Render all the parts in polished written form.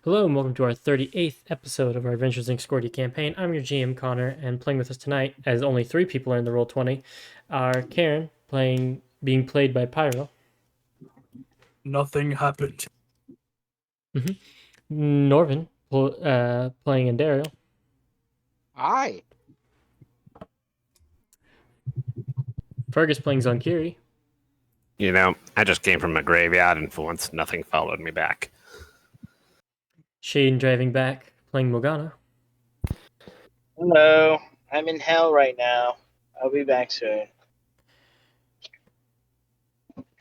Hello and welcome to our 38th episode of our Adventures in Excordia campaign. I'm your GM Connor, and playing with us tonight, as only 3 people are in the Roll20, are Karen, being played by Pyro. Nothing happened. Norvin, playing Indariel. Hi. Fergus playing Zonkiri. You know, I just came from a graveyard and for once nothing followed me back. Shane driving back, playing Mogana. Hello, I'm in hell right now. I'll be back soon.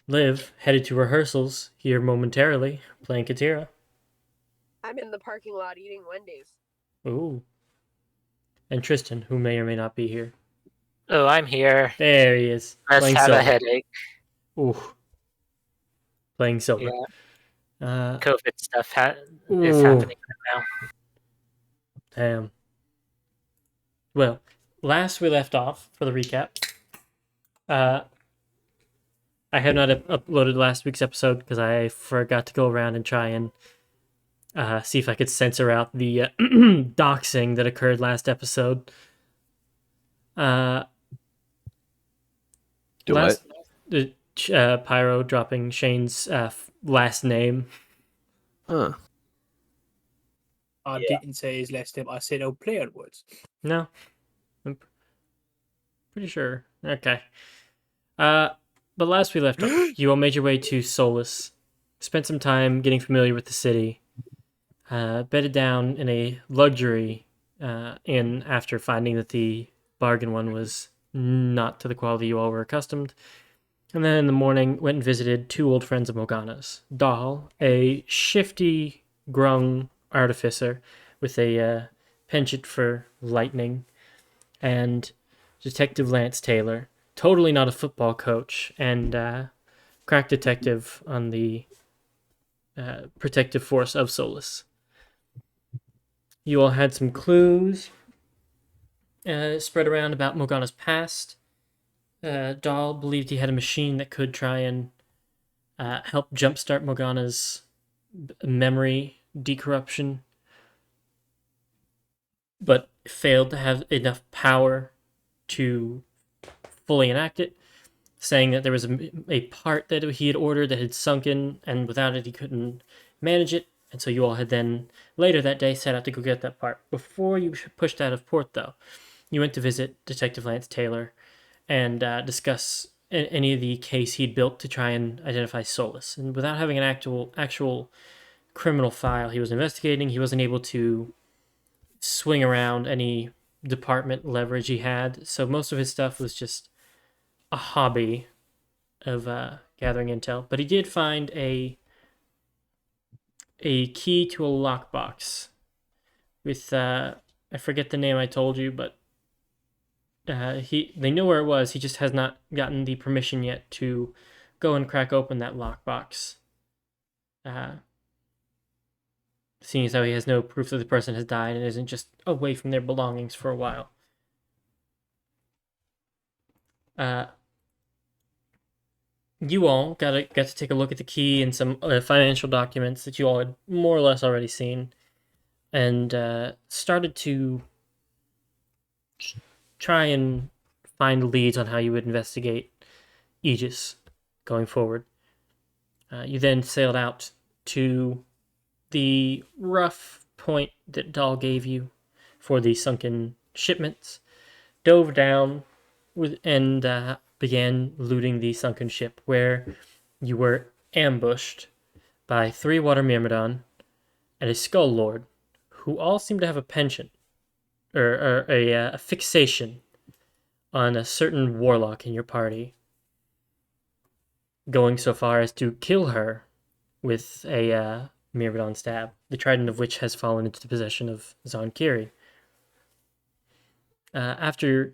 Liv, headed to rehearsals, here momentarily, playing Katira. I'm in the parking lot eating Wendy's. Ooh. And Tristan, who may or may not be here. Oh, I'm here. There he is. Let's playing have Soul. a headache. Ooh. Playing Silver. Yeah. COVID stuff is Ooh. happening right now. Damn. Well, last we left off, for the recap, I have not uploaded last week's episode because I forgot to go around and try and see if I could censor out the doxing that occurred last episode. Pyro dropping Shane's last name. Huh. I didn't say his last name. I said old player words. No. I'm pretty sure. Okay. But last we left off, you all made your way to Solus, spent some time getting familiar with the city, bedded down in a luxury inn after finding that the bargain one was not to the quality you all were accustomed. And then in the morning, went and visited 2 old friends of Mogana's. Dahl, a shifty, grung artificer with a penchant for lightning, and Detective Lance Taylor, totally not a football coach, and crack detective on the protective force of Solus. You all had some clues spread around about Mogana's past. Dahl believed he had a machine that could try and help jumpstart Mogana's memory decorruption, but failed to have enough power to fully enact it, saying that there was a part that he had ordered that had sunken, and without it he couldn't manage it, and so you all had then, later that day, set out to go get that part. Before you pushed out of port, though, you went to visit Detective Lance Taylor and discuss any of the case he'd built to try and identify Solus. And without having an actual criminal file he was investigating, he wasn't able to swing around any department leverage he had, so most of his stuff was just a hobby of gathering intel. But he did find a key to a lockbox with I forget the name I told you, but they know where it was. He just has not gotten the permission yet to go and crack open that lockbox. Seeing as how he has no proof that the person has died and isn't just away from their belongings for a while. You all got to take a look at the key and some financial documents that you all had more or less already seen, and started to try and find leads on how you would investigate Aegis going forward. You then sailed out to the rough point that Dahl gave you for the sunken shipments, dove down and began looting the sunken ship, where you were ambushed by 3 water myrmidon and a skull lord, who all seem to have a penchant or a fixation on a certain warlock in your party, going so far as to kill her with a myrmidon stab, the trident of which has fallen into the possession of Zonkiri. After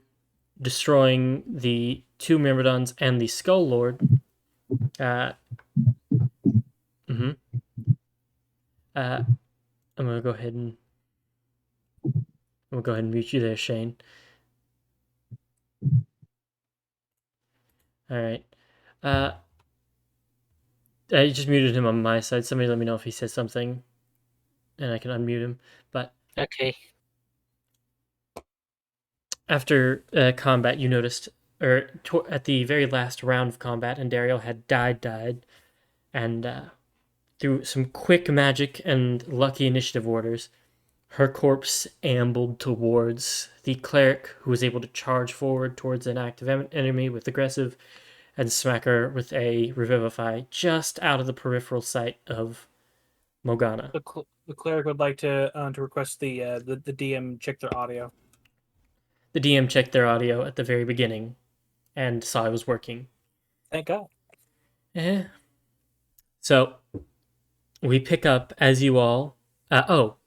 destroying the 2 myrmidons and the skull lord, I'm gonna go ahead and mute you there, Shane. All right. I just muted him on my side. Somebody let me know if he says something. and I can unmute him. But Okay. after combat, you noticed, or at the very last round of combat, and Daryl had died, and through some quick magic and lucky initiative orders, her corpse ambled towards the cleric, who was able to charge forward towards an active enemy with aggressive and smack her with a revivify just out of the peripheral sight of Mogana. The cleric would like to request the DM check their audio. The DM checked their audio at the very beginning and saw it was working. Thank God. Eh. So we pick up as you all.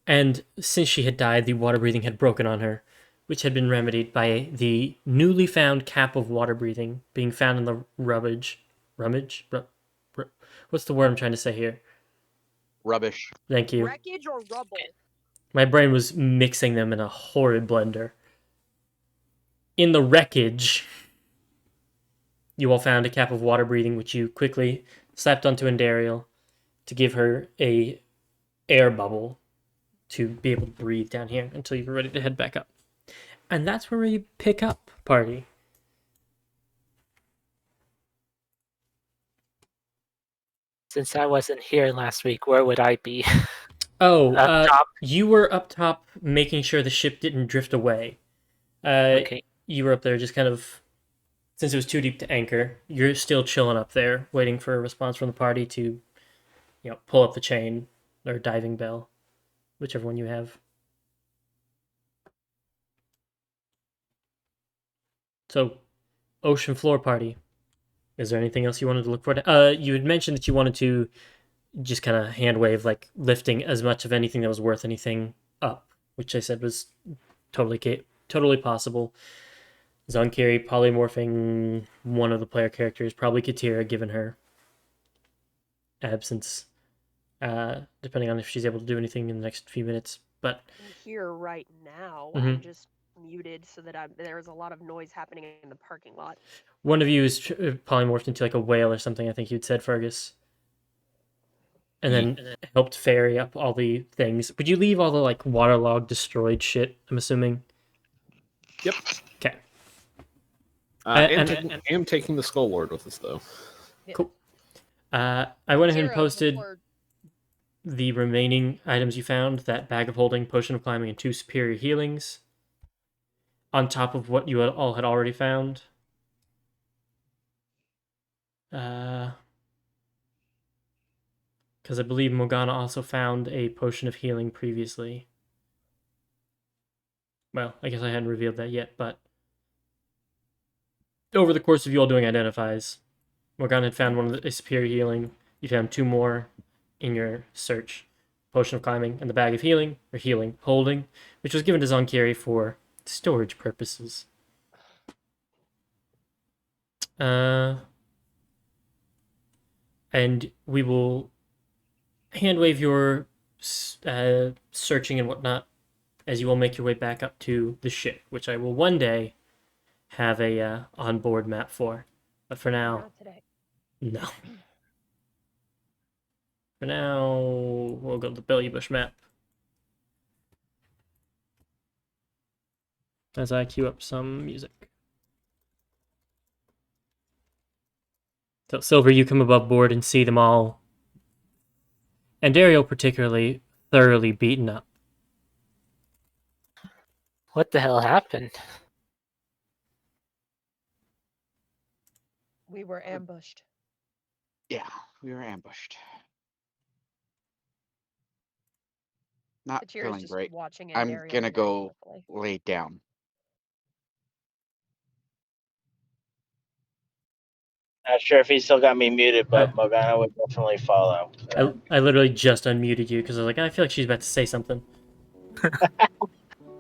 And since she had died, the water breathing had broken on her, which had been remedied by the newly found cap of water breathing being found in the rubbish. Rummage? What's the word I'm trying to say here? Rubbish. Thank you. Wreckage or rubble? My brain was mixing them in a horrid blender. In the wreckage, you all found a cap of water breathing, which you quickly slapped onto Andariel to give her a air bubble to be able to breathe down here until you were ready to head back up. And that's where we pick up, party. Since I wasn't here last week, where would I be? Oh, Up top. you were up top making sure the ship didn't drift away. Okay. You were up there just kind of, since it was too deep to anchor, you're still chilling up there, waiting for a response from the party to, pull up the chain or diving bell, whichever one you have. So, ocean floor party. Is there anything else you wanted to look for? You had mentioned that you wanted to just kind of hand wave, like lifting as much of anything that was worth anything up, which I said was totally possible. Zonkiri polymorphing one of the player characters, probably Katira, given her absence, depending on if she's able to do anything in the next few minutes. But I'm here right now. Mhm. I'm just muted so that there's a lot of noise happening in the parking lot. one of you is polymorphed into like a whale or something, I think you'd said, Fergus. And then helped ferry up all the things. Would you leave all the like waterlogged, destroyed shit, I'm assuming? Yep. Okay. I am taking the Skull Lord with us, though. Cool. I went ahead and Zero posted before- the remaining items you found, that bag of holding, potion of climbing, and 2 superior healings, on top of what you all had already found. Because I believe Mogana also found a potion of healing previously. Well, I guess I hadn't revealed that yet, but over the course of you all doing identifies, Morgana had found one of the superior healing. You found 2 more in your search. Potion of climbing and the bag of healing, or healing, holding, which was given to Zonkiri for storage purposes. And we will hand wave your searching and whatnot as you all make your way back up to the ship, which I will one day have a onboard map for. But for now, Not today. no. For now, we'll go to the Belly Bush map. As I queue up some music. So, Silver, you come above board and see them all, and Dario particularly, thoroughly beaten up. What the hell happened? We were ambushed. Yeah, we were ambushed. Not The cheer is feeling just great. watching I'm Andariel gonna very go carefully. lay down. Not sure if he still got me muted, but Mogana would definitely follow. I literally just unmuted you because I was like, I feel like she's about to say something.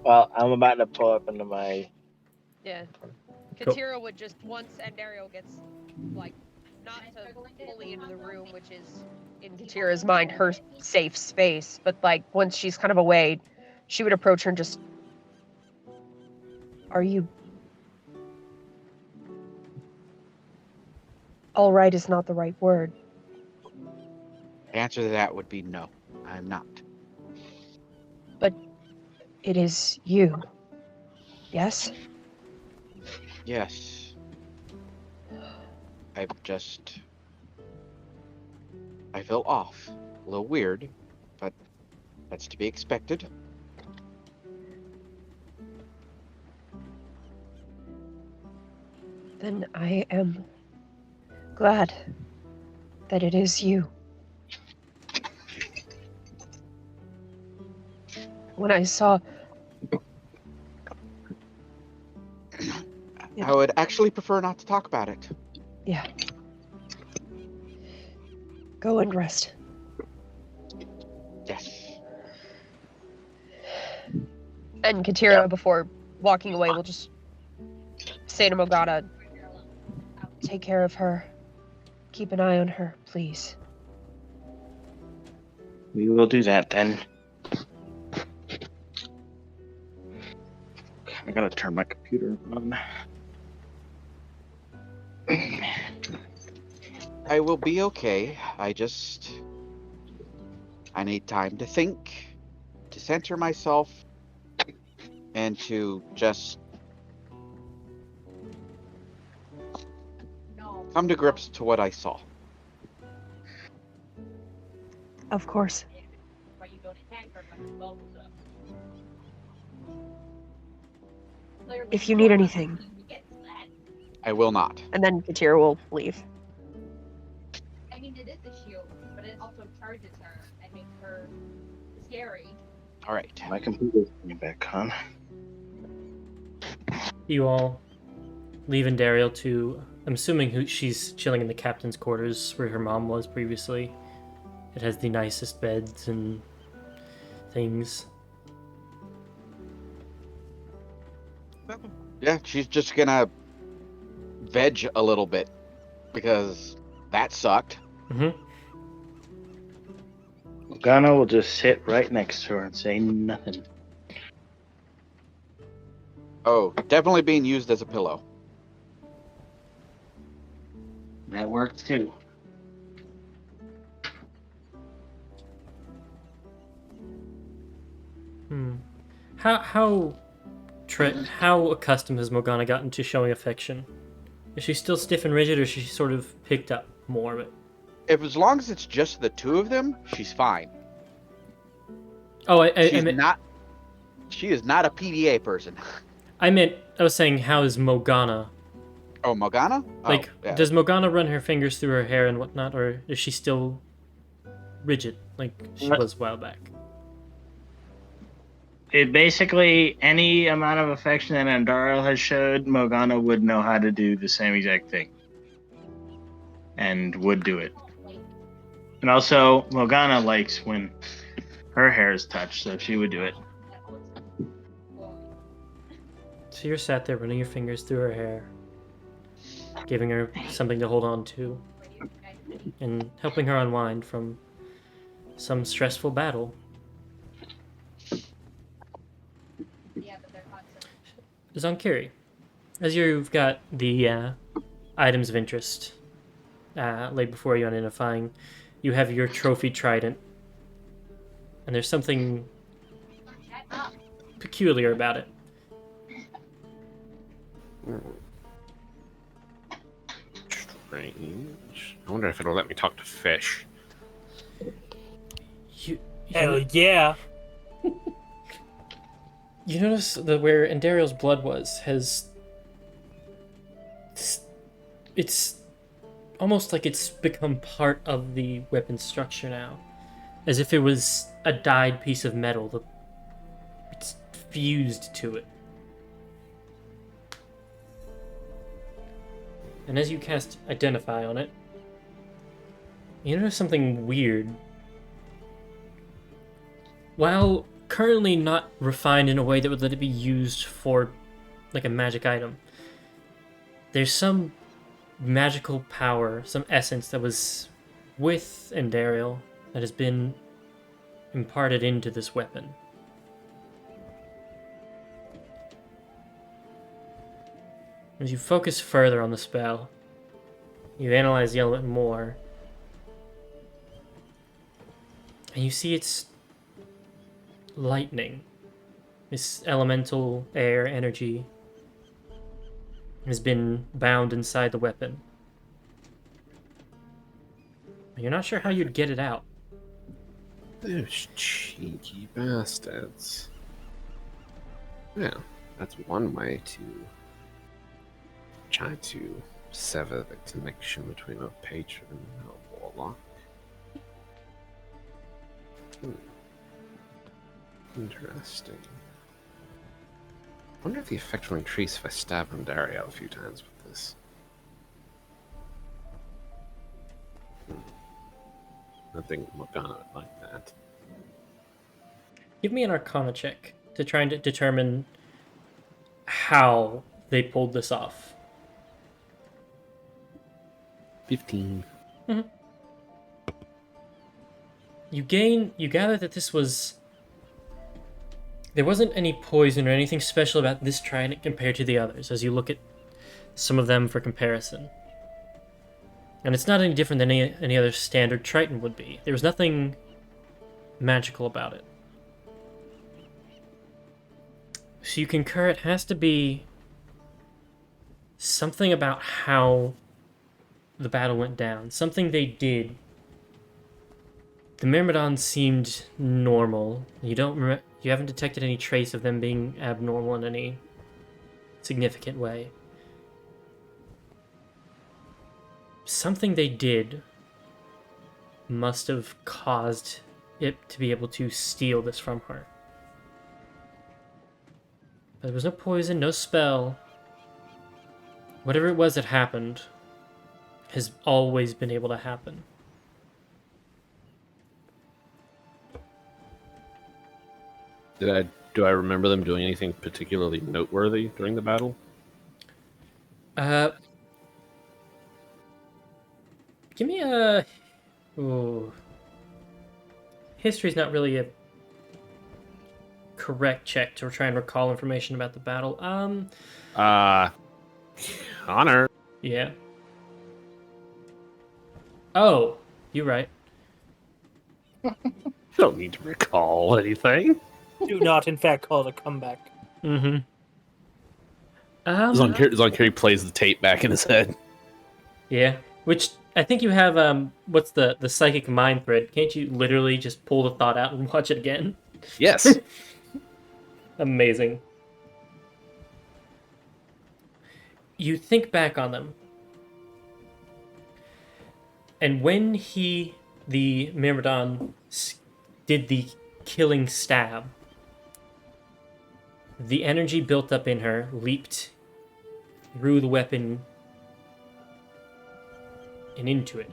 Well, I'm about to pull up into my. Yeah. Cool. Katira would just, once Andariel gets, like, not to fully into the room, which is, in Katira's mind, her safe space, but, like, once she's kind of away, she would approach her and just, are you... All right is not the right word. The answer to that would be no. I'm not. But it is you. Yes? Yes. I feel off. A little weird, but that's to be expected. Then I am glad that it is you. When I saw... I would actually prefer not to talk about it. Yeah. Go and rest. Yes. And Katira, before walking away, will just say to Mogana, take care of her. Keep an eye on her, please. We will do that then. I gotta turn my computer on. I will be okay. I need time to think, to center myself, and to just come to grips to what I saw. Of course. If you need anything. I will not. And then Katira will leave. I mean, it is a shield, but it also charges her and makes her scary. All right. My computer's coming back on. You all leave Andariel to... I'm assuming she's chilling in the captain's quarters where her mom was previously. It has the nicest beds and things. Yeah, she's just gonna veg a little bit because that sucked. Mm-hmm. Mogana will just sit right next to her and say nothing. Oh, definitely being used as a pillow. That works too. How accustomed has Mogana gotten to showing affection? Is she still stiff and rigid, or has she sort of picked up more of it? If as long as it's just the two of them, she's fine. Oh, I She's meant, not. She is not a PDA person. I was saying, how is Mogana? Oh, Mogana? Like, yeah. does Mogana run her fingers through her hair and whatnot, or is she still rigid, like she was a while back? It basically, any amount of affection that Andariel has showed, Mogana would know how to do the same exact thing. And would do it. And also, Mogana likes when her hair is touched, so she would do it. So you're sat there running your fingers through her hair, giving her something to hold on to, and helping her unwind from some stressful battle. Zonkiri, as you've got the items of interest laid before you, identifying, you have your trophy trident, and there's something peculiar about it. Strange. I wonder if it'll let me talk to fish. Hell yeah. You notice that where Andariel's blood was has... It's almost like it's become part of the weapon structure now. As if it was a dyed piece of metal. It's fused to it. And as you cast Identify on it, you notice something weird. While currently not refined in a way that would let it be used for like a magic item, there's some magical power, some essence that was with Andariel that has been imparted into this weapon. As you focus further on the spell, you analyze the element more, and you see it's lightning, this elemental air energy, has been bound inside the weapon. You're not sure how you'd get it out. Those cheeky bastards. Yeah, that's one way to try to sever the connection between a patron and a warlock. Interesting. I wonder if the effect will increase if I stab Dario a few times with this. I think Mogana would like that. Give me an Arcana check to try and determine how they pulled this off. 15. You gather that this was... There wasn't any poison or anything special about this trident compared to the others, as you look at some of them for comparison. And it's not any different than any other standard trident would be. There was nothing magical about it. So you concur it has to be something about how the battle went down. Something they did. The Myrmidons seemed normal. You haven't detected any trace of them being abnormal in any significant way. Something they did must have caused it to be able to steal this from her. But there was no poison, no spell. Whatever it was that happened has always been able to happen. Do I remember them doing anything particularly noteworthy during the battle? Give me a... Ooh. History's not really a correct check to try and recall information about the battle. Honor. Yeah. Oh, you're right. You don't need to recall anything. Do not, in fact, call it a comeback. Mm-hmm. Zonkiri plays the tape back in his head. Yeah, which I think you have, what's the psychic mind thread? Can't you literally just pull the thought out and watch it again? Yes. Amazing. You think back on them. And when the Myrmidon, did the killing stab, the energy built up in her leaped through the weapon and into it.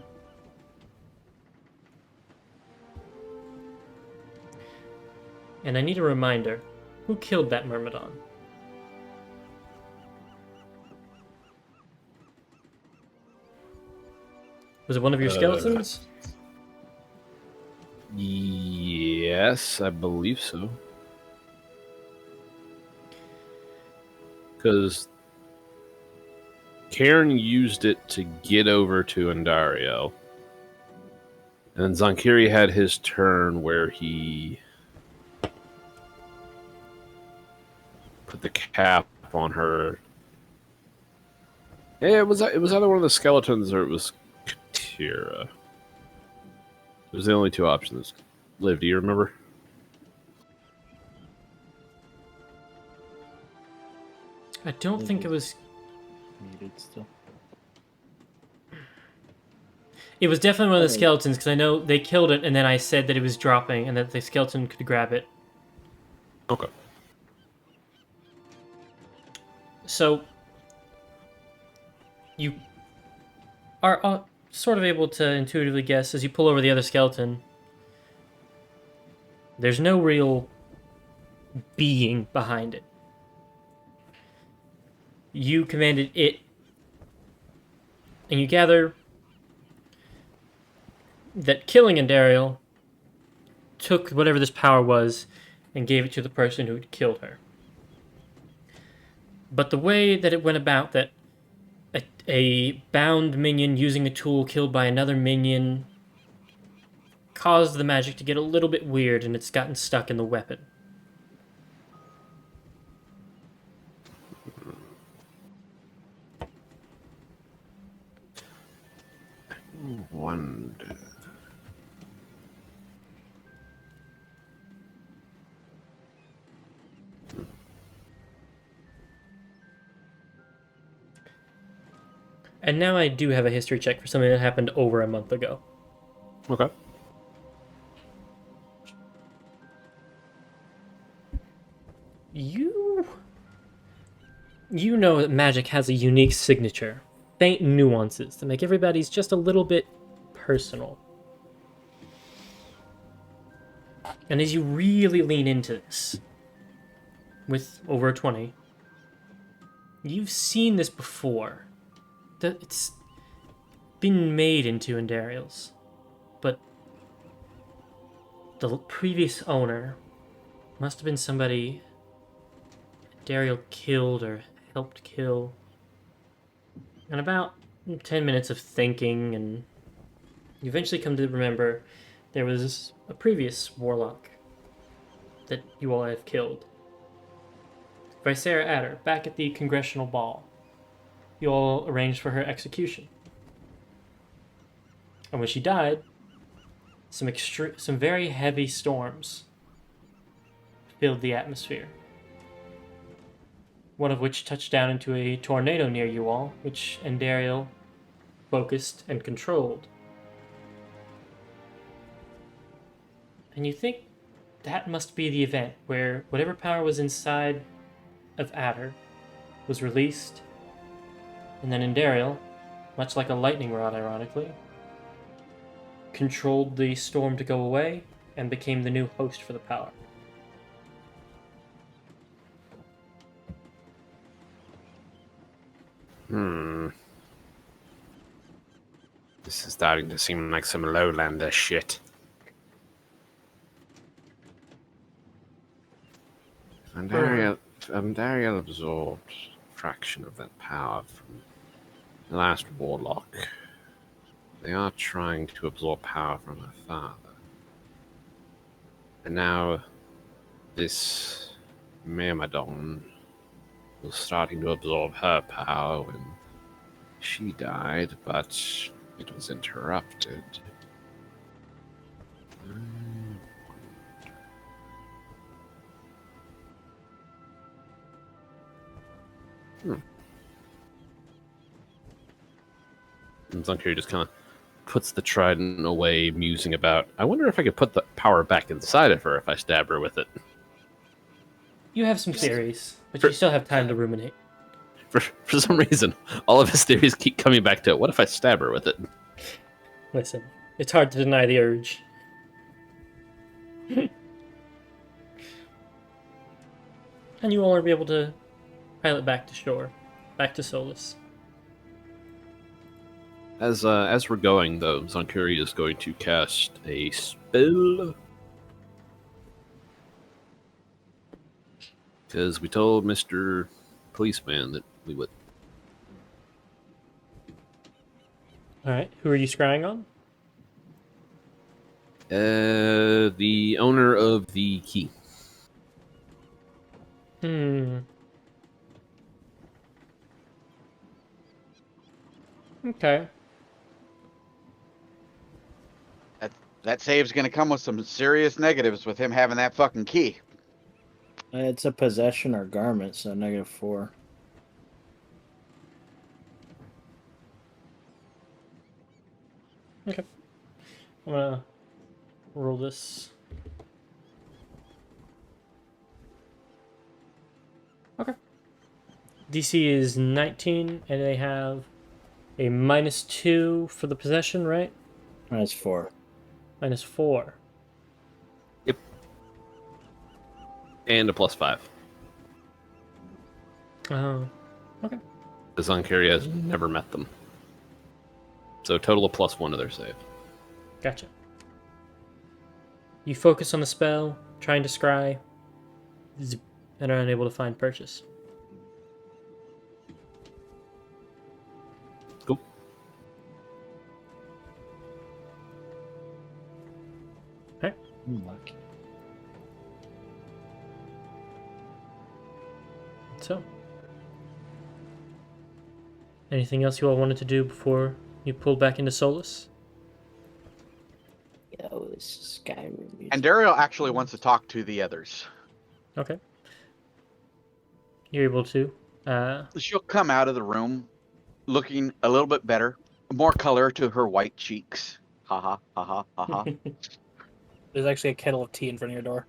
And I need a reminder. Who killed that Myrmidon? Was it one of your skeletons? Yes, I believe so. Because Karen used it to get over to Andario. And then Zonkiri had his turn where he put the cap on her. Yeah, it was either one of the skeletons or it was Katira. It was the only two options. Liv, do you remember? I don't think it was... Muted still. It was definitely one of the skeletons, because I know they killed it, and then I said that it was dropping, and that the skeleton could grab it. Okay. So, you are sort of able to intuitively guess, as you pull over the other skeleton, there's no real being behind it. You commanded it, and you gather that killing Andariel took whatever this power was and gave it to the person who had killed her. But the way that it went about, that a bound minion using a tool killed by another minion caused the magic to get a little bit weird, and it's gotten stuck in the weapon. Wonder. And now I do have a history check for something that happened over a month ago. Okay. You know that magic has a unique signature, faint nuances that make everybody's just a little bit personal. And as you really lean into this, with over a 20, you've seen this before. That it's been made into Indariel's, but the previous owner must have been somebody Dariel killed or helped kill. And about 10 minutes of thinking, and you eventually come to remember there was a previous warlock that you all have killed. Visera Adder, back at the Congressional Ball. You all arranged for her execution. And when she died, some very heavy storms filled the atmosphere. One of which touched down into a tornado near you all, which Endariel focused and controlled. And you think that must be the event where whatever power was inside of Adder was released, and then Endariel, much like a lightning rod ironically, controlled the storm to go away and became the new host for the power. This is starting to seem like some lowlander shit. Andariel absorbed a fraction of that power from the last warlock. They are trying to absorb power from her father. And now this Myrmidon was starting to absorb her power when she died, but it was interrupted. And Zunkiri just kind of puts the trident away, musing about, I wonder if I could put the power back inside of her if I stab her with it. You have some theories, but you still have time to ruminate. For some reason, all of his theories keep coming back to, what if I stab her with it? Listen, it's hard to deny the urge. And you all are able to pilot back to shore, back to Solus. As we're going, though, Zunkiri is going to cast a spell. Because we told Mr. Policeman that we would. Alright, who are you scrying on? The owner of the key. Okay. That save's gonna come with some serious negatives with him having that fucking key. It's a possession or garment, so -4. Okay. I'm gonna roll this. Okay. DC is 19, and they have a -2 for the possession, right? -4. -4. Yep. And a +5. Oh, okay. The Zunkiri has never met them. So total of +1 to their save. Gotcha. You focus on the spell, trying to scry, and are unable to find purchase. Cool. Okay. Lucky. So, anything else you all wanted to do before you pulled back into Solus? Skyrim music. And Daryl actually wants to talk to the others. Okay. You're able to. She'll come out of the room looking a little bit better, more color to her white cheeks. Ha ha ha ha ha ha. There's actually a kettle of tea in front of your door.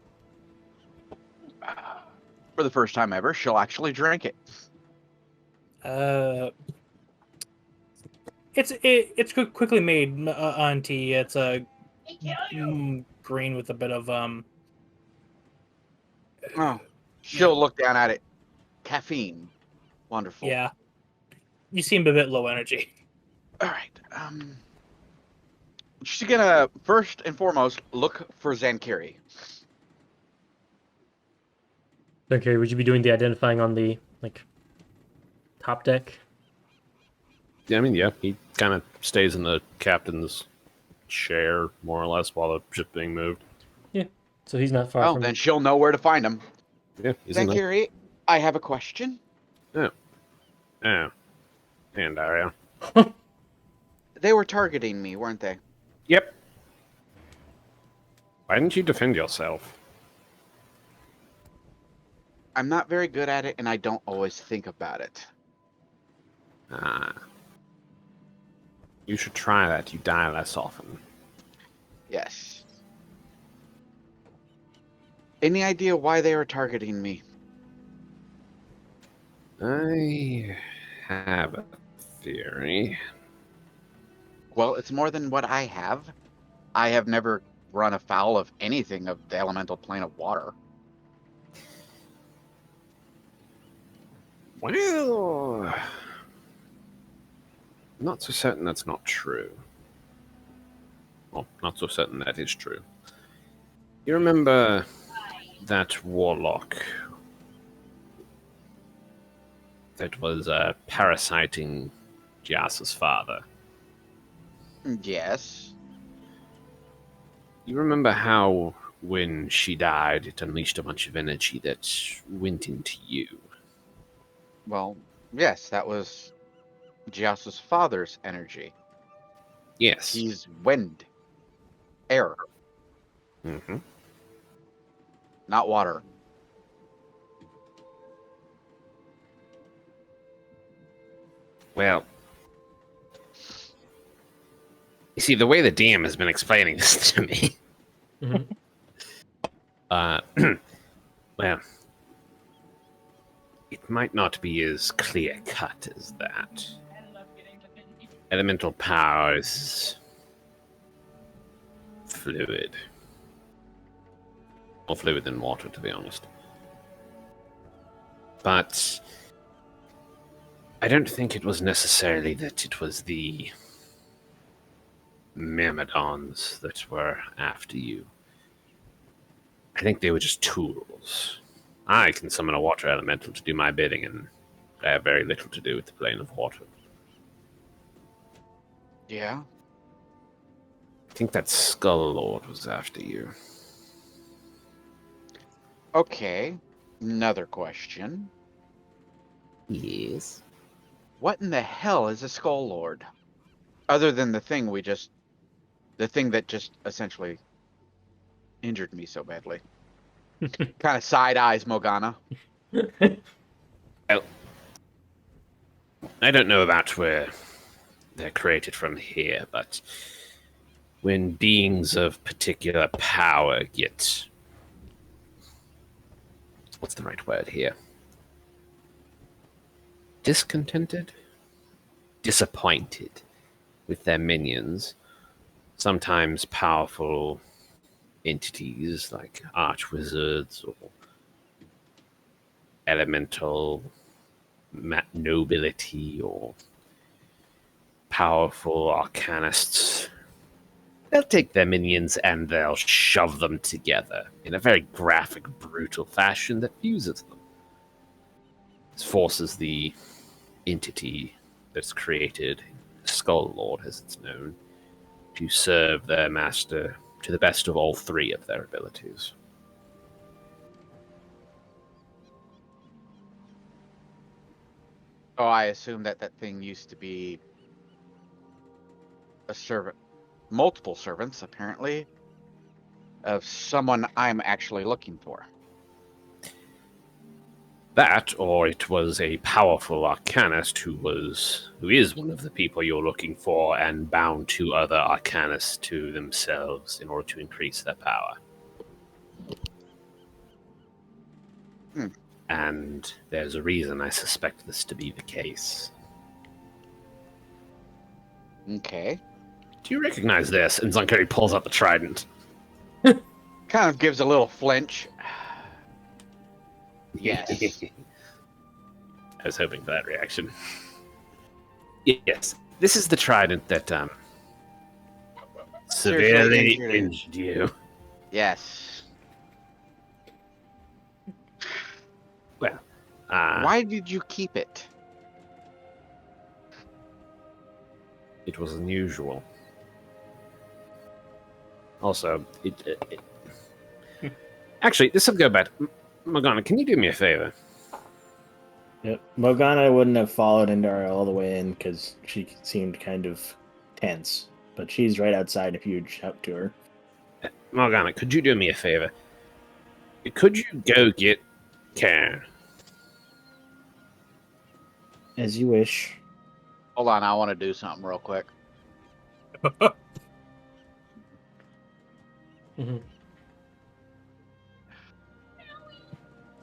For the first time ever, she'll actually drink it. It's quickly made on tea. It's a green with a bit of Oh, she'll look down at it. Caffeine, wonderful. Yeah, you seem a bit low energy. All right. She's gonna first and foremost look for Zankiri. Okay, would you be doing the identifying on the top deck? Yeah, I mean, yeah, he kind of stays in the captain's chair, more or less, while the ship's being moved. Yeah. So he's not far Oh, from then you. she'll know where to find him. Yeah, he's in there. Zankiri, I have a question. Oh. Oh. And Dario. They were targeting me, weren't they? Yep. Why didn't you defend yourself? I'm not very good at it, and I don't always think about it. Ah. You should try that. You die less often. Yes. Any idea why they were targeting me? I have a theory. Well, it's more than what I have. I have never run afoul of anything of the elemental plane of water. Well, not so certain that's not true. Well, not so certain that is true. You remember that warlock that was parasiting Jas's father? Yes. You remember how when she died, it unleashed a bunch of energy that went into you? Well, yes, that was Giasa's father's energy. Yes. He's wind. Air. Mm-hmm. Not water. Well, you see, the way the DM has been explaining this to me, well, it might not be as clear cut as that. Elemental power is fluid. More fluid than water, to be honest. But I don't think it was necessarily that it was the Myrmidons that were after you. I think they were just tools. I can summon a water elemental to do my bidding, and I have very little to do with the plane of water. Yeah? I think that Skull Lord was after you. Okay. Another question. Yes. What in the hell is a Skull Lord? Other than the thing that just essentially injured me so badly. Kind of side eyes Mogana. Well, I don't know about where they're created from here, but when beings of particular power get... what's the right word here? Discontented? Disappointed with their minions. Sometimes powerful entities like archwizards or elemental nobility or powerful arcanists. They'll take their minions and they'll shove them together in a very graphic, brutal fashion that fuses them. This forces the entity that's created, Skull Lord as it's known, to serve their master to the best of all three of their abilities. Oh, I assume that thing used to be a servant. Multiple servants, apparently. of someone I'm actually looking for. That, or it was a powerful arcanist who is one of the people you're looking for and bound to other arcanists to themselves in order to increase their power. Hmm. And there's a reason I suspect this to be the case. Okay. Do you recognize this? And Zunkari pulls out the trident. Kind of gives a little flinch. Yes. I was hoping for that reaction. Yes, this is the trident that severely injured injured you. Yes. Well, why did you keep it? It was unusual. Also, actually, this will go back. Mogana, can you do me a favor? Yep. Mogana wouldn't have followed Indara all the way in because she seemed kind of tense. But she's right outside if you'd shout to her. Morgana, could you do me a favor? Could you go get Karen? As you wish. Hold on, I want to do something real quick. Mm-hmm.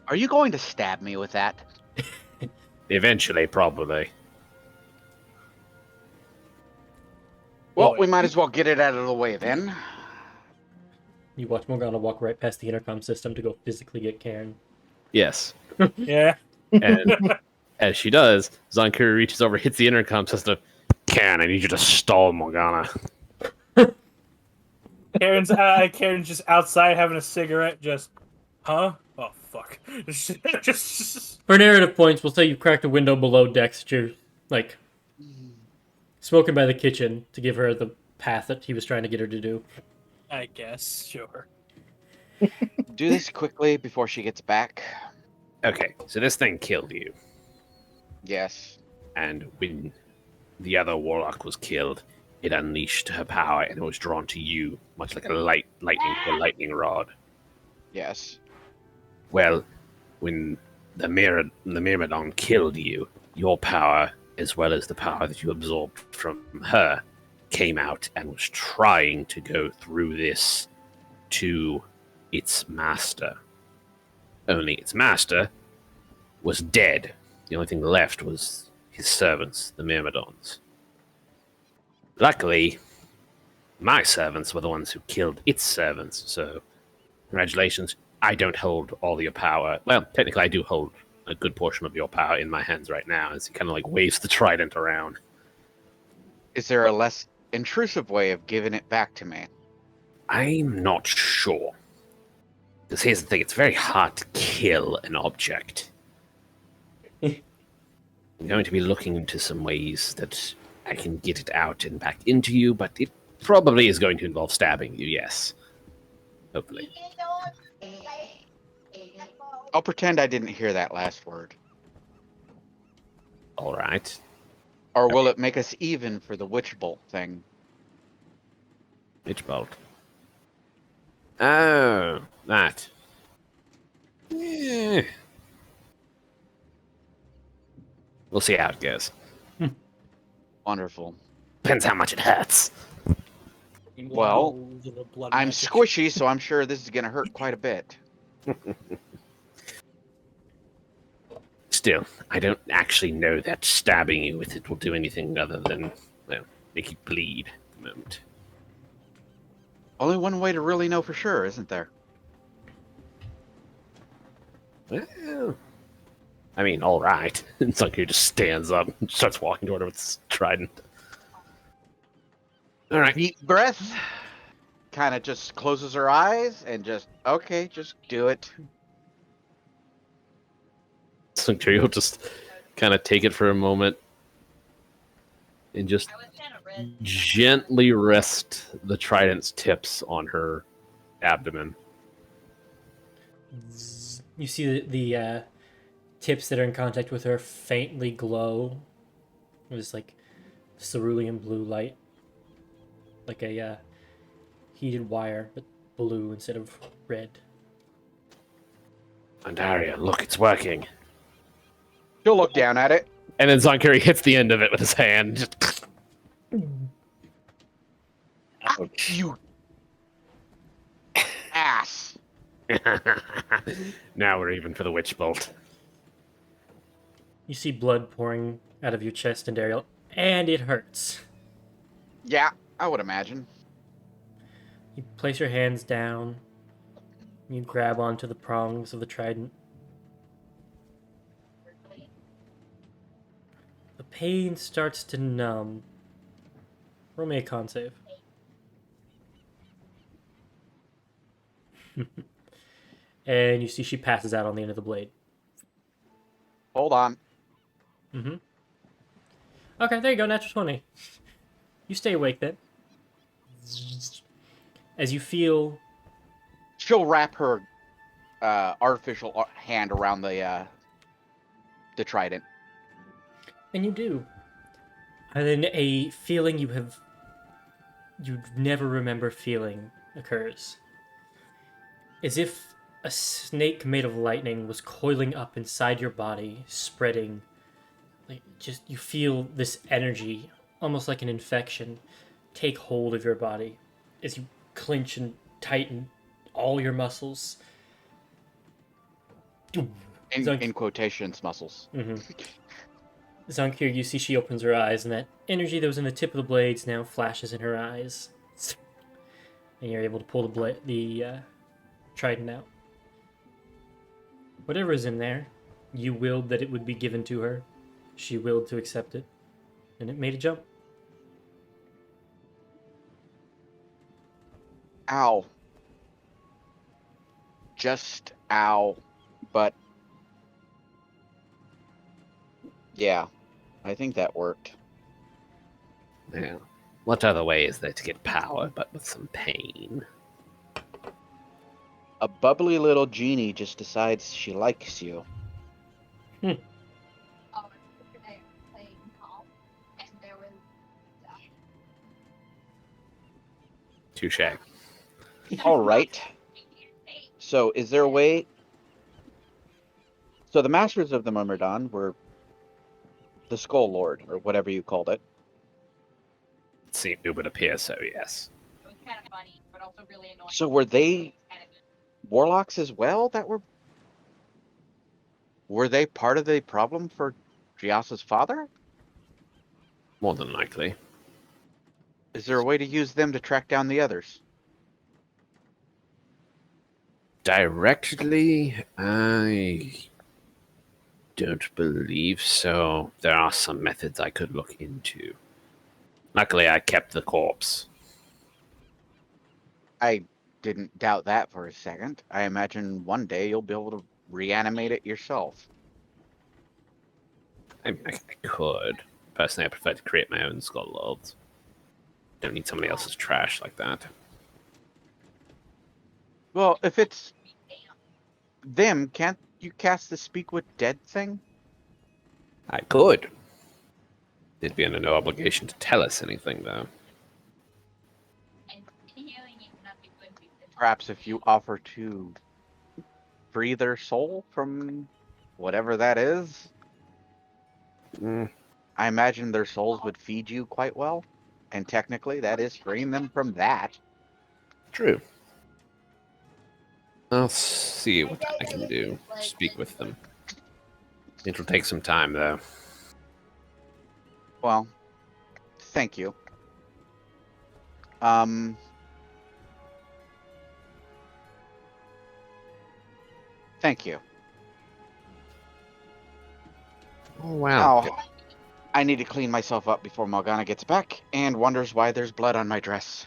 Are you going to stab me with that? Eventually, probably. Well, we might as well get it out of the way then. You watch Morgana walk right past the intercom system to go physically get Karen. Yes. Yeah. And as she does, Zonkuri reaches over, hits the intercom system. Karen, I need you to stall Morgana. Karen's just outside having a cigarette. Just, huh? Oh fuck! just For narrative points, we'll say you cracked a window below decks that you're like smoking by the kitchen to give her the path that he was trying to get her to do. I guess, sure. Do this quickly before she gets back. Okay, so this thing killed you. Yes. And when the other warlock was killed, it unleashed her power and it was drawn to you, much like a lightning to a lightning rod. Yes. Well, when the Myrmidon killed you, your power, as well as the power that you absorbed from her, came out and was trying to go through this to its master. Only its master was dead. The only thing left was his servants, the Myrmidons. Luckily, my servants were the ones who killed its servants, so congratulations. I don't hold all your power. Well, technically I do hold a good portion of your power in my hands right now, as he kind of like waves the trident around. Is there a less intrusive way of giving it back to me? I'm not sure. Because here's the thing, it's very hard to kill an object. I'm going to be looking into some ways that I can get it out and back into you, but it probably is going to involve stabbing you, yes. Hopefully. I'll pretend I didn't hear that last word. All right. Or will it make us even for the witch bolt thing? Witch bolt. Oh, that. Yeah. We'll see how it goes. Wonderful. Depends how much it hurts. Well, I'm squishy, so I'm sure this is going to hurt quite a bit. Still, I don't actually know that stabbing you with it will do anything other than, well, make you bleed at the moment. Only one way to really know for sure, isn't there? Well, I mean, all right. And Sunku just stands up and starts walking toward her with his trident. All right. Deep breath. Kind of just closes her eyes and just, okay, just do it. Sunku will just kind of take it for a moment and just gently rest the trident's tips on her abdomen. You see the tips that are in contact with her faintly glow. It was like cerulean blue light, like a heated wire, but blue instead of red. Andaria, look, it's working. She'll look down at it. And then Zonkiri hits the end of it with his hand. Just... Ouch. You ass. Now we're even for the witch bolt. You see blood pouring out of your chest, and Daryl, and it hurts. Yeah, I would imagine. You place your hands down. You grab onto the prongs of the trident. The pain starts to numb. Roll me a con save. And you see she passes out on the end of the blade. Hold on. Mm-hmm. Okay, there you go, natural 20. You stay awake then. As you feel... She'll wrap her artificial hand around the trident. And you do. And then a feeling you'd never remember feeling occurs. As if a snake made of lightning was coiling up inside your body, spreading. Like, just you feel this energy, almost like an infection, take hold of your body as you clench and tighten all your muscles. In quotations, muscles. Mm-hmm. Zonkir, you see she opens her eyes, and that energy that was in the tip of the blades now flashes in her eyes. And you're able to pull the trident out. Whatever is in there, you willed that it would be given to her. She willed to accept it, and it made a jump. Ow. Just ow. But yeah, I think that worked. Yeah. What other way is there to get power but with some pain? A bubbly little genie just decides she likes you. Oh, they were playing golf, and there was Touche. All right. So, is there a way? So, the Masters of the Myrmidon were the Skull Lord, or whatever you called it. It would appear so, yes. it was kind of funny, but also really annoying. So, were they warlocks as well? Were they part of the problem for Giasa's father? More than likely. Is there a way to use them to track down the others? Directly, I don't believe so. There are some methods I could look into. Luckily, I kept the corpse. I didn't doubt that for a second. I imagine one day you'll be able to reanimate it yourself. I could. Personally, I prefer to create my own skull lords. Don't need somebody else's trash like that. Well, if it's them, can't you cast the Speak with Dead thing? I could. They'd be under no obligation to tell us anything, though. Perhaps if you offer to free their soul from whatever that is, I imagine their souls would feed you quite well. And technically, that is freeing them from that. True. I'll see what I can do. Speak with them. It'll take some time, though. Well, thank you. Thank you. Oh, wow. Oh, I need to clean myself up before Mogana gets back and wonders why there's blood on my dress.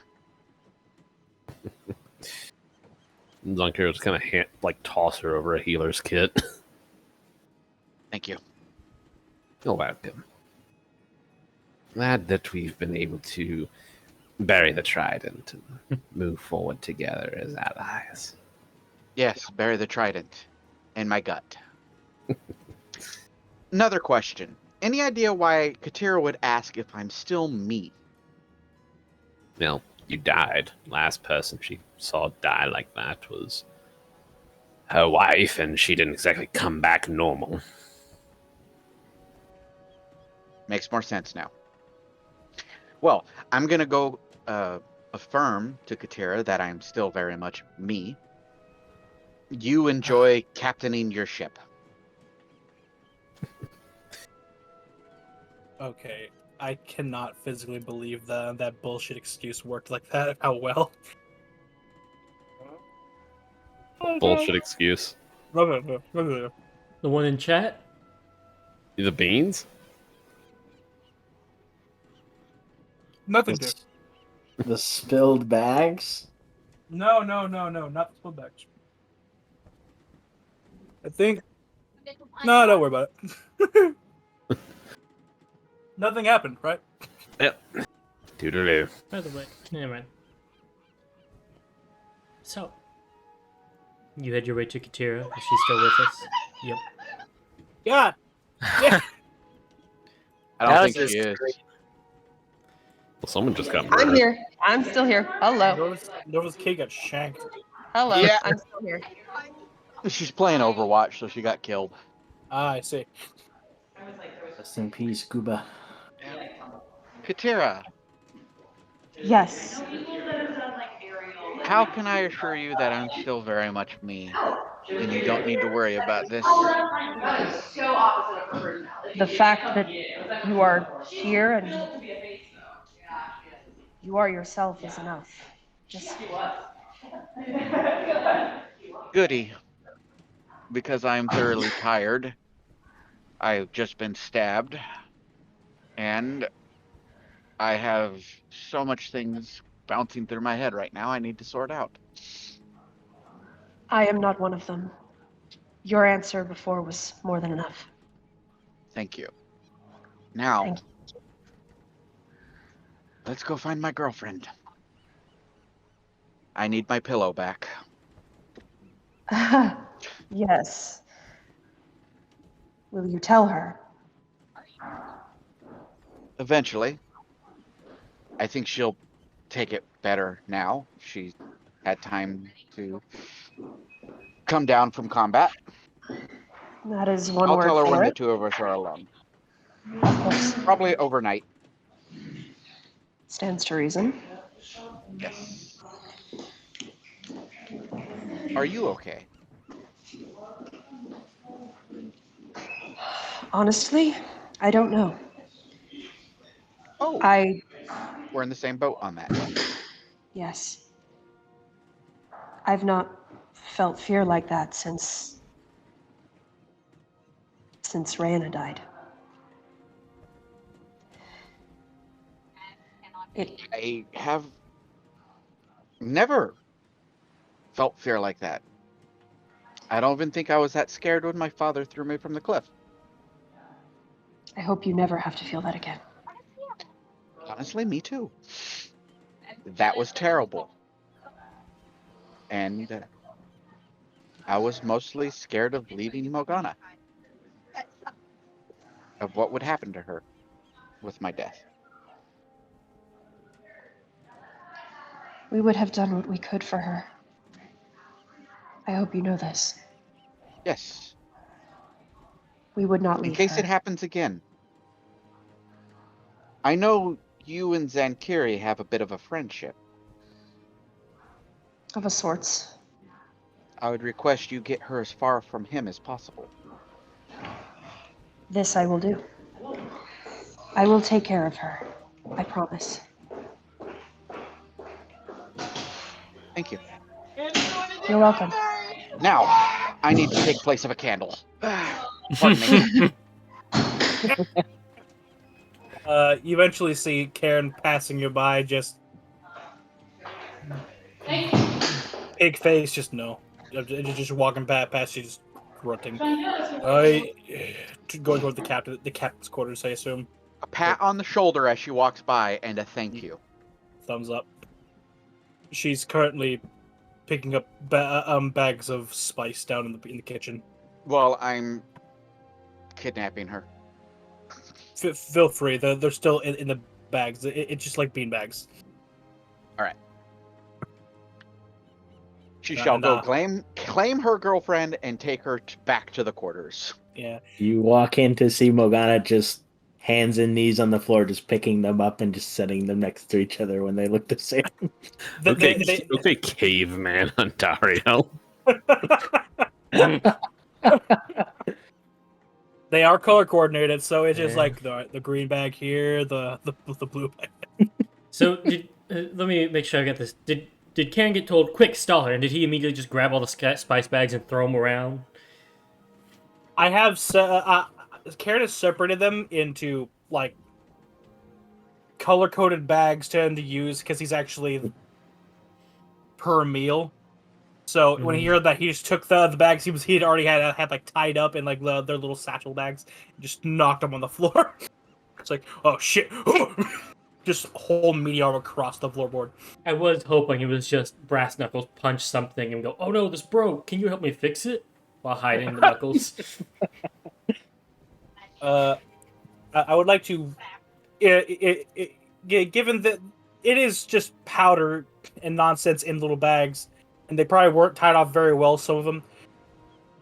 Zonkir kind of toss her over a healer's kit. Thank you. You're welcome. Glad that we've been able to bury the trident and move forward together as allies. Yes, bury the trident in my gut. Another question. Any idea why Katira would ask if I'm still me? Well, You died. Last person she saw die like that was her wife, and she didn't exactly come back normal. Makes more sense now. Well, I'm gonna go affirm to Katira that I'm still very much me. You enjoy captaining your ship. Okay, I cannot physically believe that bullshit excuse worked like that. How well? Bullshit excuse. The one in chat? The beans? Nothing, The, dude. the spilled bags? No, not the spilled bags. I think. No, don't worry about it. Nothing happened, right? Yep. Doodaloo. By the way, never mind. So, you had your way to Katira. Is she still with us? Yep. Yeah. Yeah. I don't That think was she is. great. Well, someone just got I'm murdered. here. I'm still here. Hello. Nova's kid got shanked. Hello. Yeah. I'm still here. She's playing Overwatch, so she got killed. Ah, I see. Rest in peace, Gooba. Katira, Yes. how can I assure you that I'm still very much me, and you don't need to worry about this? The fact that you are here and you are yourself is enough. Just Goody, because I'm thoroughly tired. I've just been stabbed, and I have so much things bouncing through my head right now I need to sort out. I am not one of them. Your answer before was more than enough. Thank you. Now, Thank let's go find my girlfriend. I need my pillow back. you. Yes. Will you tell her? Eventually, I think she'll take it better now. She's had time to come down from combat. That is one I'll word tell her for when the it. two of us are alone. Of course. Probably overnight. Stands to reason. Yes. Are you okay? Honestly, I don't know. Oh, I we're in the same boat on that. Yes. I've not felt fear like that since Rana died. I have never felt fear like that. I don't even think I was that scared when my father threw me from the cliff. I hope you never have to feel that again. Honestly, me too. That was terrible. And I was mostly scared of leaving Mogana, of what would happen to her with my death. We would have done what we could for her. I hope you know this. Yes, We would not in leave case her. it happens again. I know you and Zankiri have a bit of a friendship. Of a sorts. I would request you get her as far from him as possible. This I will do. I will take care of her. I promise. Thank you. You're welcome. Now, I need to take place of a candle. Pardon me. You eventually see Karen passing you by, just pig face, just no, just walking past you, just grunting. Going toward the captain's quarters, I assume. A pat on the shoulder as she walks by, and a thank you. Thumbs up. She's currently picking up bags of spice down in the kitchen. Well, I'm kidnapping her. Feel free. They're still in the bags. It's just like bean bags. All right. She shall go claim her girlfriend and take her back to the quarters. Yeah. You walk in to see Mogana just hands and knees on the floor, just picking them up and just setting them next to each other when they look the same. Okay, caveman Ontario. They are color coordinated, so it's just like the green bag here, the blue bag. So let me make sure I get this. Did Karen get told quick stall her, and did he immediately just grab all the spice bags and throw them around? I have Karen has separated them into like color coded bags to him to use because he's actually per meal. So when he heard that, he just took the bags he had already had like tied up in like their little satchel bags, and just knocked them on the floor. It's like, oh shit. Just whole meteor across the floorboard. I was hoping it was just brass knuckles punch something and go, "Oh no, this broke. Can you help me fix it?" While hiding the knuckles. I would like to, given that it is just powder and nonsense in little bags, and they probably weren't tied off very well. Some of them.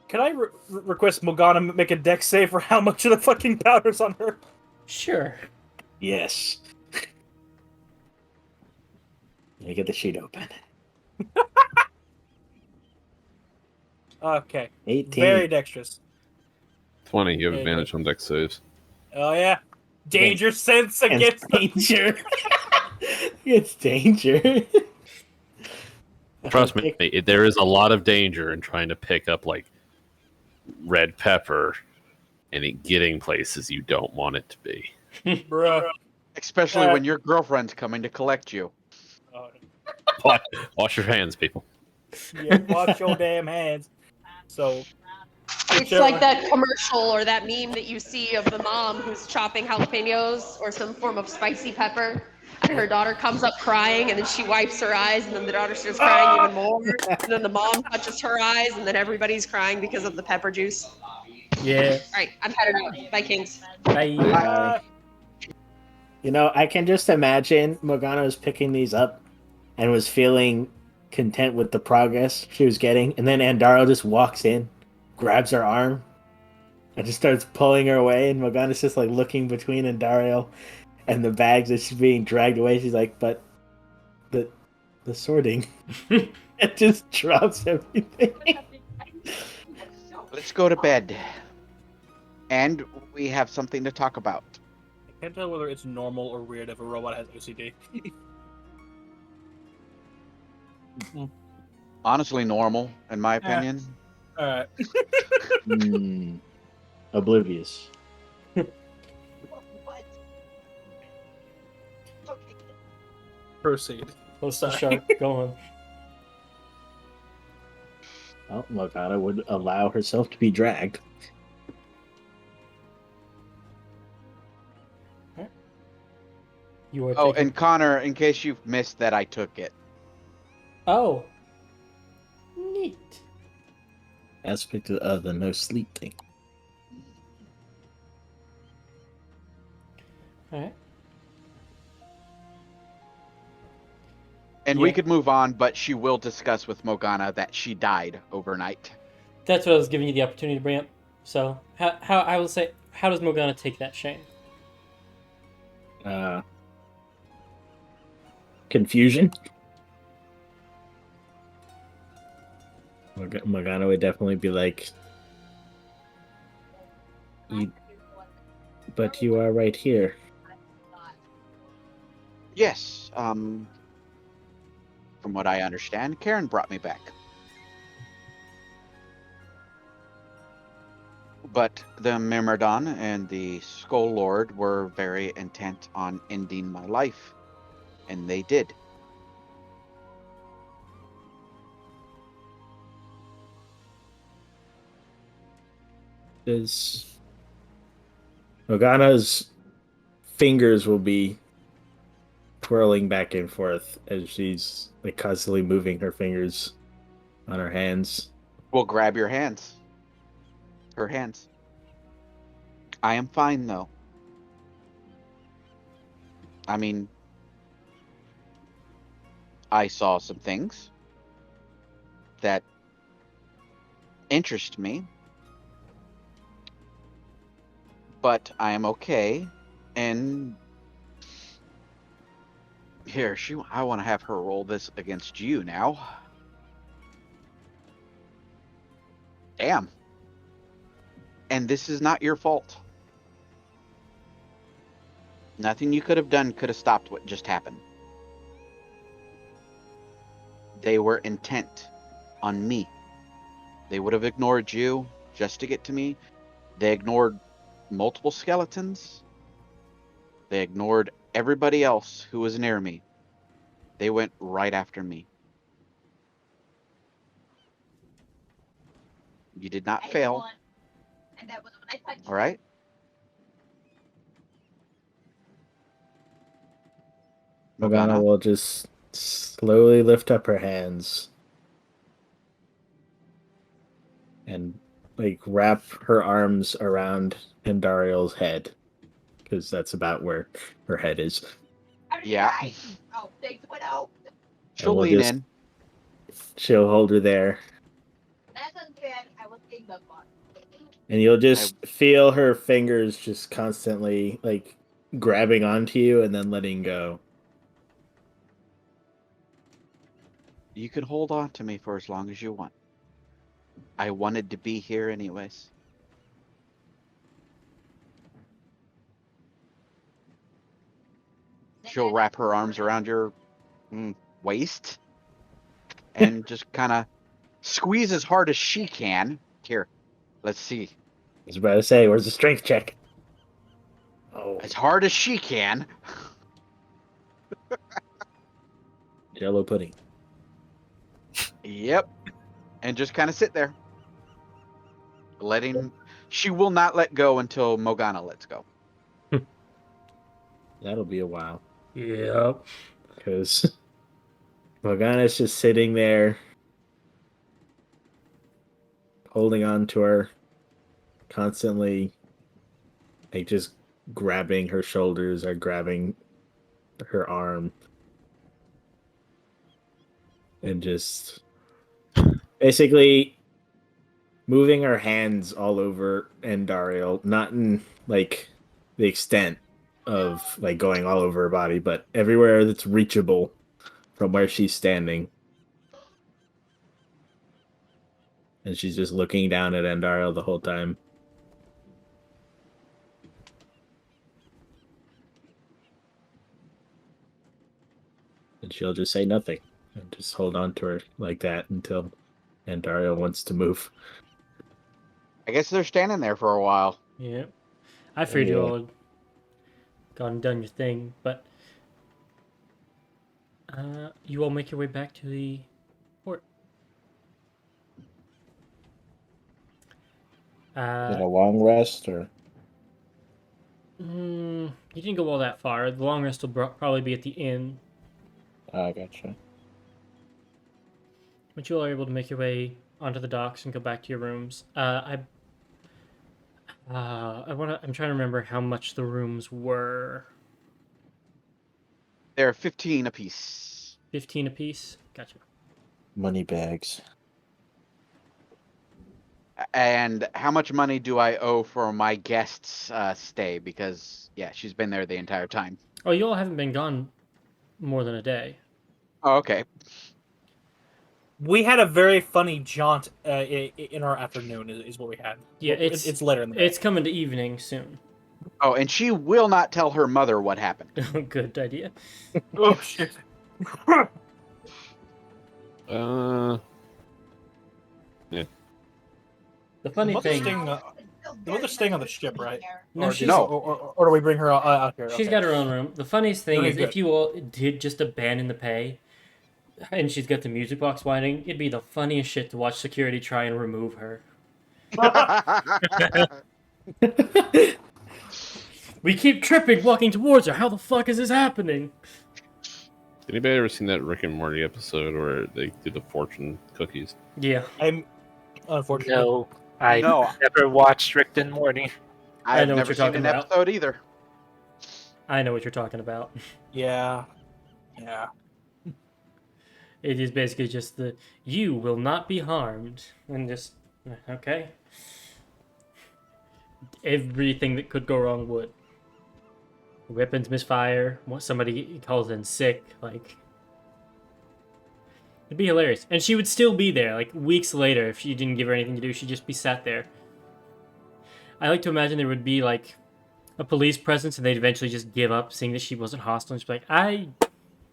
Can I request Mogana make a dex save for how much of the fucking powder's on her? Sure. Yes. Let me get the sheet open. Okay. 18. Very dexterous. 20. You have advantage on dex saves. Oh yeah. Danger sense against danger. It's danger. Trust me, there is a lot of danger in trying to pick up like red pepper and it getting places you don't want it to be. Bruh. Especially when your girlfriend's coming to collect you. Wash your hands, people. Yeah, wash your damn hands. So It's like that commercial or that meme that you see of the mom who's chopping jalapenos or some form of spicy pepper, and her daughter comes up crying, and then she wipes her eyes, and then the daughter starts crying even more, and then the mom touches her eyes, and then everybody's crying because of the pepper juice. Yeah. All right, I'm headed out. Bye, Kings. Bye. You know, I can just imagine Mogana was picking these up and was feeling content with the progress she was getting, and then Andaro just walks in, grabs her arm, and just starts pulling her away, and Mogana's just like looking between Andaro and the bags that she's being dragged away. She's like, but the sorting. It just drops everything. Let's go to bed. And we have something to talk about. I can't tell whether it's normal or weird if a robot has OCD. Honestly, normal, in my opinion. Alright. Oblivious. Proceed. What's the shark going? Well, Mogana would allow herself to be dragged. You are Oh, and Connor, in case you've missed that, I took it. Oh. Neat. Aspect of the no sleep thing. Alright. And we could move on, but she will discuss with Mogana that she died overnight. That's what I was giving you the opportunity to bring up. So, how I will say, how does Mogana take that shame? Confusion. Mogana would definitely be like, but you are right here. Yes, from what I understand, Karen brought me back. But the Myrmidon and the Skull Lord were very intent on ending my life, and they did. Morgana's fingers will be twirling back and forth as she's like constantly moving her fingers on her hands. Well, grab your hands. Her hands. I am fine, though. I mean, I saw some things that interest me, but I am okay. And here, I want to have her roll this against you now. Damn. And this is not your fault. Nothing you could have done could have stopped what just happened. They were intent on me. They would have ignored you just to get to me. They ignored multiple skeletons. They ignored everybody else who was near me. They went right after me. You did not fail. All right? Morgana will just slowly lift up her hands and like wrap her arms around Andariel's head, because that's about where her head is. Yeah. Oh, thanks, widow. She'll we'll lean just- in. She'll hold her there, That's unfair. I will take the fun. and you'll just feel her fingers just constantly like grabbing onto you and then letting go. You can hold on to me for as long as you want. I wanted to be here anyways. She'll wrap her arms around your waist and just kind of squeeze as hard as she can. Here, let's see. I was about to say, where's the strength check? Oh, As hard as she can. Jello pudding. Yep. And just kind of sit there. She will not let go until Mogana lets go. That'll be a while, Yep. because Morgana's just sitting there, holding on to her, constantly, like just grabbing her shoulders or grabbing her arm, and just basically moving her hands all over Andariel, not in like the extent of like going all over her body, but everywhere that's reachable from where she's standing. And she's just looking down at Andariel the whole time. And she'll just say nothing and just hold on to her like that until Andariel wants to move. I guess they're standing there for a while. Yep. I figured you Yeah. all had gone and done your thing, but you all make your way back to the port. Is it a long rest or? You didn't go all that far. The long rest will probably be at the inn. I gotcha. But you all are able to make your way onto the docks and go back to your rooms. I'm trying to remember how much the rooms were. They're 15 apiece. 15 apiece? Gotcha. Money bags. And how much money do I owe for my guest's stay? Because, yeah, she's been there the entire time. Oh, you all haven't been gone more than a day. Oh, okay. We had a very funny jaunt in our afternoon. Is what we had. Yeah, it's later in the day. It's coming to evening soon. Oh, and she will not tell her mother what happened. Good idea. Oh shit. Yeah. The funny thing. The mother's staying on the ship, right? No, or, she's no. Or do we bring her out here? She's Okay. got her own room. The funniest thing Okay, is good. if you all did just abandon the pay, and she's got the music box whining, it'd be the funniest shit to watch security try and remove her. We keep tripping, walking towards her. How the fuck is this happening? Anybody ever seen that Rick and Morty episode where they do the fortune cookies? Yeah. I'm unfortunately. No, I No. never watched Rick and Morty. I've know what never you're seen talking an about. episode either. I know what you're talking about. Yeah. Yeah. It is basically just the you will not be harmed, and just okay. Everything that could go wrong would. Weapons misfire. Somebody calls in sick. Like it'd be hilarious, and she would still be there. Like weeks later, if you didn't give her anything to do, she'd just be sat there. I like to imagine there would be like a police presence, and they'd eventually just give up, seeing that she wasn't hostile. And she'd be like, "I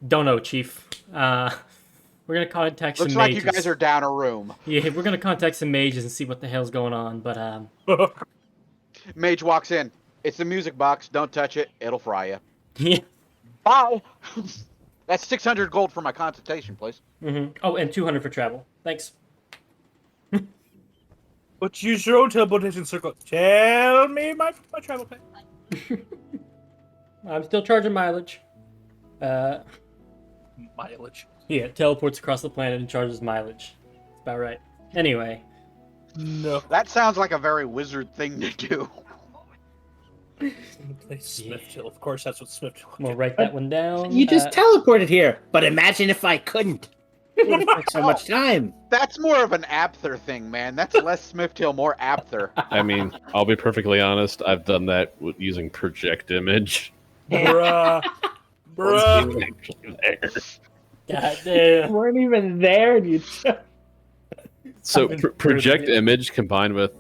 don't know, Chief. We're gonna contact Looks some like mages. you guys are down a room. Yeah, we're gonna contact some mages and see what the hell's going on." But Mage walks in. It's the music box. Don't touch it. It'll fry you. yeah. Bye. That's 600 gold for my consultation, please. Mm-hmm. Oh, and 200 for travel. Thanks. But use your own teleportation circle. Tell me my travel pay. I'm still charging mileage. Mileage. Yeah, teleports across the planet and charges mileage. That's about right. Anyway. No. That sounds like a very wizard thing to do. Play Smithhill. Of course, that's what Smithhill. We'll write that one down. You just teleported here. But imagine if I couldn't. It would take so much time. That's more of an Apther thing, man. That's less Smithhill, more Apther. I mean, I'll be perfectly honest. I've done that using project image. Bruh. Bruh. Actually there. God damn. Weren't even there. And you So project image combined with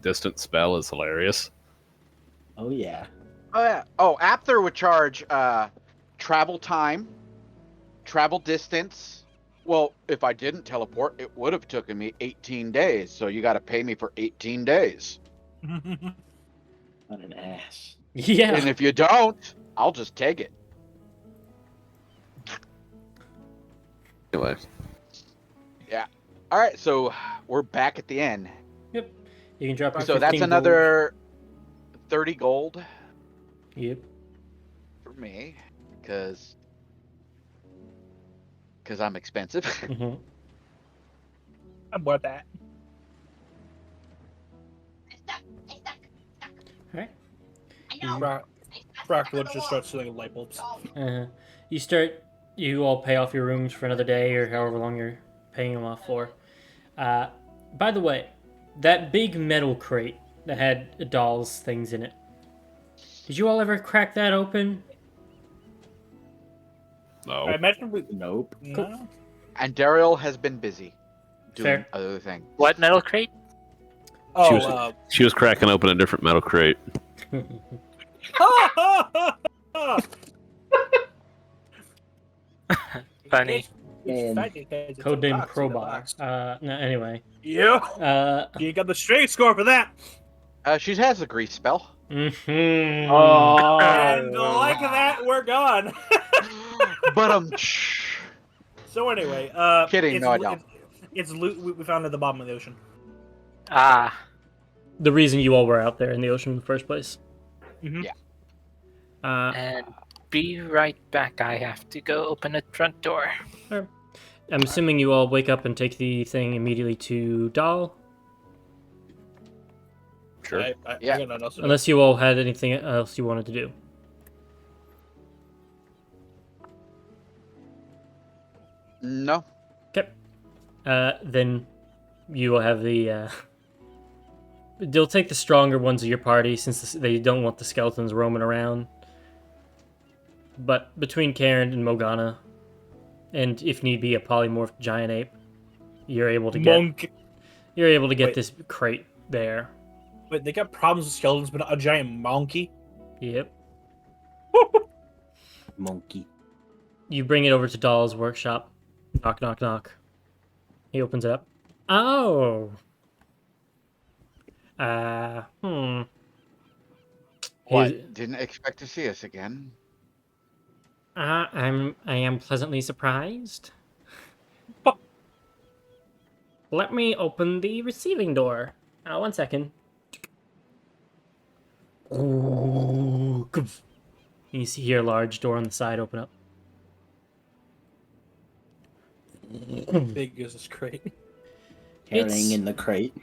distant spell is hilarious. Oh, yeah. Oh, yeah. Oh, Apther would charge travel time, travel distance. Well, if I didn't teleport, it would have taken me 18 days. So you got to pay me for 18 days. What an ass. Yeah. And if you don't, I'll just take it. Anyway. Yeah. All right. So we're back at the end. Yep. You can drop. So that's another 30 gold. Yep. For me, because I'm expensive. Mm-hmm. I'm worth that. Alright. Brock would just start selling light bulbs. You all pay off your rooms for another day or however long you're paying them off for. By the way, that big metal crate that had Dahl's things in it, did you all ever crack that open? No. I imagine we. Nope. Cool. No. And Daryl has been busy doing Fair. other things. What metal crate? Oh, She was cracking open a different metal crate. Funny. Codename Crowbar. No, anyway. Yeah. You got the straight score for that. She has a grease spell. Mm-hmm. Oh. And like that, we're gone. But So anyway, kidding. No, I don't. It's loot we found at the bottom of the ocean. Ah. The reason you all were out there in the ocean in the first place. Mm-hmm. Yeah. And be right back. I have to go open the front door. I'm assuming you all wake up and take the thing immediately to Dahl. Sure. Yeah. I got nothing else to do. Unless you all had anything else you wanted to do. No. Okay. Then you will have the. They'll take the stronger ones of your party since they don't want the skeletons roaming around. But between Karen and Mogana, and if need be, a polymorphed giant ape, you're able to get. Monk. You're able to get Wait. this crate there. Wait, they got problems with skeletons, but not a giant monkey. Yep. Monkey. You bring it over to Dahl's workshop. Knock, knock, knock. He opens it up. Oh. What? Didn't expect to see us again. I am pleasantly surprised. Let me open the receiving door. 1 second. Ooh, you see here a large door on the side open up. How big is this crate? Carrying in the crate.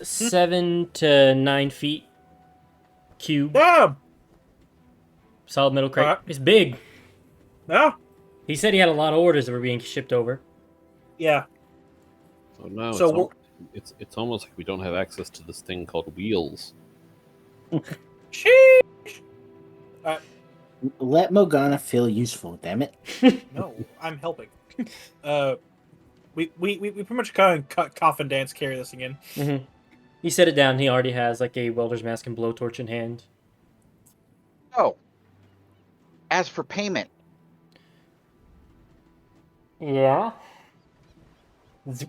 7 to 9 feet cube. Damn! Solid metal crate. Alright. It's big. Yeah. He said he had a lot of orders that were being shipped over. Yeah. Oh no, So it's almost like we don't have access to this thing called wheels. Sheesh. Let Mogana feel useful, damn it. No, I'm helping. We pretty much kind of cough and dance carry this thing in. Mm-hmm. He set it down. He already has like a welder's mask and blowtorch in hand. Oh. As for payment, Yeah.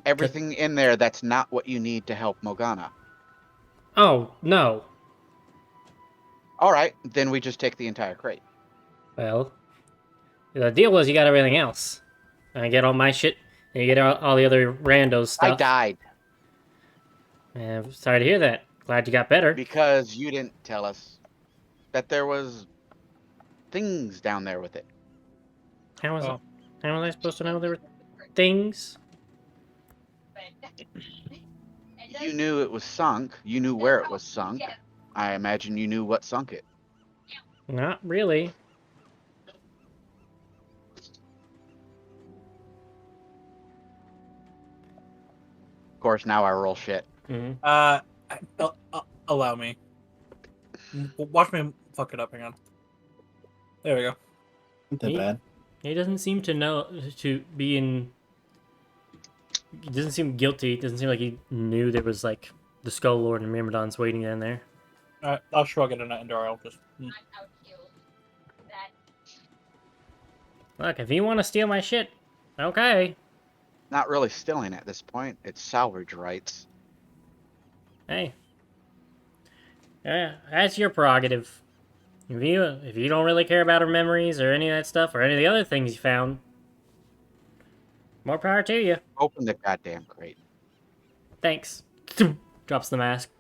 everything in there that's not what you need to help Mogana. Oh no. All right, then we just take the entire crate. Well, the deal was you got everything else. I get all my shit, and you get all the other randos stuff. I died Sorry to hear that. Glad you got better. because you didn't tell us that there was things down there with it. How was I supposed to know there were things? You knew it was sunk. You knew where it was sunk. I imagine you knew what sunk it. Not really. Of course, now I roll shit. Mm-hmm. Allow me. Watch me fuck it up. Hang on. There we go. Not that bad. He doesn't seem to know to be in. He doesn't seem guilty. It doesn't seem like he knew there was like the Skull Lord and Myrmidons waiting in there. Alright, I'll shrug it and I'll just. Look, if you want to steal my shit, okay. Not really stealing at this point. It's salvage rights. Hey. Yeah, that's your prerogative. If you don't really care about her memories or any of that stuff or any of the other things you found, more power to you. Open the goddamn crate. Thanks. Drops the mask.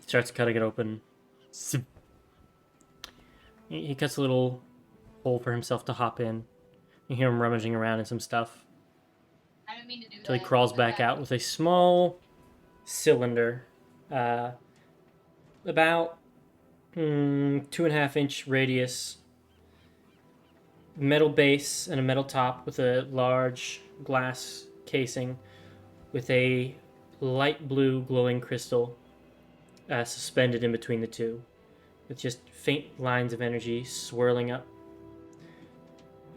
Starts cutting it open. He cuts a little hole for himself to hop in. You hear him rummaging around in some stuff. I don't mean to do Until he that. crawls back out with a small cylinder. About 2.5-inch radius. Metal base and a metal top with a large glass casing with a light blue glowing crystal suspended in between the two, with just faint lines of energy swirling up.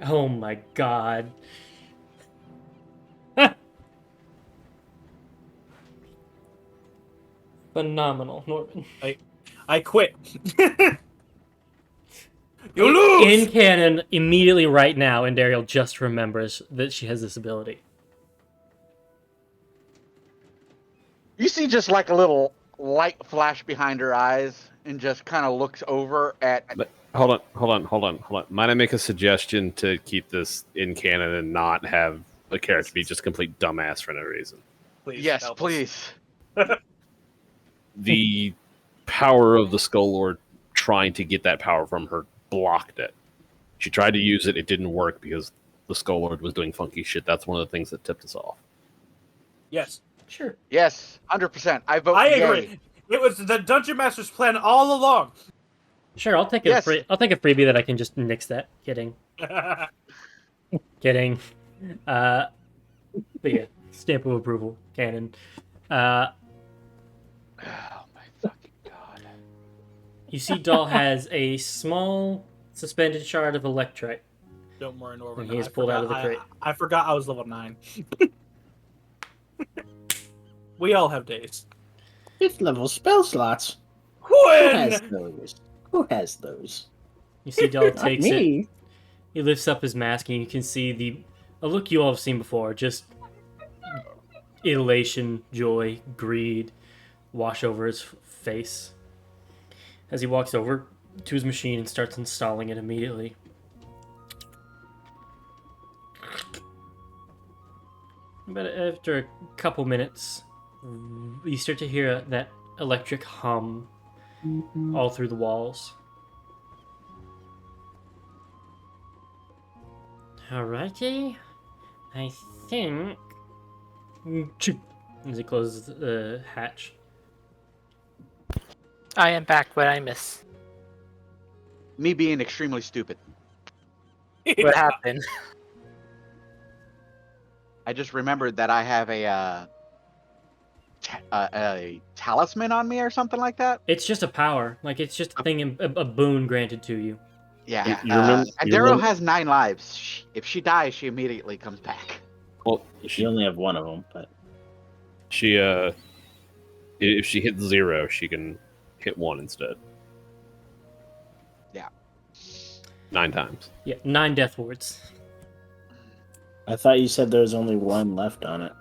Oh my god. Phenomenal, Norman. I quit. You lose! In canon, immediately right now, and Daryl just remembers that she has this ability. You see just like a little light flash behind her eyes and just kind of looks over at... But hold on. Might I make a suggestion to keep this in canon and not have a character be just a complete dumbass for no reason? Please, Yes, help us. please. The power of the Skull Lord trying to get that power from her blocked it. She tried to use it, it didn't work because the Skull Lord was doing funky shit. That's one of the things that tipped us off. Yes. Sure. Yes, 100%. I vote I yay. agree. It was the Dungeon Master's plan all along. Sure, I'll take a Yes. I'll take a freebie that I can just nix that. Kidding. Kidding. But yeah, stamp of approval, canon. Oh my fucking god. You see Dahl has a small suspended shard of electrite. Don't worry, Norman. And he is I pulled out forgot- of the crate. I forgot I was level 9. We all have days. 5th level spell slots. Who When? has those? Who has those? You see Dahl Not takes it. me. He lifts up his mask and you can see a look you all have seen before. Just elation, joy, greed wash over his face. As he walks over to his machine and starts installing it immediately. But after a couple minutes, you start to hear that electric hum all through the walls. Alrighty, I think... As he closes the hatch. I am back. What I miss? Me being extremely stupid. What happened? I just remembered that I have a talisman on me or something like that. It's just a power. Like, it's just a thing, a boon granted to you. Yeah. You remember? And you Daryl remember has 9 lives. If she dies, she immediately comes back. well, You only have one of them, but she if she hits 0, she can hit 1 instead. Yeah. 9 times. Yeah, 9 death wards. I thought you said there was only one left on it.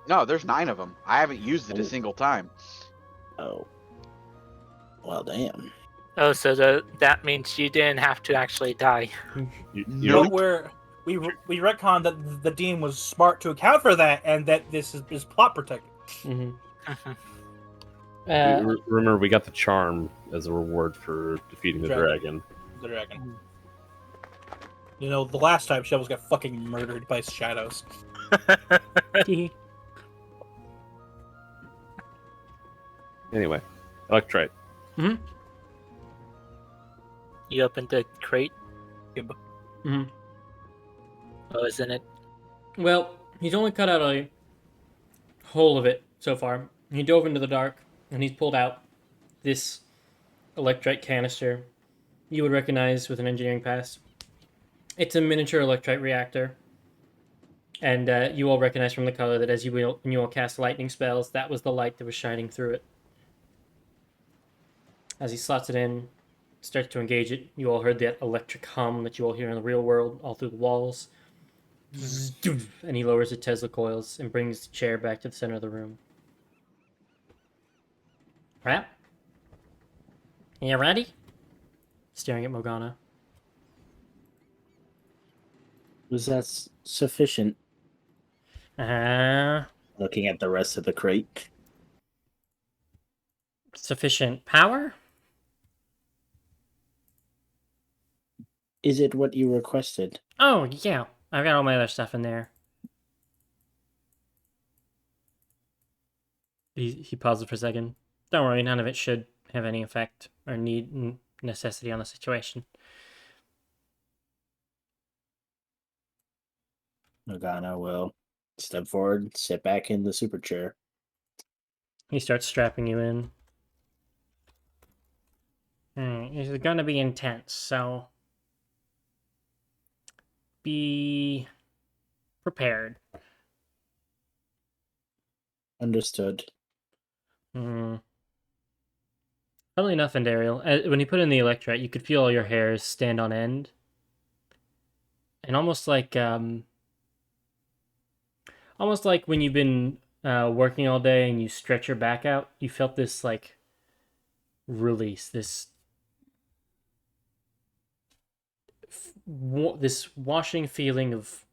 No, there's 9 of them. I haven't used it a single time. Oh. Well, damn. Oh, so that means you didn't have to actually die. Nope. But we retconned that the dean was smart to account for that, and that this is plot protected. Mm-hmm. Remember, we got the charm as a reward for defeating the dragon. The dragon. You know, the last time she almost got fucking murdered by shadows. Anyway, Electrite. Mm-hmm. You opened the crate? Mm-hmm. Oh, isn't it? Well, he's only cut out a whole of it so far. He dove into the dark, and he's pulled out this electrite canister you would recognize with an engineering pass. It's a miniature electrite reactor, and you all recognize from the color that as when you all cast lightning spells, that was the light that was shining through it. As he slots it in, starts to engage it, you all heard that electric hum that you all hear in the real world, all through the walls. And he lowers the Tesla coils and brings the chair back to the center of the room. Right? You ready? Staring at Mogana. Was that sufficient? Looking at the rest of the crate. Sufficient power? Is it what you requested? Oh, yeah. I've got all my other stuff in there. He pauses for a second. Don't worry, none of it should have any effect or necessity on the situation. Mogana will step forward, sit back in the super chair. He starts strapping you in. This is gonna be intense, so be prepared. Understood. Funnily enough, Andariel, when you put in the electrite, you could feel all your hairs stand on end. And almost like when you've been working all day and you stretch your back out, you felt this like release, this washing feeling of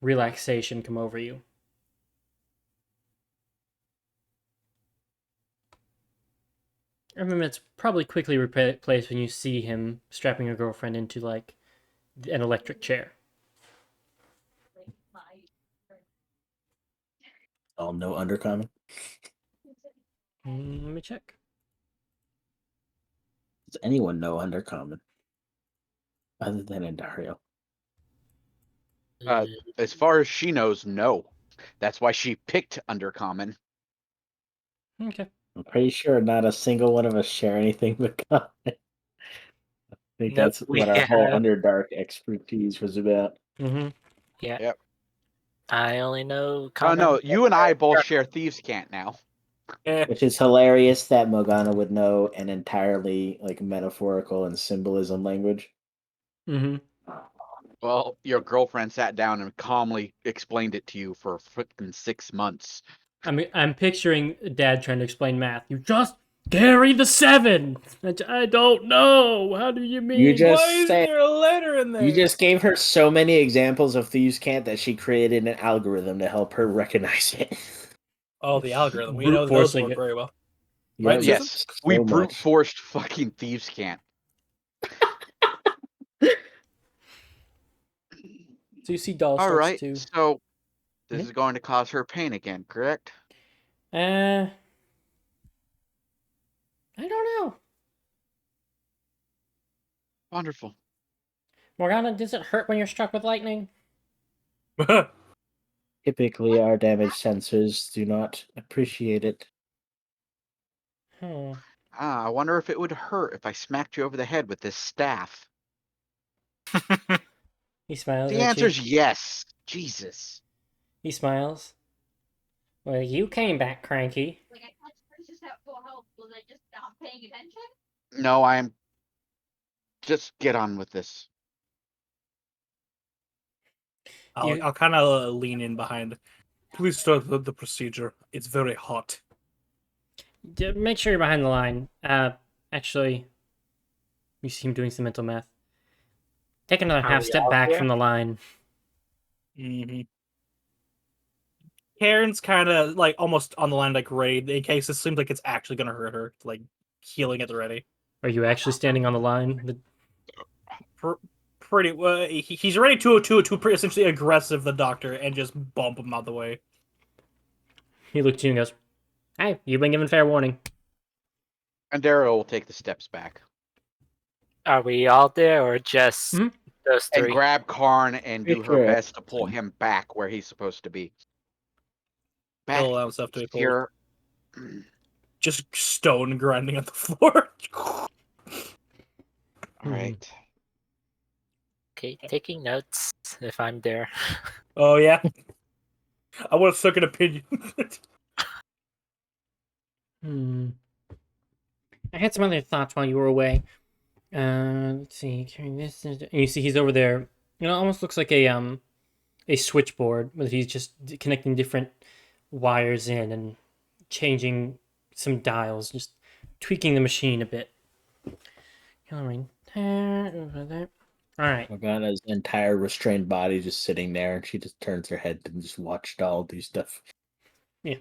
relaxation come over you. I remember it's probably quickly replaced when you see him strapping your girlfriend into like an electric chair. Oh, no undercommon? Let me check. Does anyone know undercommon? Other than Andario? As far as she knows, no. That's why she picked undercommon. Okay. I'm pretty sure not a single one of us share anything but common. I think that's what our whole Underdark expertise was about. Mm-hmm. Yeah. Yep. I only know Oh common. no, you and I both share Thieves' Cant now. Which is hilarious that Mogana would know an entirely like metaphorical and symbolism language. Mm-hmm. Well, your girlfriend sat down and calmly explained it to you for freaking 6 months. I'm picturing Dad trying to explain math. You just carry the 7. I don't know. How do you mean? You just Why is there a letter in there? You just gave her so many examples of Thieves' Cant that she created an algorithm to help her recognize it. Oh, the algorithm. We Brute know those forcing work it. very well. Yeah, Right, Yes, Susan? we So brute much. forced fucking Thieves' Cant. So you see Dahl All starts right, to... so this is going to cause her pain again, correct? I don't know. Wonderful. Morgana, does it hurt when you're struck with lightning? Typically, our damage sensors do not appreciate it. Hmm. I wonder if it would hurt if I smacked you over the head with this staff. He smiles The at you. answer's yes. Jesus. He smiles. Well, you came back cranky. Like I touched Princess at full health. Was I just not paying attention? No, I'm. Just get on with this. I'll kind of lean in behind. Please start the procedure. It's very hot. Make sure you're behind the line. Actually, you see him doing some mental math. Take another Are half we step all back here? from the line. Mm-hmm. Karen's kind of like almost on the line, like ready in case it seems like it's actually gonna hurt her. Like healing at the ready. Are you actually standing on the line? Pretty. He's ready to essentially aggressive the doctor and just bump him out the way. He looks at you and goes, "Hey, you've been given fair warning." And Daryl will take the steps back. Are we all there or just Mhm. those And three? grab Karn and do her Sure. best to pull him back where he's supposed to be. Back He'll allow himself to be pulled. here. Just stone grinding on the floor. All right. Okay, taking notes if I'm there. Oh yeah. I want a second opinion. I had some other thoughts while you were away. Let's see. Carrying this, and you see he's over there. You know, it almost looks like a switchboard, but he's just connecting different wires in and changing some dials, just tweaking the machine a bit. All right. Morgana's entire restrained body just sitting there, and she just turns her head and just watch Dahl do stuff. Yeah.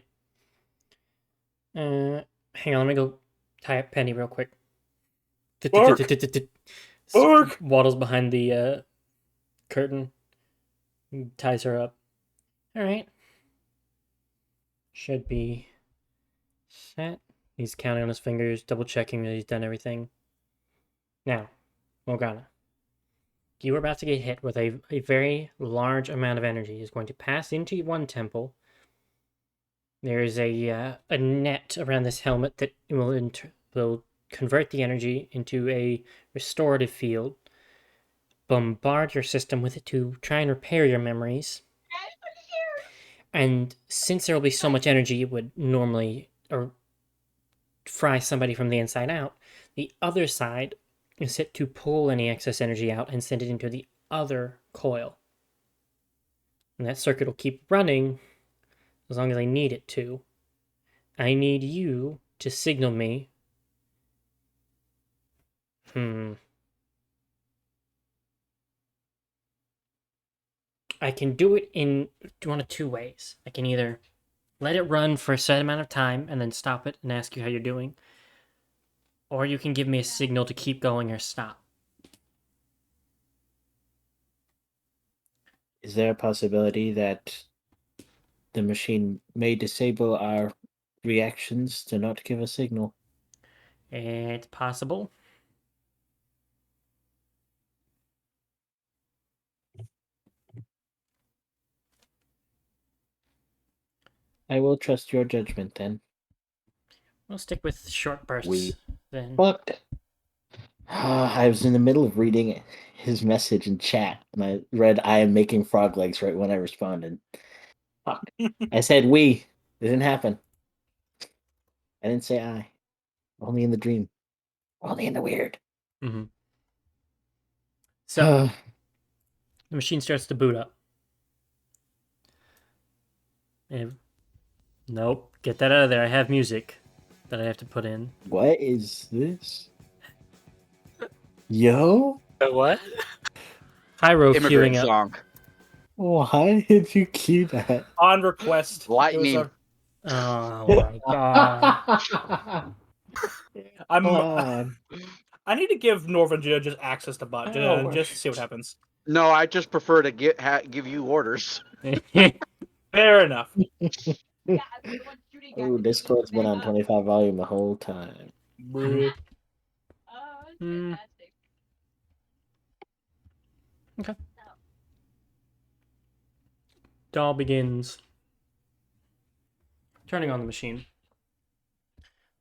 Hang on, let me go tie up Penny real quick. Bark! Bark! Waddles behind the curtain. Ties her up. Alright. Should be set. He's counting on his fingers, double checking that he's done everything. Now, Morgana. You are about to get hit with a very large amount of energy. It's going to pass into one temple. There is a net around this helmet that will convert the energy into a restorative field. Bombard your system with it to try and repair your memories. And since there will be so much energy, it would normally fry somebody from the inside out. The other side is set to pull any excess energy out and send it into the other coil. And that circuit will keep running as long as I need it to. I need you to signal me. I can do it in one of two ways. I can either let it run for a set amount of time and then stop it and ask you how you're doing. Or you can give me a signal to keep going or stop. Is there a possibility that the machine may disable our reactions to not give a signal? It's possible. I will trust your judgment then. We'll stick with short bursts then. Fuck. I was in the middle of reading his message in chat, and I read "I am making frog legs" right when I responded. Fuck. I said "we." It didn't happen. I didn't say "I." Only in the dream. Only in the weird. Mm-hmm. So the machine starts to boot up. Nope, get that out of there. I have music that I have to put in. What is this? Yo? What? Pyro queuing Immigrant up. song. Why did you cue that? On request. Lightning. Oh my god. I need to give Norvin just access to bot just to see what happens. No, I just prefer to give you orders. Fair enough. Oh, Discord's been on 25 volume the whole time. Dahl begins turning on the machine.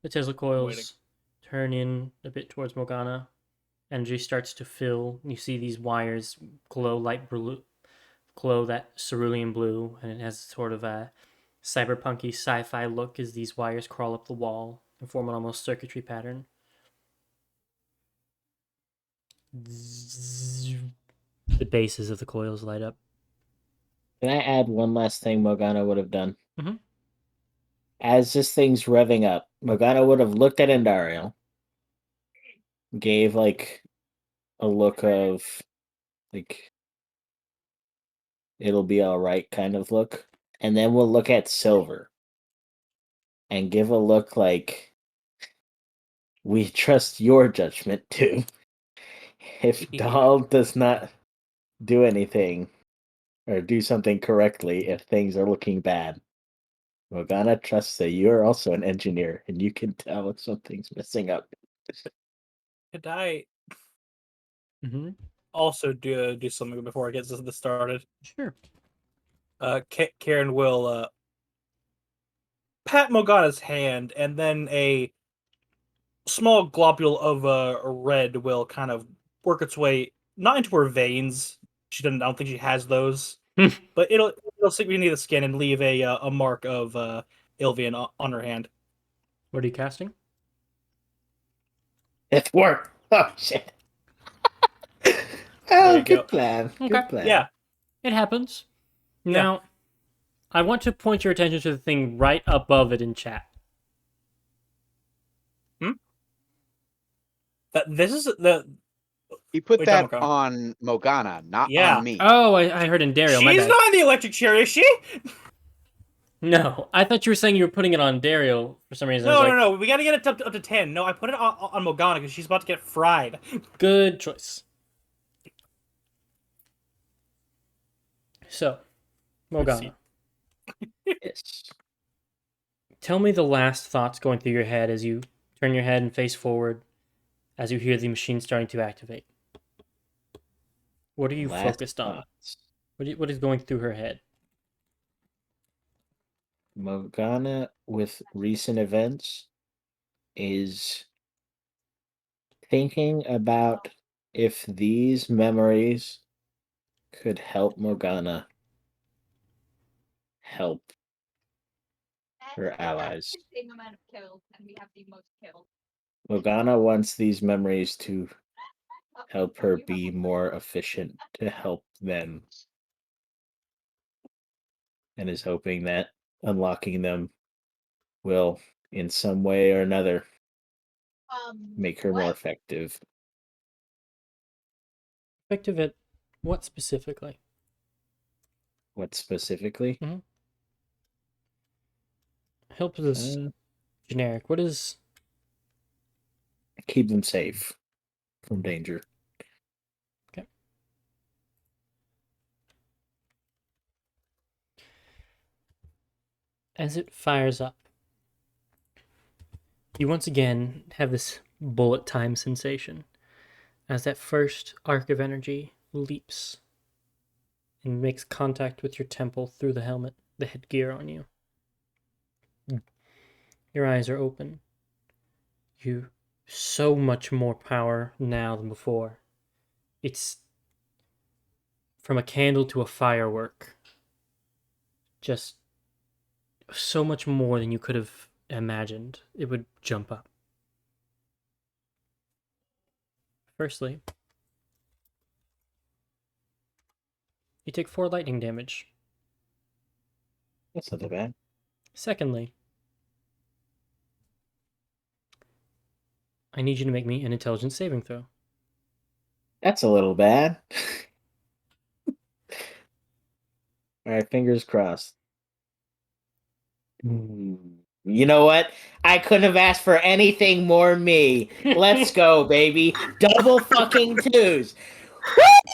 The Tesla Waiting. coils turn in a bit towards Morgana. Energy starts to fill. You see these wires glow light blue, glow that cerulean blue, and it has sort of a cyberpunky sci-fi look as these wires crawl up the wall and form an almost circuitry pattern. The bases of the coils light up. Can I add one last thing Morgana would have done? Mhm. As this thing's revving up, Morgana would have looked at Andariel, gave like a look of like it'll be all right kind of look, and then we'll look at Silver and give a look like we trust your judgment too. If Dahl does not do anything or do something correctly, if things are looking bad, Morgana trusts that you're also an engineer and you can tell if something's messing up. Could I Mm-hmm. also do something before I get this started? Sure. Karen will pat Mogana's hand, and then a small globule of red will kind of work its way not into her veins. She doesn't. I don't think she has those, but it'll seep beneath the skin and leave a mark of Ilvian on her hand. What are you casting? It worked. Oh shit. There Oh, you good go. plan. Okay. Good plan. Yeah. It happens. Now, I want to point your attention to the thing right above it in chat. This is the. He put Wait, that Democon. on Mogana, not Yeah. on me. Oh, I heard in Daryl. My She's bad. not in the electric chair, is she? No, I thought you were saying you were putting it on Daryl for some reason. I was No, like, no. We got to get it up to 10. No, I put it on Mogana because she's about to get fried. Good choice. So, Mogana, Yes. tell me the last thoughts going through your head as you turn your head and face forward as you hear the machine starting to activate. What are you Last focused on? thoughts. What is going through her head? Morgana, with recent events, is thinking about if these memories could help Morgana help her allies. Same amount of kills, and we have the most kills. Morgana wants these memories to help her be more efficient, to help them, and is hoping that unlocking them will, in some way or another, make her more effective. Effective at what specifically? What specifically? Help is generic. What is... Keep them safe from danger. Okay. As it fires up, you once again have this bullet time sensation as that first arc of energy leaps and makes contact with your temple through the helmet, the headgear on you. Your eyes are open. You so much more power now than before. It's from a candle to a firework. Just so much more than you could have imagined. It would jump up. Firstly, you take 4 lightning damage. That's not that bad. Secondly, I need you to make me an intelligence saving throw. That's a little bad. Alright, fingers crossed. You know what? I couldn't have asked for anything more me. Let's go, baby. Double fucking twos.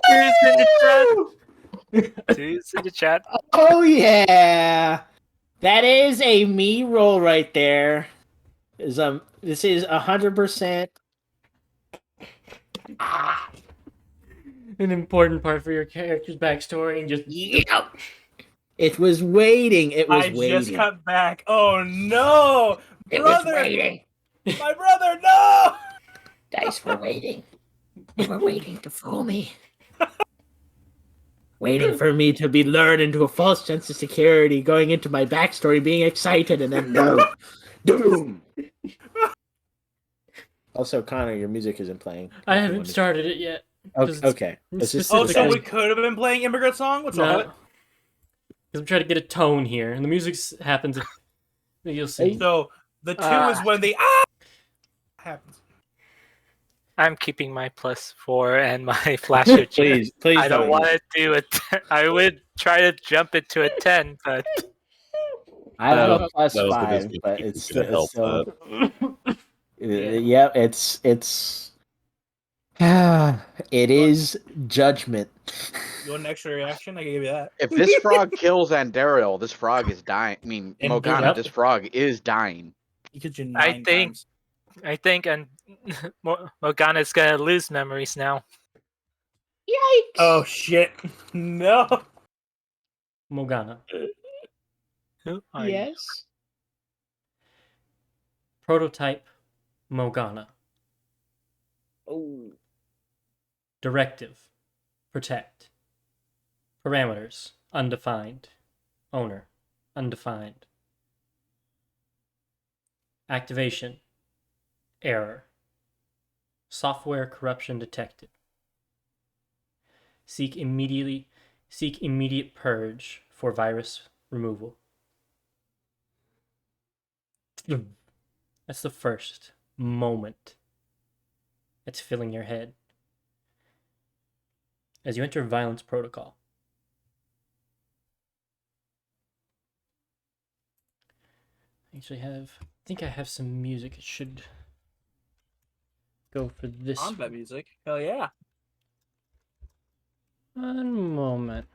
Twos in the chat. Twos in the chat. Oh yeah. That is a me roll right there. This is 100%. an important part for your character's backstory and just Yep. It was waiting. It was I waiting. just cut back. Oh no, It was brother! waiting. My brother, no! Dice were waiting. They were waiting to fool me. Waiting for me to be lured into a false sense of security, going into my backstory, being excited, and then no. Doom. Also, Connor, your music isn't playing. I haven't started it yet. Okay. Oh, so we could have been playing Immigrant Song? What's No. up? Because I'm trying to get a tone here, and the music happens. You'll see. So the 2 is when the happens. I'm keeping my +4 and my flasher. Please, I don't don't. want to do it. I would try to jump into a 10, but I have a that plus was the 5, best but you it's could help still. that. Yeah, it's. It is judgment. You want an extra reaction? I can give you that. If this frog kills Andariel, this frog is dying. I mean, And Mogana, yep. this frog is dying. He kills you 9 I think- times. I think Mogana's gonna lose memories now. Yikes! Oh shit! No. Mogana. Who are you? Yes. Prototype Mogana. Oh. Directive. Protect. Parameters. Undefined. Owner. Undefined. Activation. Error. Software corruption detected. Seek immediate purge for virus removal. That's the first moment that's filling your head. As you enter violence protocol, I think I have some music. It should go for this. Combat music. Hell yeah. One moment.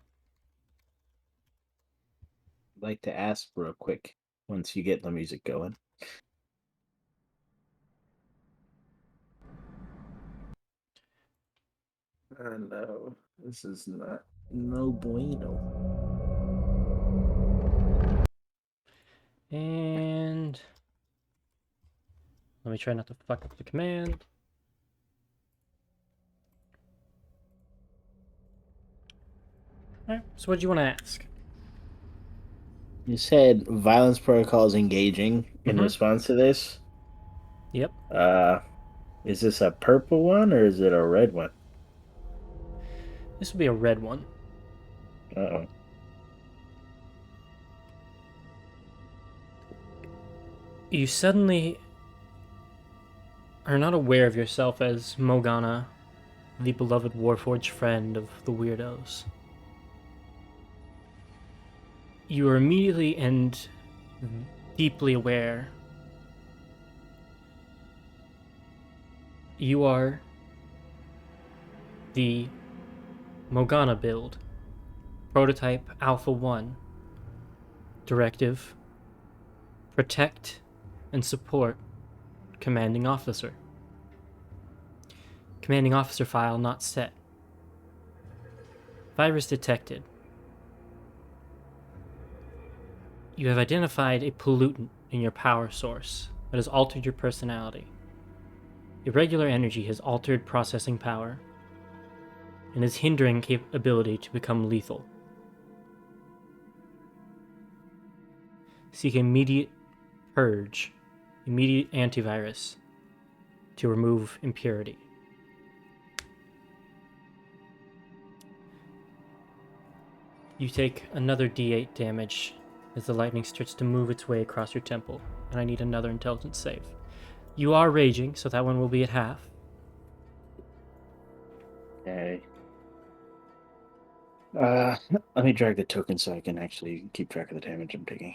I'd like to ask real quick once you get the music going. No, this is not no bueno. And let me try not to fuck up the command. Alright, so what do you want to ask? You said violence protocol is engaging in Mhm. response to this. Yep. Is this a purple one or is it a red one? This would be a red one. Uh-oh. You suddenly are not aware of yourself as Mogana, the beloved Warforged friend of the weirdos. You are immediately and deeply aware you are the Mogana build, prototype Alpha 1, directive, protect and support commanding officer. Commanding officer file not set. Virus detected. You have identified a pollutant in your power source that has altered your personality. Irregular energy has altered processing power and is hindering ability to become lethal. Seek immediate purge, immediate antivirus to remove impurity. You take another D8 damage as the lightning starts to move its way across your temple, and I need another intelligence save. You are raging, so that one will be at half. Okay. Let me drag the token so I can actually keep track of the damage I'm taking.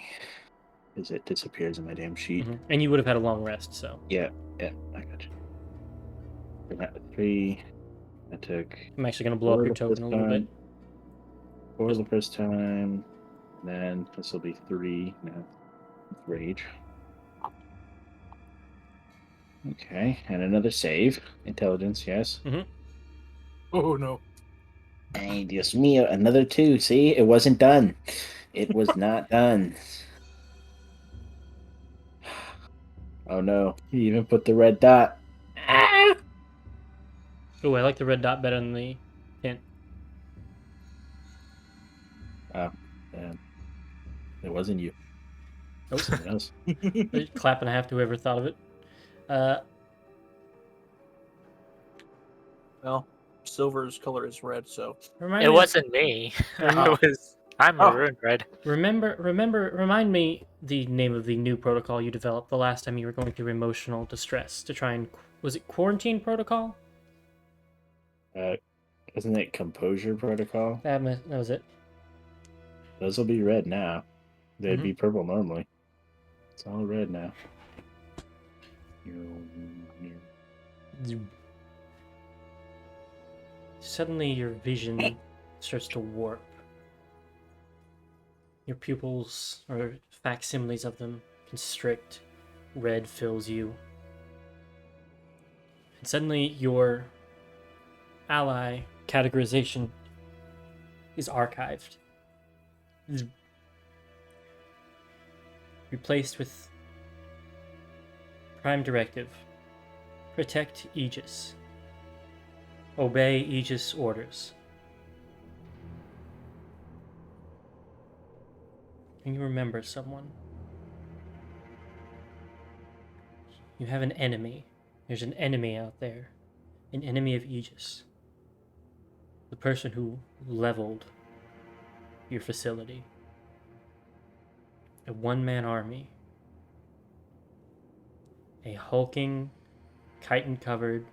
Because it disappears in my damn sheet. Mm-hmm. And you would have had a long rest, so. Yeah, I got you. I'm at 3. I took. I'm actually going to blow up your token a little bit. 4 the first time. Then this will be 3 now. Rage. Okay, and another save. Intelligence, yes. Oh no. Hey, Dios mío, another 2. See, it wasn't done. It was not done. Oh no, he even put the red dot. Ah! Oh, I like the red dot better than the hint. Oh, damn. It wasn't you. Oh, Someone else. clap and a half to whoever thought of it. Well, silver's color is red, so Remind It me wasn't me. Oh. It was. I'm Oh. maroon red. remind me the name of the new protocol you developed the last time you were going through emotional distress to try and was it quarantine protocol? Isn't it composure protocol? That was it. Those will be red now. They'd Mhm. be purple normally. It's all red now. Suddenly your vision starts to warp. Your pupils, or facsimiles of them, constrict. Red fills you. And suddenly your ally categorization is archived. Replaced with Prime Directive. Protect Aegis. Obey Aegis orders. Can you remember someone? You have an enemy. There's an enemy out there. An enemy of Aegis. The person who leveled your facility. A one-man army. A hulking, chitin-covered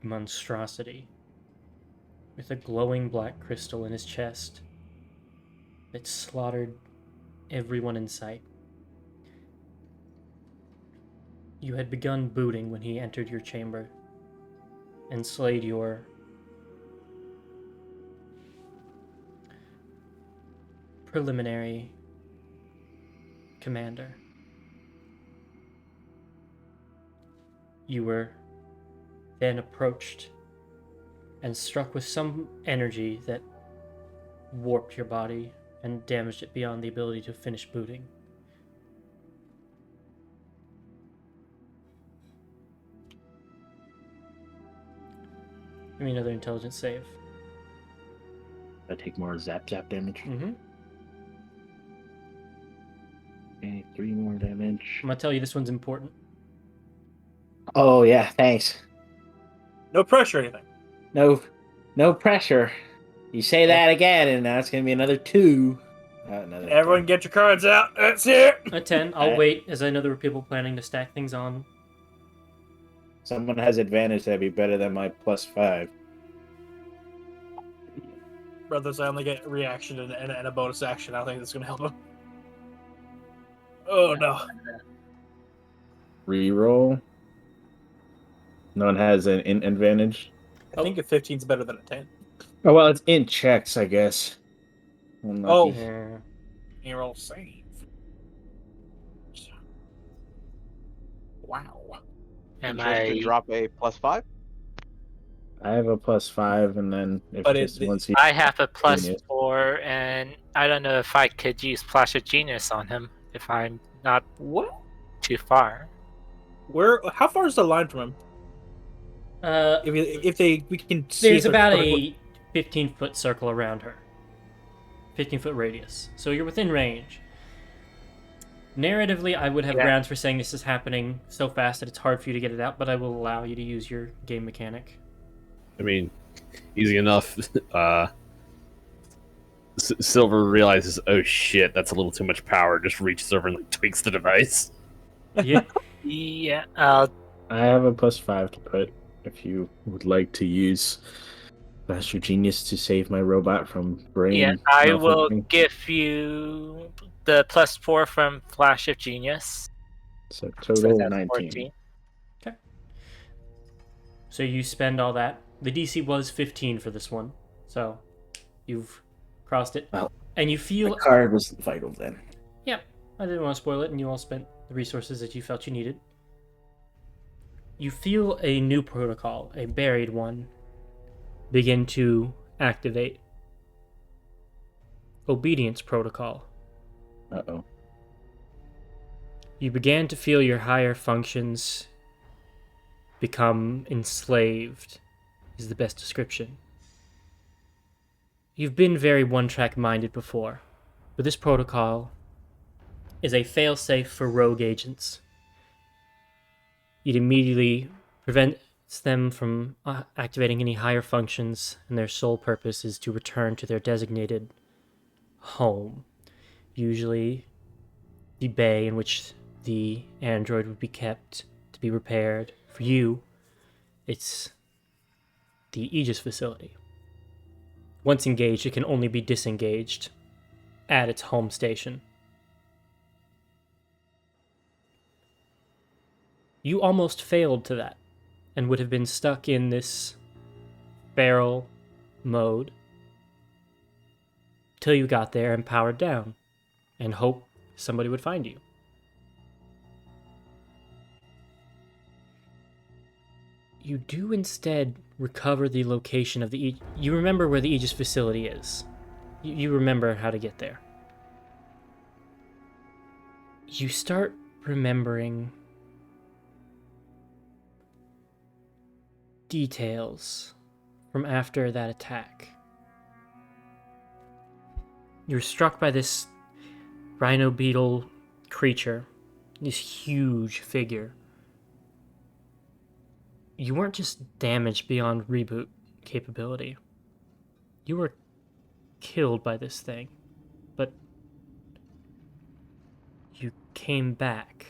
monstrosity with a glowing black crystal in his chest that slaughtered everyone in sight. You had begun booting when he entered your chamber and slayed your preliminary commander. You were then approached and struck with some energy that warped your body and damaged it beyond the ability to finish booting. Give me another intelligence save. I take more zap damage. Mm-hmm. Okay, 3 more damage. I'm gonna tell you this one's important. Oh yeah, thanks. no pressure or anything. No pressure. You say that again, and now it's gonna be another 2. Another Everyone 10. get your cards out. That's it. A 10. I'll wait, as I know there were people planning to stack things on. Someone has advantage, that'd be better than my +5. Brothers, I only get a reaction and a bonus action. I don't think that's going to help him. Oh, no. Reroll. No one has an advantage. I think a 15 is better than a 10. Oh well, it's in checks, I guess. Oh. Yeah. You roll save. Wow. Am Sure you can I? drop a +5? I have a +5, and then if But it's it- once you I have a Genius. +4, and I don't know if I could use Flash of Genius on him if I'm not What? too far. Where? How far is the line from him? We can see. There's if about they're- a 15-foot circle around her. 15-foot radius. So you're within range. Narratively, I would have grounds for saying this is happening so fast that it's hard for you to get it out, but I will allow you to use your game mechanic. I mean, easy enough. Silver realizes, oh shit, that's a little too much power. Just reaches over and like, tweaks the device. Yeah. Yeah. I have a +5 to put if you would like to use Master Genius to save my robot from brain. Yeah, I will malfunctioning. give you the +4 from Flash of Genius. So So total that's 19. 14. Okay. So you spend all that. The DC was 15 for this one, so you've crossed it. Well, and you feel... The card was vital then. Yep. I didn't want to spoil it, and you all spent the resources that you felt you needed. You feel a new protocol, a buried one, begin to activate. Obedience protocol. Uh-oh. You began to feel your higher functions become enslaved, is the best description. You've been very one-track minded before, but this protocol is a failsafe for rogue agents. It immediately prevents them from activating any higher functions, and their sole purpose is to return to their designated home, usually the bay in which the android would be kept to be repaired. For you, it's the Aegis facility. Once engaged, it can only be disengaged at its home station. You almost failed to that, and would have been stuck in this barrel mode till you got there and powered down, and hope somebody would find you. You do instead recover the location of the you remember where the Aegis facility is. You remember how to get there. You start remembering details from after that attack. You're struck by this rhino beetle creature, this huge figure. You weren't just damaged beyond reboot capability. You were killed by this thing, but you came back.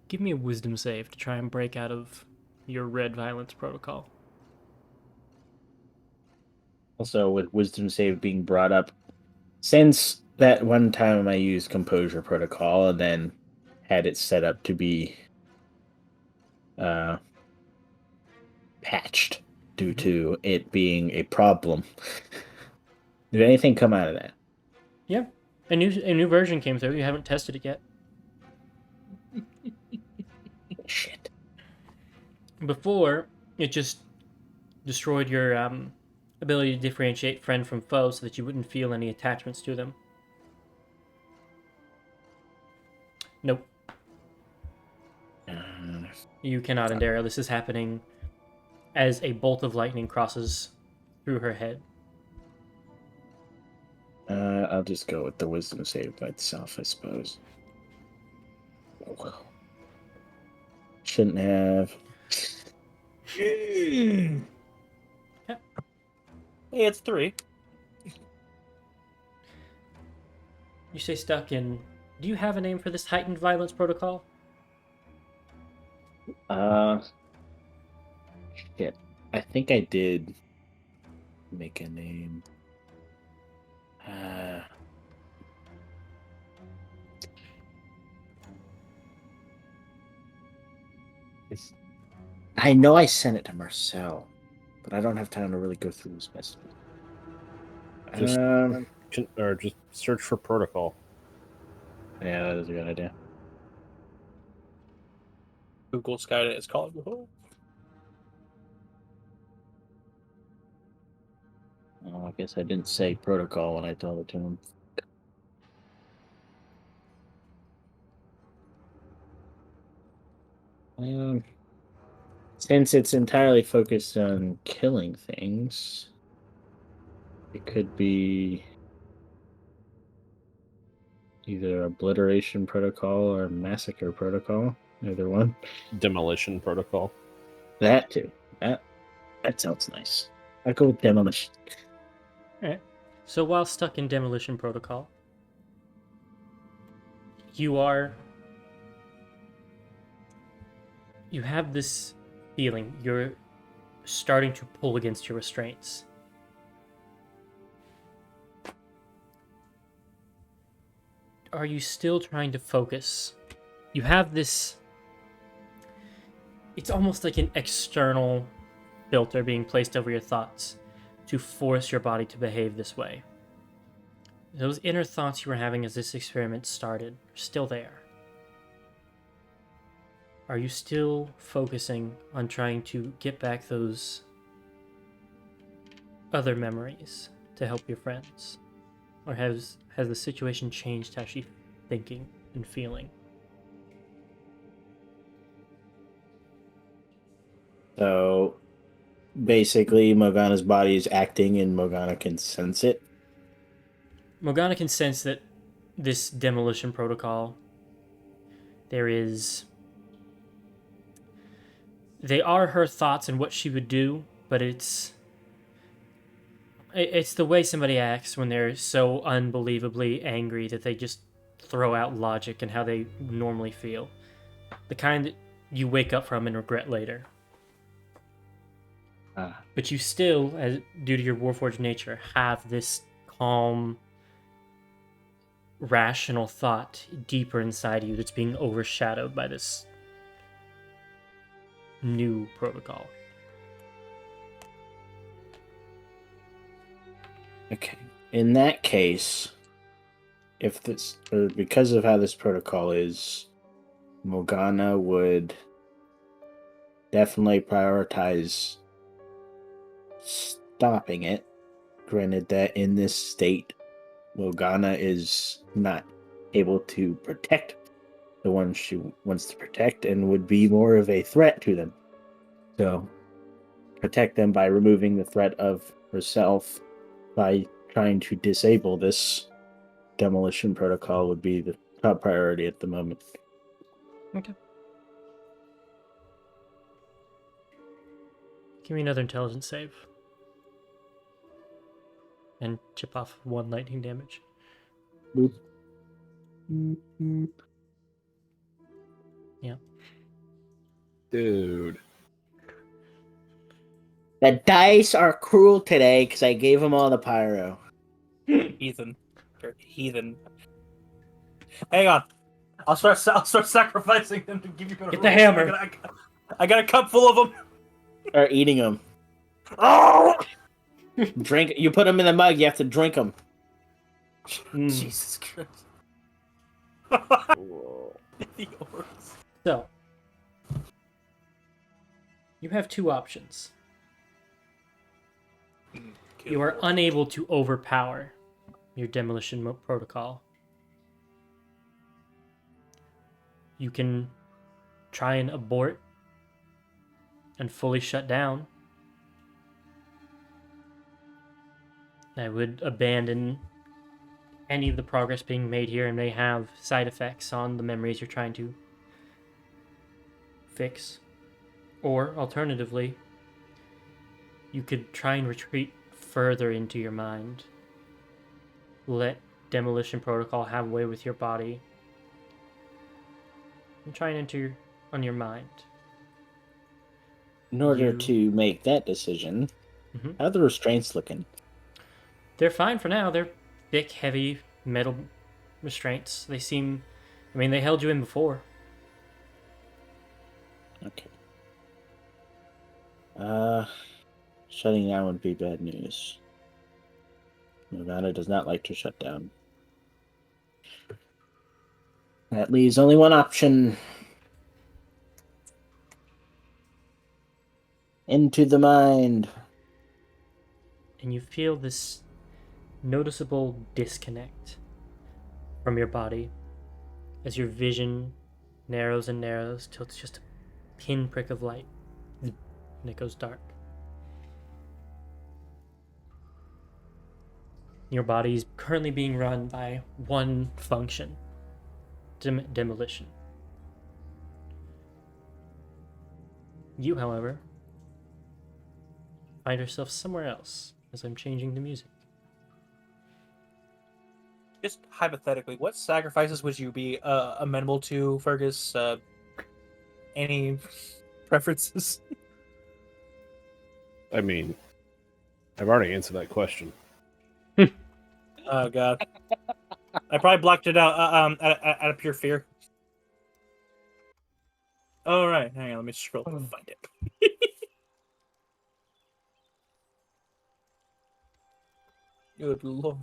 Give me a wisdom save to try and break out of your red violence protocol. Also, with wisdom save being brought up, since that one time I used composure protocol and then had it set up to be patched due to it being a problem. Did anything come out of that? Yeah, a new version came through. You haven't tested it yet. Shit. Before, it just destroyed your ability to differentiate friend from foe so that you wouldn't feel any attachments to them. Nope. You cannot, Indara. This is happening as a bolt of lightning crosses through her head. I'll just go with the wisdom save by itself, I suppose. Shouldn't have. Hey, it's 3. You stay stuck in... Do you have a name for this heightened violence protocol? Shit. I think I did make a name. I know I sent it to Marcel, but I don't have time to really go through this message. Just search for protocol. Yeah, that is a good idea. Google Skynet is calling. Oh, I guess I didn't say protocol when I told it to him. Since it's entirely focused on killing things, it could be either obliteration protocol or massacre protocol. Either one. Demolition protocol. That too. That sounds nice. I'll go with demolition. Alright. So while stuck in demolition protocol, you have this feeling. You're starting to pull against your restraints. Are you still trying to focus? You have this... It's almost like an external filter being placed over your thoughts to force your body to behave this way. Those inner thoughts you were having as this experiment started are still there. are you still focusing on trying to get back those other memories to help your friends? Or has the situation changed how she's thinking and feeling? So basically, Morgana's body is acting, and Morgana can sense it. Mogana can sense that this demolition protocol, they are her thoughts and what she would do, but it's the way somebody acts when they're so unbelievably angry that they just throw out logic and how they normally feel. The kind that you wake up from and regret later. But you still, due to your Warforged nature, have this calm, rational thought deeper inside you that's being overshadowed by this new protocol. Okay. In that case, if this, or because of how this protocol is, Morgana would definitely prioritize stopping it. Granted that in this state, Morgana is not able to protect the ones she wants to protect and would be more of a threat to them. So, protect them by removing the threat of herself by trying to disable this demolition protocol would be the top priority at the moment. Okay. Give me another intelligence save. And chip off 1 lightning damage. Boop. Yeah. Dude. The dice are cruel today because I gave them all the pyro. Heathen. Heathen. Hang on. I'll start sacrificing them to give you better Get the rolls. hammer. I got a cup full of them. Or eating them. Oh! Drink. You put them in the mug. You have to drink them. Jesus Christ. So, you have two options. You are unable to overpower your demolition protocol. You can try and abort and fully shut down. That would abandon any of the progress being made here and may have side effects on the memories you're trying to fix. Or, alternatively, you could try and retreat further into your mind. Let Demolition Protocol have way with your body. And try and enter on your mind. In order to make that decision, how are the restraints looking? They're fine for now. They're thick, heavy metal restraints. They seem... I mean, they held you in before. Okay. Shutting down would be bad news. Morgana does not like to shut down. That leaves only one option. Into the mind. And you feel this noticeable disconnect from your body as your vision narrows and narrows till it's just a pinprick of light and it goes dark. Your body is currently being run by one function: demolition. You, however, find yourself somewhere else as I'm changing the music. Just hypothetically, what sacrifices would you be amenable to, Fergus? Any preferences? I mean, I've already answered that question. Oh god, I probably blocked it out out of pure fear. All right, hang on, let me scroll to find it. Good lord.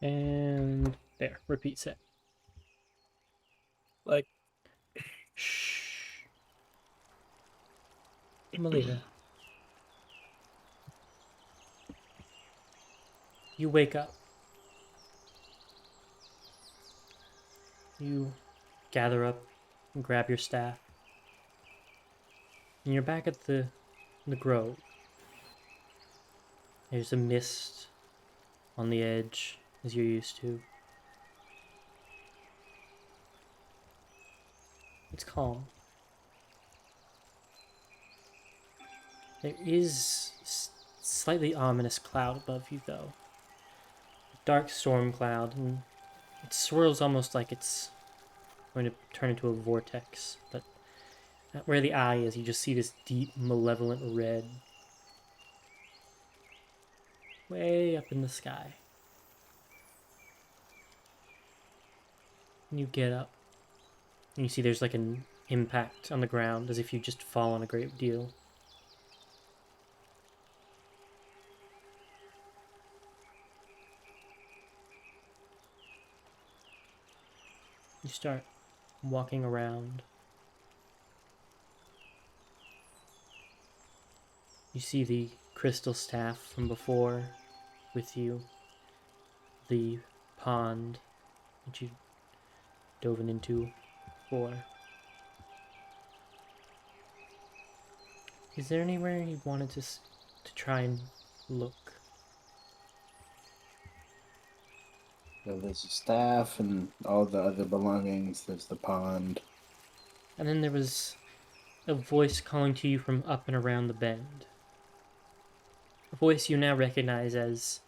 And there, repeat set. Like, shh. Malira. You wake up. You gather up and grab your staff. And you're back at the grove. There's a mist on the edge, as you're used to. It's calm. There is a slightly ominous cloud above you, though. A dark storm cloud, and it swirls almost like it's going to turn into a vortex. But where the eye is, you just see this deep, malevolent red way up in the sky. And you get up, and you see there's like an impact on the ground, as if you just fallen a great deal. You start walking around. You see the crystal staff from before with you, the pond that you dove into before. Is there anywhere you wanted to try and look? So there's a staff and all the other belongings. There's the pond. And then there was a voice calling to you from up and around the bend. A voice you now recognize as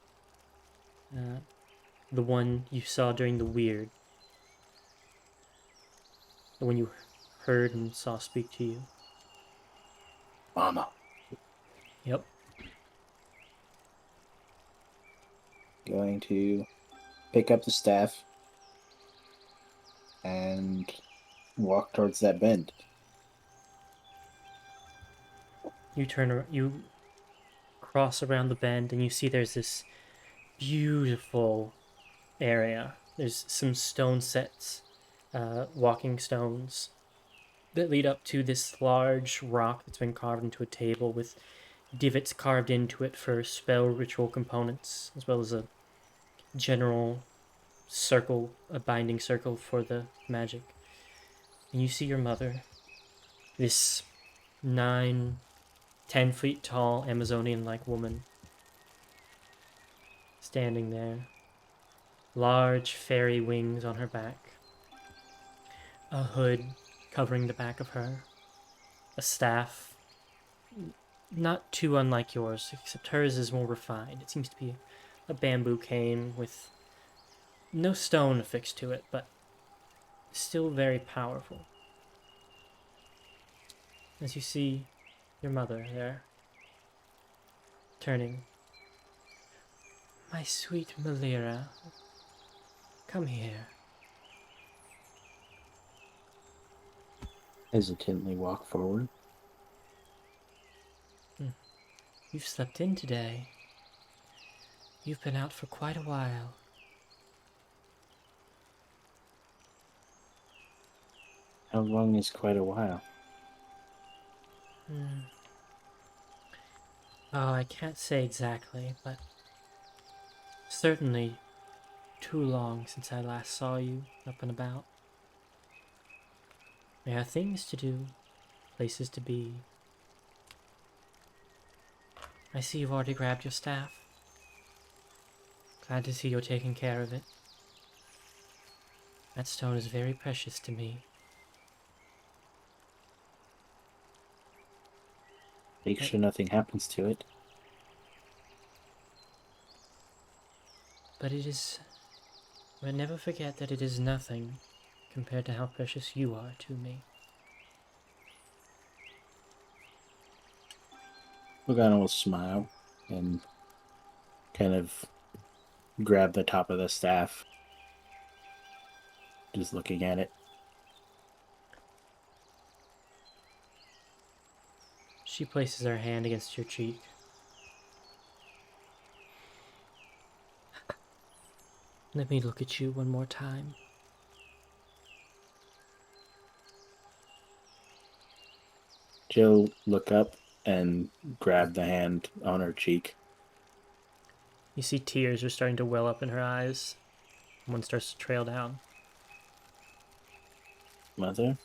the one you saw during the weird. The one you heard and saw speak to you. Mama. Yep. Going to pick up the staff and walk towards that bend. You cross around the bend and you see there's this beautiful area. There's some stone sets, walking stones, that lead up to this large rock that's been carved into a table with divots carved into it for spell ritual components, as well as a general circle, a binding circle for the magic. And you see your mother, this 9, 10 feet tall Amazonian-like woman, standing there, large fairy wings on her back, a hood covering the back of her, a staff, not too unlike yours, except hers is more refined. It seems to be a bamboo cane with no stone affixed to it, but still very powerful. As you see your mother there, turning. My sweet Malira, come here. Hesitantly walk forward. You've slept in today. You've been out for quite a while. How long is quite a while? Oh, I can't say exactly, but certainly too long since I last saw you up and about. There are things to do, places to be. I see you've already grabbed your staff. Glad to see you're taking care of it. That stone is very precious to me. Make sure nothing happens to it. But never forget that it is nothing compared to how precious you are to me. Mogana will smile and kind of grab the top of the staff. Just looking at it. She places her hand against your cheek. Let me look at you one more time. She'll look up and grab the hand on her cheek. You see tears are starting to well up in her eyes. One starts to trail down. Mother?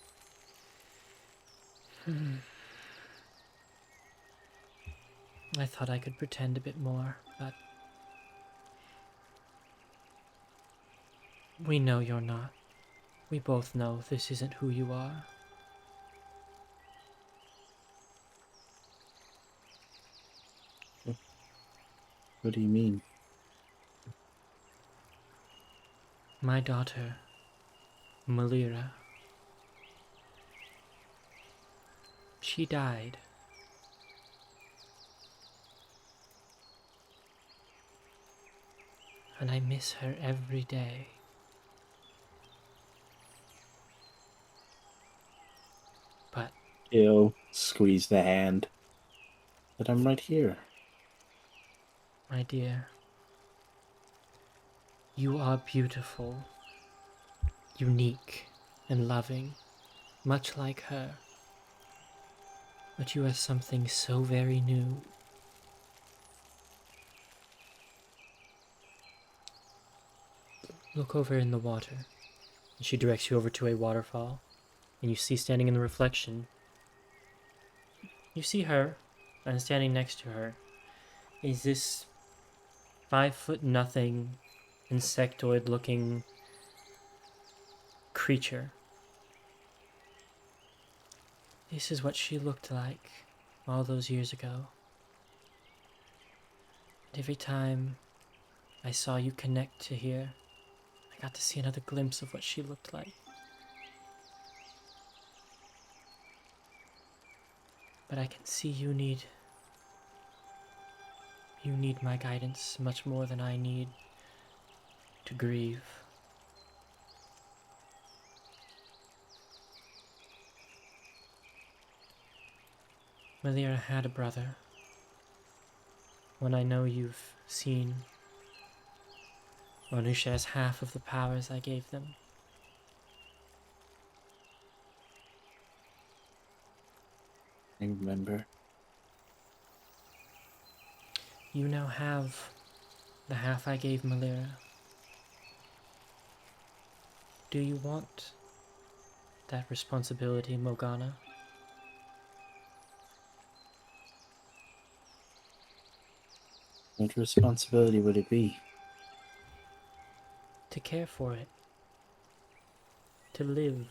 I thought I could pretend a bit more, but we know you're not. We both know this isn't who you are. What do you mean? My daughter, Malira. She died. And I miss her every day. But He'll squeeze the hand. But I'm right here. my dear, you are beautiful, unique, and loving, much like her. But you are something so very new. Look over in the water. And she directs you over to a waterfall. And you see standing in the reflection, you see her, and standing next to her is this 5'0" insectoid looking creature. This is what she looked like all those years ago. And every time I saw you connect to here, I got to see another glimpse of what she looked like. But I can see you need my guidance much more than I need to grieve. Malira had a brother, one I know you've seen, one who shares half of the powers I gave them. I remember. You now have the half I gave Malira. Do you want that responsibility, Mogana? What responsibility would it be? To care for it. To live.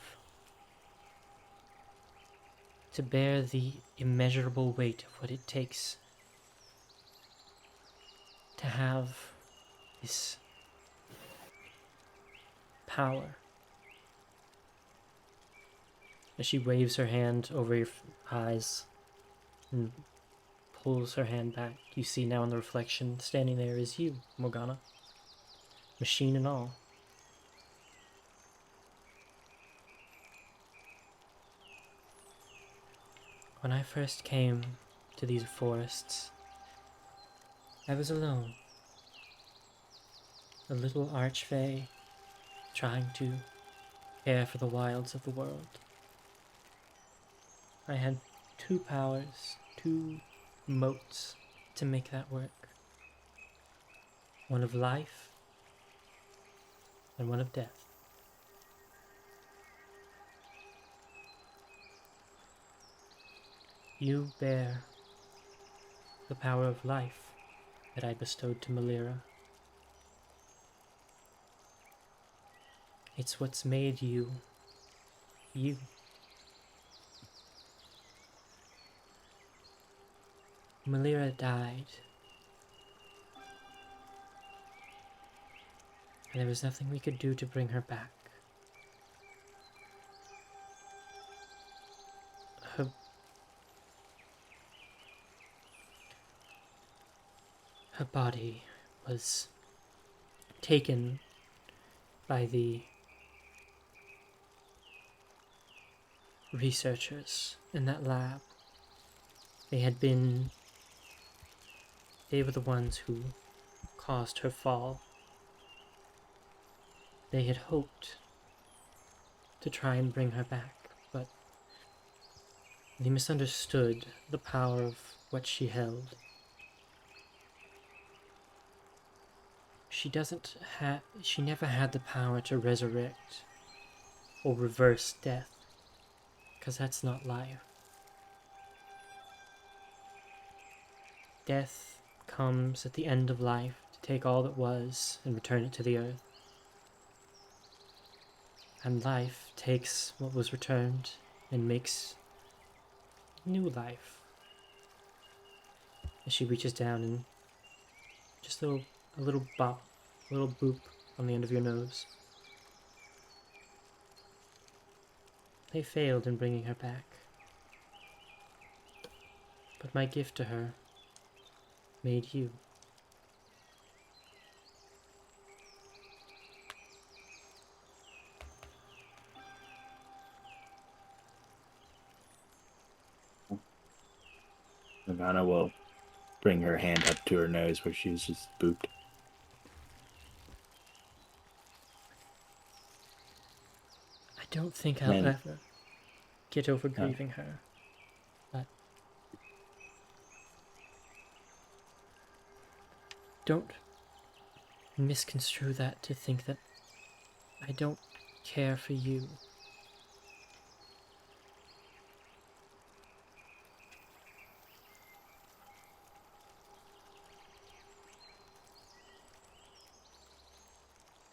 To bear the immeasurable weight of what it takes to have this power. As she waves her hand over your eyes and pulls her hand back, you see now in the reflection, standing there is you, Mogana. Machine and all. When I first came to these forests, I was alone. A little archfey trying to care for the wilds of the world. I had two powers, two motes to make that work. One of life and one of death. You bear the power of life that I bestowed to Malira. It's what's made you, you. Malira died, and there was nothing we could do to bring her back. Her body was taken by the researchers in that lab. They were the ones who caused her fall. They had hoped to try and bring her back, but He misunderstood the power of what she held. She never had the power to resurrect or reverse death, because that's not life. Death comes at the end of life to take all that was and return it to the earth. And life takes what was returned and makes new life. As she reaches down and just a little bop, a little boop on the end of your nose. They failed in bringing her back. But my gift to her made you. Morgana will bring her hand up to her nose where she was just booped. I don't think I'll ever get over grieving her, but don't misconstrue that to think that I don't care for you.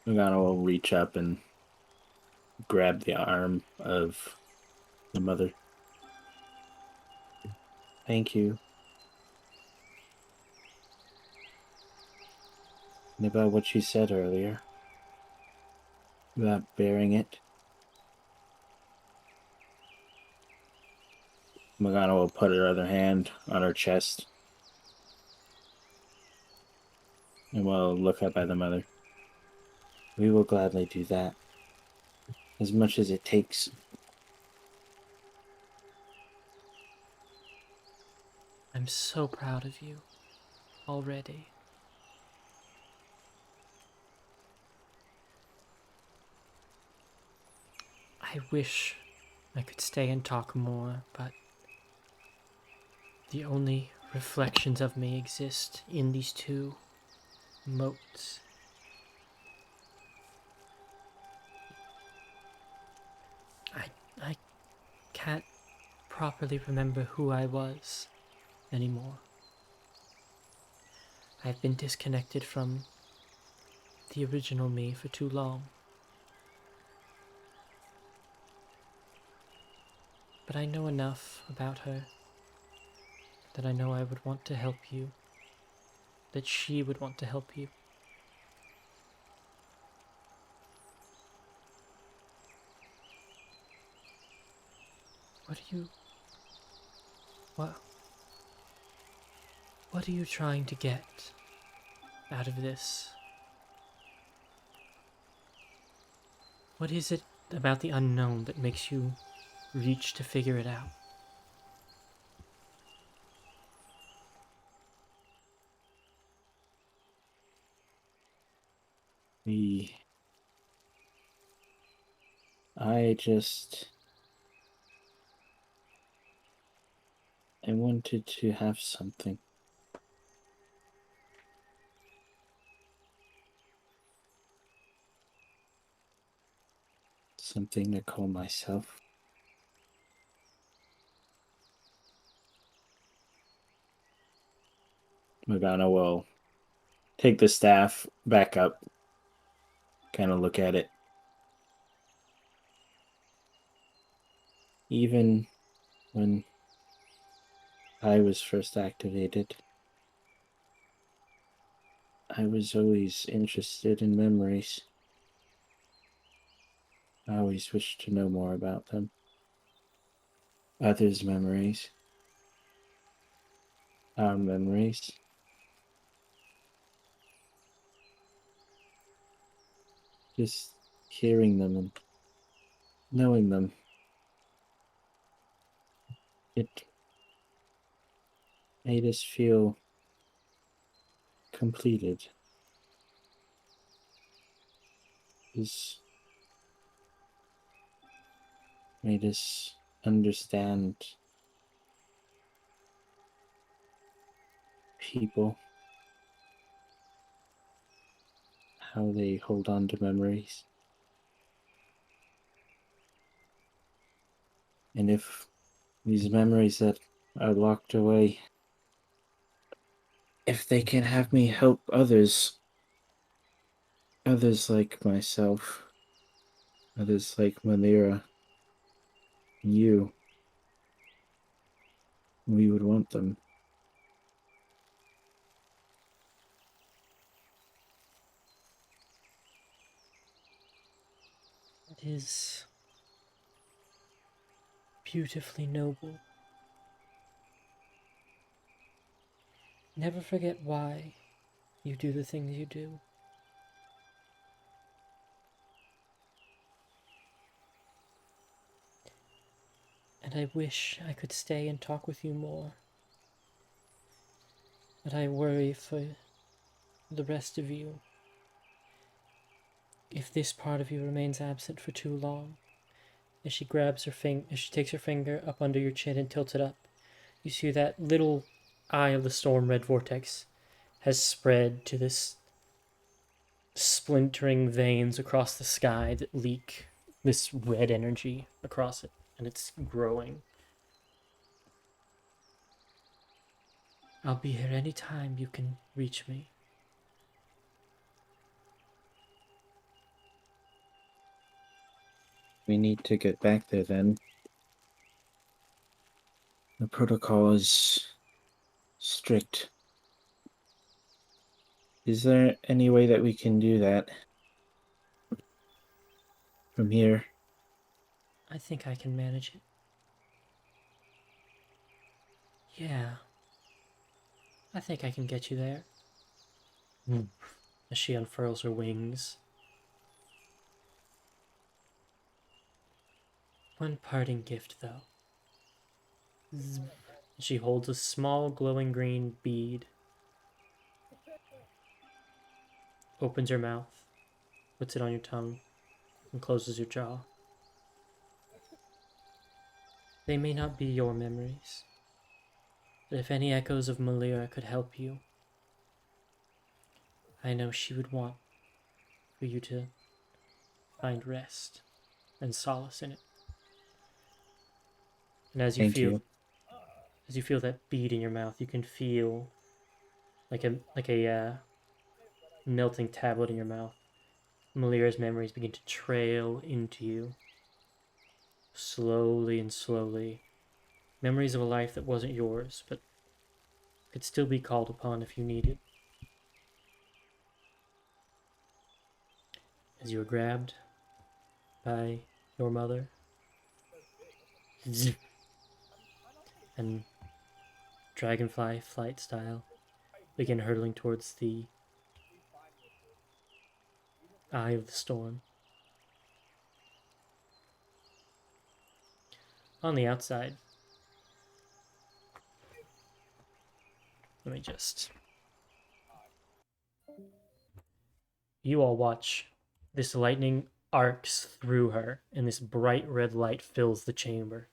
Morgana will reach up and grab the arm of the mother. Thank you. And about what you said earlier. About bearing it. Morgana will put her other hand on her chest. And will look up at the mother. We will gladly do that. As much as it takes. I'm so proud of you already. I wish I could stay and talk more, but the only reflections of me exist in these two motes. I can't properly remember who I was anymore. I've been disconnected from the original me for too long. But I know enough about her that I know I would want to help you, that she would want to help you. What are you trying to get out of this? What is it about the unknown that makes you reach to figure it out? I wanted to have something. Something to call myself. Morgana will take the staff back up, kind of look at it. Even when I was first activated, I was always interested in memories. I always wished to know more about them. Others' memories. Our memories. Just hearing them and knowing them. It made us feel completed. It made us understand people, how they hold on to memories. And if these memories that are locked away, if they can have me help others like myself, others like Malira, you, we would want them. It is beautifully noble. Never forget why you do the things you do. And I wish I could stay and talk with you more. But I worry for the rest of you. If this part of you remains absent for too long, as she takes her finger up under your chin and tilts it up, you see that little eye of the storm red vortex has spread to this splintering veins across the sky that leak this red energy across it, and it's growing. I'll be here any time you can reach me. We need to get back there then. The protocol is strict. Is there any way that we can do that from here? I think I can manage it. Yeah. I think I can get you there. As she unfurls her wings. One parting gift, though. She holds a small glowing green bead. Opens her mouth, puts it on your tongue, and closes your jaw. They may not be your memories, but if any echoes of Malira could help you, I know she would want for you to find rest and solace in it. And as you feel that bead in your mouth, you can feel like a melting tablet in your mouth. Malira's memories begin to trail into you, slowly and slowly. Memories of a life that wasn't yours, but could still be called upon if you needed. As you were grabbed by your mother, and dragonfly flight style begin hurtling towards the eye of the storm. On the outside, let me just... You all watch this lightning arcs through her, and this bright red light fills the chamber.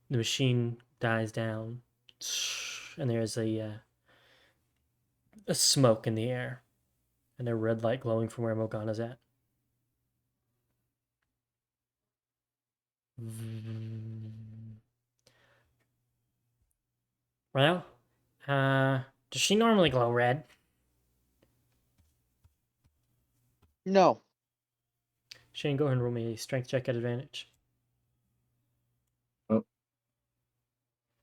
The machine dies down, and there's a smoke in the air, and a red light glowing from where Mogana's at. Well, does she normally glow red? No. Shane, go ahead and roll me a strength check at advantage.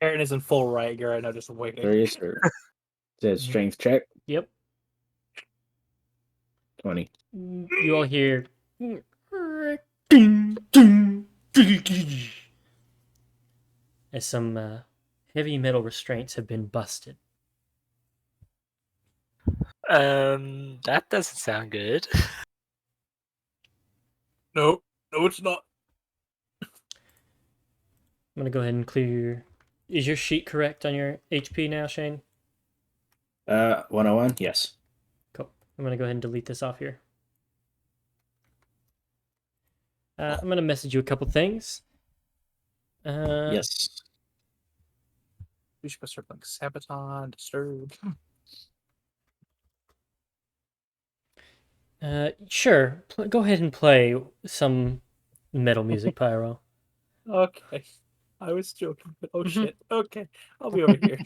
Aaron is in full Riker right now, just waiting. Serious or is that strength check? Yep. 20. You all hear as some heavy metal restraints have been busted. That doesn't sound good. No, it's not. I'm gonna go ahead and clear. Is your sheet correct on your HP now, Shane? 101, yes. Cool. I'm gonna go ahead and delete this off here. I'm gonna message you a couple things. Yes. We should start playing Sabaton, Disturbed. Sure. Go ahead and play some metal music, Pyro. Okay. I was joking, but oh shit. Okay. I'll be over here.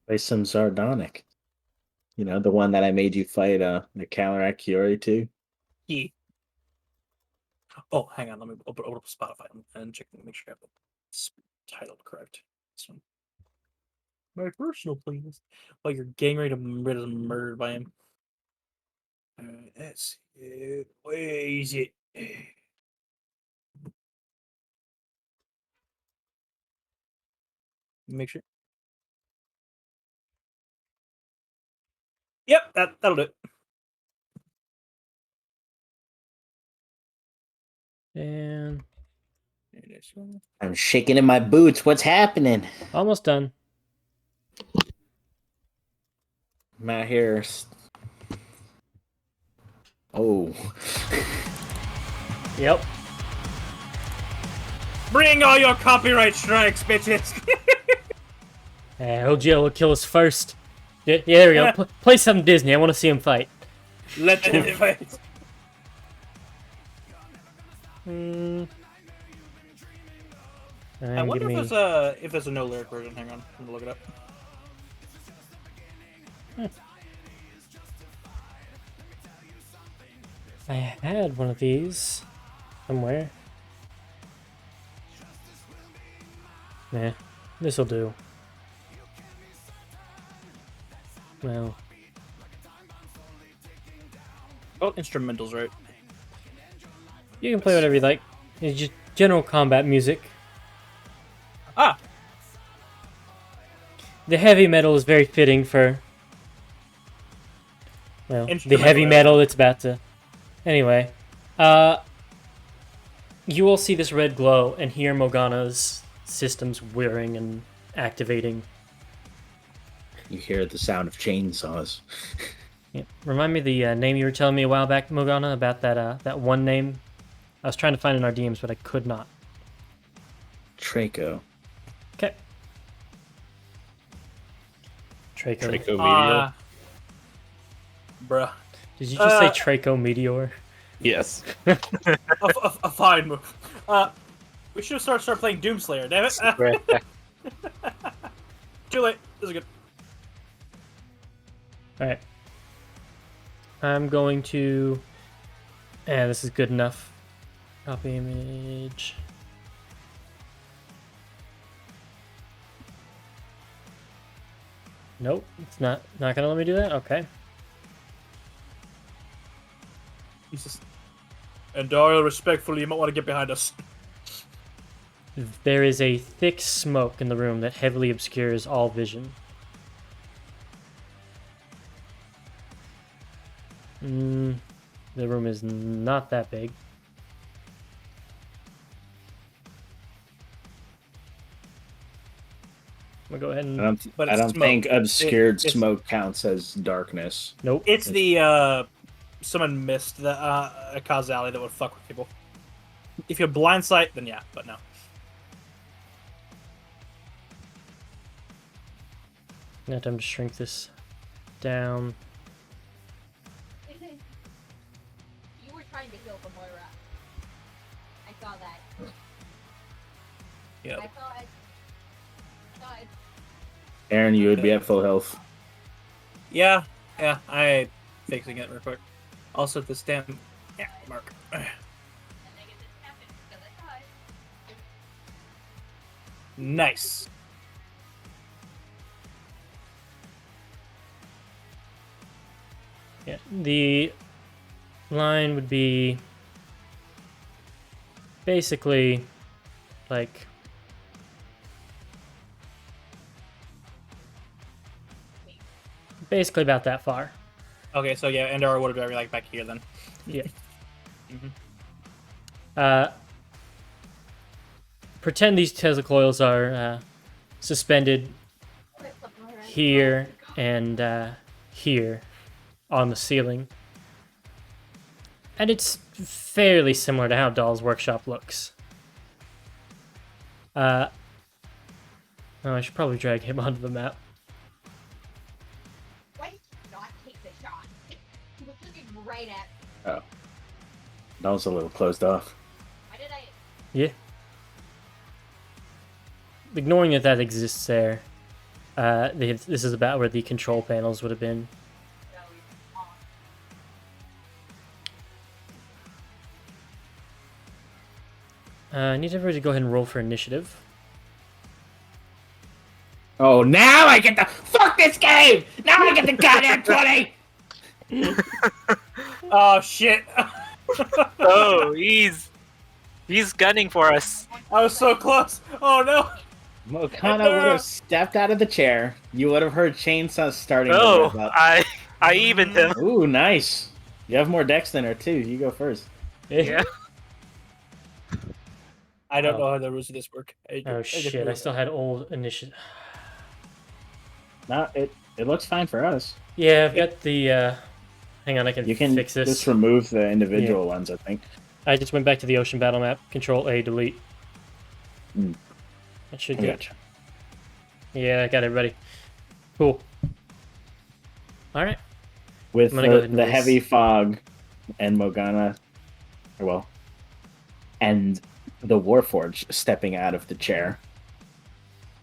Play some Sardonic. You know, the one that I made you fight the Counteract Curie to. Yeah. Oh, hang on. Let me open up Spotify and check and make sure I have the title correct. This one. My personal playlist. While you're getting ready to get murdered by him. Let's see. Where is it? Make sure. Yep, that'll do it. And I'm shaking in my boots. What's happening? almost done. My hair. Oh. Yep. Bring all your copyright strikes, bitches. OGL will kill us first. Yeah, there we go. Play some Disney. I want to see him fight. Let them fight. I wonder if there's a no lyric version. Hang on, I'm gonna look it up. I had one of these somewhere. Nah, this'll do. Well. Oh, instrumentals, right? You can play whatever you like. It's just general combat music. Ah! The heavy metal is very fitting for... Well, the heavy metal it's about to... Anyway. You will see this red glow and hear Mogana's systems whirring and activating. You hear the sound of chainsaws. Yeah. Remind me the name you were telling me a while back, Mogana, about that one name. I was trying to find in our DMs, but I could not. Traco. Okay. Traco Meteor. Bruh. Did you just say Traco Meteor? Yes. a fine move. We should start playing Doomslayer. Damn it! Too late. This is good. All right. I'm going to. This is good enough. Copy image. Nope, it's not gonna let me do that. Okay. Jesus. And Daryl, respectfully, you might want to get behind us. There is a thick smoke in the room that heavily obscures all vision. The room is not that big. I'm gonna go ahead and... I don't think obscured smoke counts as darkness. Nope. It's the, someone missed the, a causality that would fuck with people. If you're blind sight, then yeah, but no. I have to shrink this down. You were trying to heal for Moira. I saw that. Yeah. I saw it. Aaron, you would be at full health. Yeah, I fixing it real quick. I'll set this damn mark. Nice. Yeah, the line would be basically like about that far. Okay, so yeah, Endar would be like back here then. Yeah. Pretend these Tesla coils are suspended here and here on the ceiling. And it's fairly similar to how Dahl's workshop looks. Oh, I should probably drag him onto the map. Why did you not take the shot? He was looking right at me. Oh. That was a little closed off. Why did I? Yeah. Ignoring that exists there, this is about where the control panels would have been. I need everybody to go ahead and roll for initiative. Oh, now I get the fuck this game! Now I get the goddamn 20! Oh shit! Oh, he's gunning for us. I was so close. Oh no! Mogana would have stepped out of the chair. You would have heard chainsaws starting. Oh, to rev up. I evened him. Ooh, nice. You have more dex than her too. You go first. Yeah. I don't know how the rules of this work. Oh shit! I still had old initiative. No, it looks fine for us. Yeah, I've got the. Hang on, I can You can fix this. just remove the individual ones, I think. I just went back to the ocean battle map. Control A, delete. Mm. That should I do it. gotcha. Yeah, I got everybody. Cool. All right. With I'm gonna go ahead and the do heavy this. fog and Mogana, and the Warforged stepping out of the chair.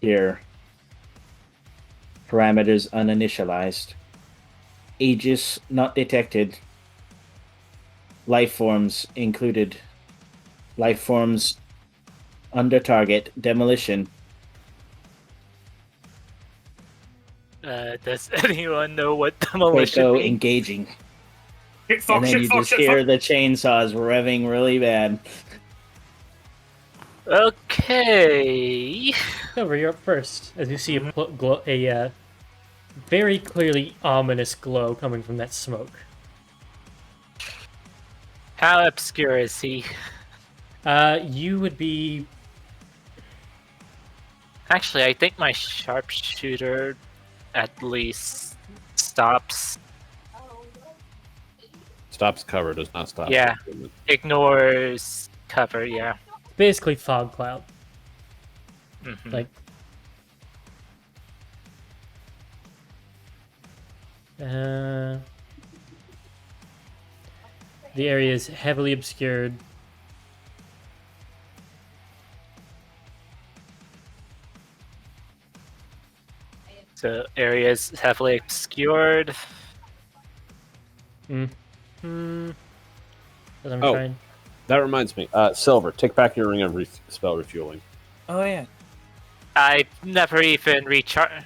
Here, parameters uninitialized, aegis not detected, life forms included, life forms under target, demolition. Does anyone know what demolition Draco means? engaging. Shit, fuck, And then shit, you fuck, just shit, hear fuck. the chainsaws revving really bad. Okay. Silver, you're up first. As you see a very clearly ominous glow coming from that smoke. How obscure is he? You would be. Actually, I think my sharpshooter at least stops. Stops cover, does not stop. Yeah. Ignores cover, yeah. Basically fog cloud. Mhm. Like. The area is heavily obscured. So areas heavily obscured. As I'm Oh. trying. That reminds me. Silver, take back your ring of spell refueling. Oh yeah. I never even recharged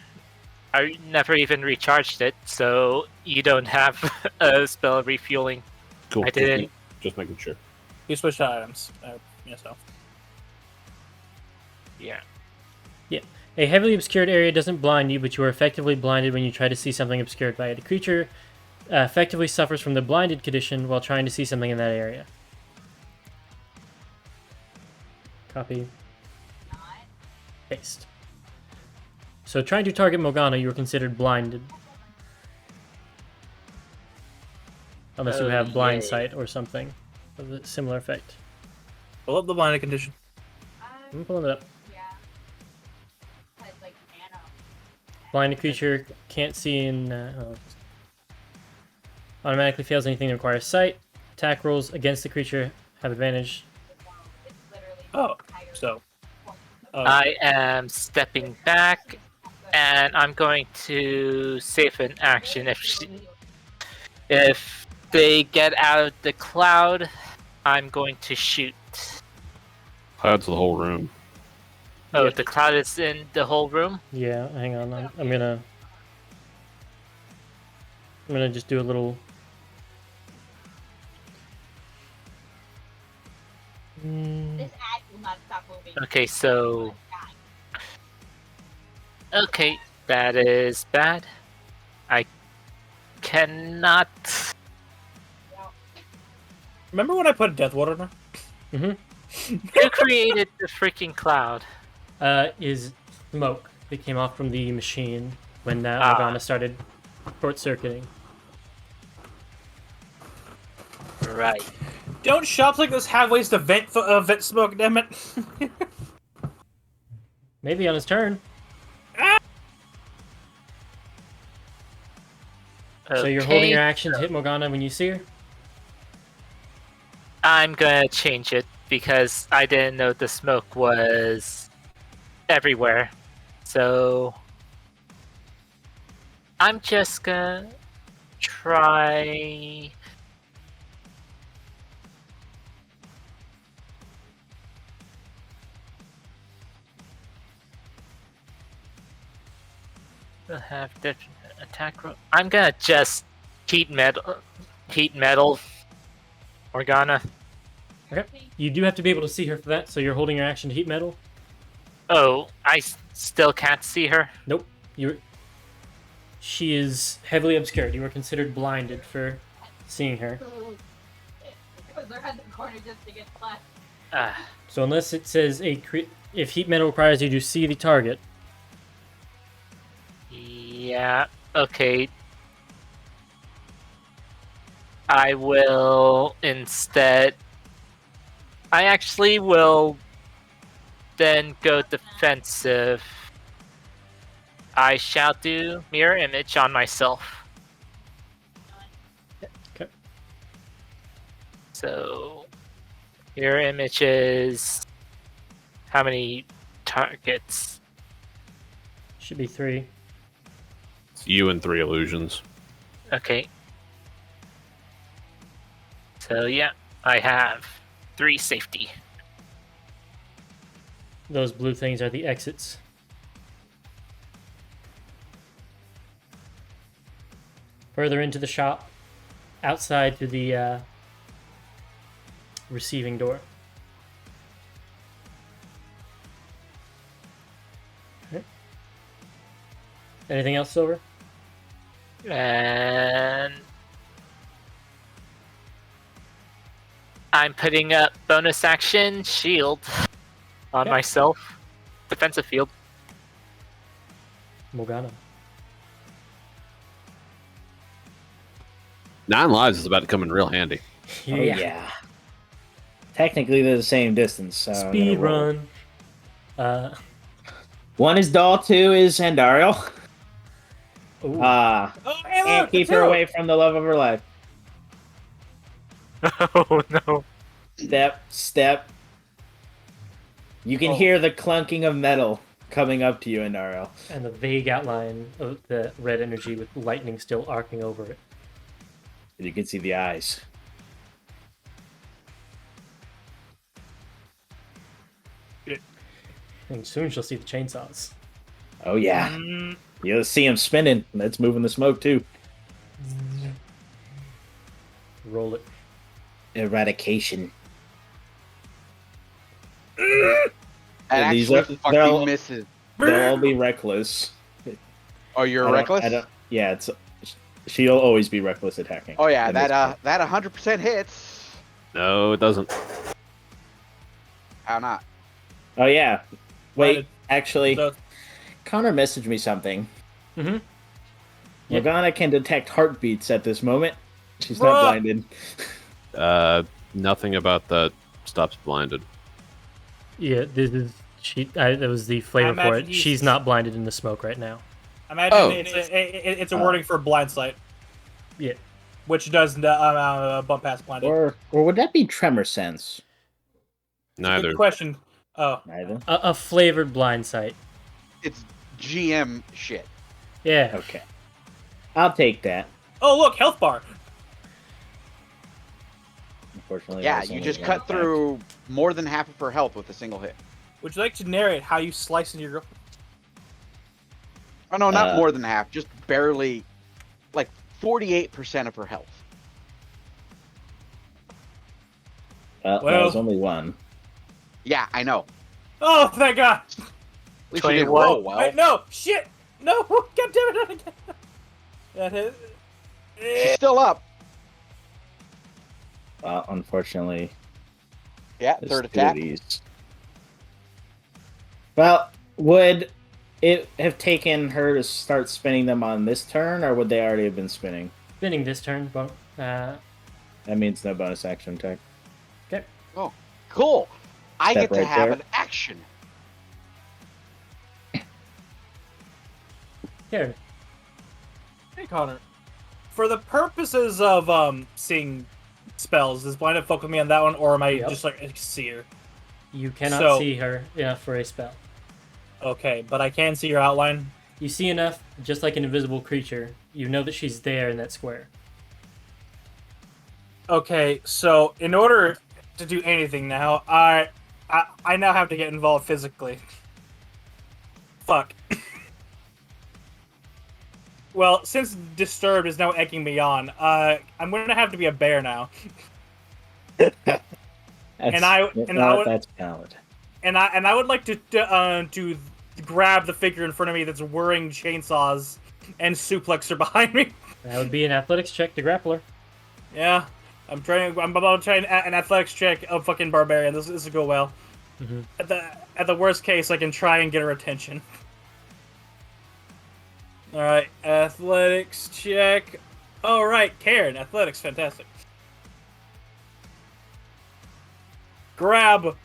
it, so you don't have a spell refueling. Cool. I didn't. Just making sure. You switched items. So. Yeah. A heavily obscured area doesn't blind you, but you are effectively blinded when you try to see something obscured by it. A creature effectively suffers from the blinded condition while trying to see something in that area. Copy. Paste. So trying to target Mogana, you are considered blinded. Unless you have blind yay. sight or something of a similar effect. Pull up the blinded condition. I'm pulling it up. Yeah. Has like nano. Blinded creature can't see in. Automatically fails anything that requires sight. Attack rolls against the creature have advantage. It's literally. Oh, so. I am stepping back, and I'm going to save an action. If they get out of the cloud, I'm going to shoot. Cloud's the whole room. Oh, Yeah. the cloud is in the whole room? Yeah, hang on. I'm gonna just do a little. This ad will not stop moving. Okay, so... Okay, that is bad. I cannot... Remember when I put death water in her? Who created the freaking cloud? Is smoke that came off from the machine when Ah. Morgana started short circuiting. Right. Don't shops like this have ways to vent smoke, damn it. Maybe on his turn. So you're holding Okay, your action to hit Morgana when you see her? I'm gonna change it because I didn't know the smoke was everywhere. So I'm just gonna try. To have different attack roll. I'm gonna just heat metal, Morgana. Okay. You do have to be able to see her for that, so you're holding your action to heat metal? Oh, still can't see her. Nope. She is heavily obscured. You are considered blinded for seeing her. Because they're at the corner just to get flat. So unless it says if heat metal requires you to see the target. Yeah. Okay. I will instead. I actually will then go defensive. I shall do mirror image on myself. Okay. So, mirror image is how many targets? Should be 3. It's you and 3 illusions. Okay. So yeah, I have 3 safety. Those blue things are the exits. Further into the shop, outside to the receiving door. Okay. Anything else, Silver? And I'm putting up bonus action shield on Okay. myself. Defensive field. Mogana. 9 lives is about to come in real handy. Oh, yeah. Technically, they're the same distance. So I'm Speed gonna roll. run. One is Dahl, 2 is Andariel. Ooh. Oh, hey, Can't look, keep it's her you. away from the love of her life. Oh no. Step. You can hear the clunking of metal coming up to you, Andariel. And the vague outline of the red energy with lightning still arcing over it. You can see the eyes. And soon she'll see the chainsaws. Oh, yeah. You'll see him spinning. That's moving the smoke, too. Roll it. Eradication. And Yeah, these actually are- they're all- fucking misses. They'll all be reckless. Oh, you're I don't- reckless? I don't, yeah, she'll always be reckless attacking. Oh yeah, in this that game. that 100% hits. No, it doesn't. How not? Oh yeah. Wait, Blinded. actually, So- Connor messaged me something. Mm-hmm. Yep. Morgana can detect heartbeats at this moment. She's Bruh. not blinded. Nothing about that stops blinded. Yeah, this is that was the flavor for imagine it. he's- She's not blinded in the smoke right now. Imagine Oh. it's a wording for blind sight, Yeah. which does bump past blinded. Or would that be tremor sense? Neither. Good question. Oh, Neither. A flavored blind sight. It's GM shit. Yeah. Okay. I'll take that. oh, look, health bar. Unfortunately, Yeah, that's you only just one cut attack. through more than half of her health with a single hit. Would you like to narrate how you slice into your girlfriend? Oh no, not Uh, more than half. Just barely, like 48% of her health. That Well- was only one. Yeah, I know. Oh, thank God! At least you didn't 21. roll well. Wait, no, shit, no, God damn it! Not again. That hit. She's still up. Unfortunately, Yeah, there's third 2 of attack. these. Well, would it have taken her to start spinning them on this turn, or would they already have been spinning? Spinning this turn, but That means no bonus action attack. Oh, cool. I Step get to right have there. an action. here. Hey, Connor. For the purposes of seeing spells, does blind focus me on that one, or am I just like a seer? You cannot see her for a spell. Okay, but I can see her outline. You see enough, just like an invisible creature. You know that she's there in that square. Okay, so in order to do anything now, I now have to get involved physically. Fuck. Well, since Disturbed is now egging me on, I'm gonna have to be a bear now. That's valid. And I would like to grab the figure in front of me that's whirring chainsaws and suplex her behind me. That would be an athletics check to grapple her. Yeah, I'm about to try an athletics check of fucking barbarian. This will go well. Mm-hmm. At the worst case, I can try and get her attention. All right, athletics check. All right, Karen, athletics, fantastic. Grab.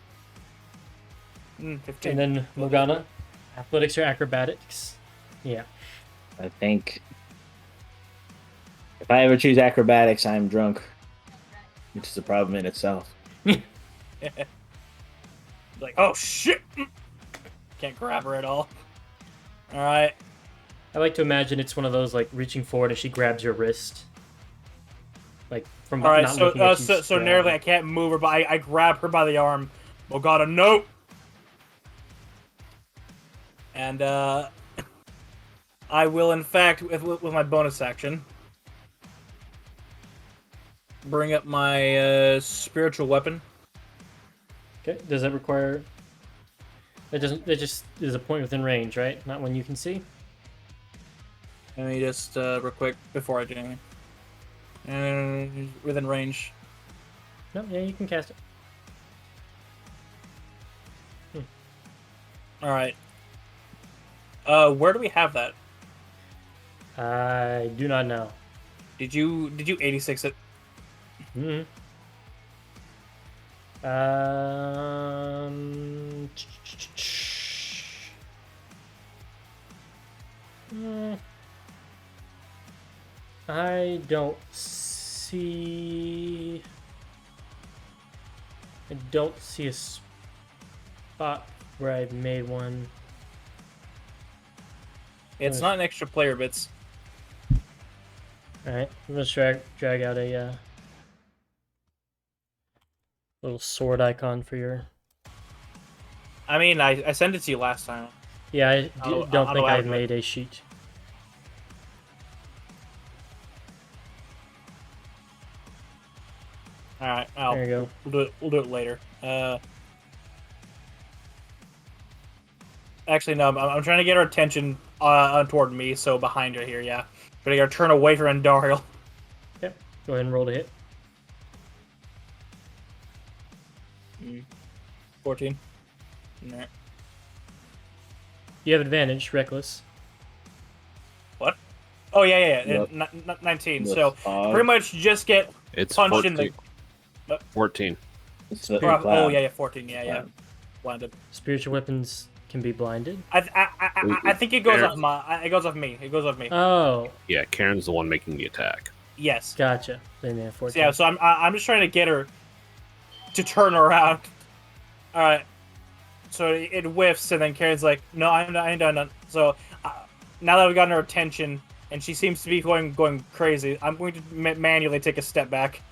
15. And then Mogana, athletics or acrobatics? Yeah. I think if I ever choose acrobatics, I'm drunk, which is a problem in itself. Like, oh shit! Can't grab her at all. All right. I like to imagine it's one of those like reaching forward as she grabs your wrist, like from All right, not looking at you. so narrowly I can't move her, but I grab her by the arm. Mogana, no! And I will, in fact, with my bonus action, bring up my spiritual weapon. Okay. Does that require? It doesn't. It just is a point within range, right? Not one you can see. Let me just real quick before I do anything. Within range. No. Yeah, you can cast it. All right. Where do we have that? I do not know. Did you 86 it? Hmm. I don't see. I don't see a spot where I've made one. It's not an extra player bits. All right, I'm gonna drag out a little sword icon for your. I mean, I sent it to you last time. Yeah, I don't think I've made a sheet. All right, there you go. We'll do it later. Actually, no. I'm trying to get her attention toward me, so behind her here. Yeah, but I gotta turn away from Dahl. Yep. Go ahead and roll to hit. 14. Nah. You have advantage, reckless. What? Oh yeah. Yep. 19. So pretty much just get It's punched 14. in the. 14. Oh yeah, 14. Yeah. Blinded. Spiritual weapons can be blinded. I think it goes off me. It goes off me. Oh. Yeah, Karen's the one making the attack. Yes. Gotcha. Then yeah, 14. Yeah. So I'm just trying to get her to turn around. All right. So it whiffs, and then Karen's like, "No, I'm done." So now that we've gotten her attention, and she seems to be going crazy, I'm going to manually take a step back.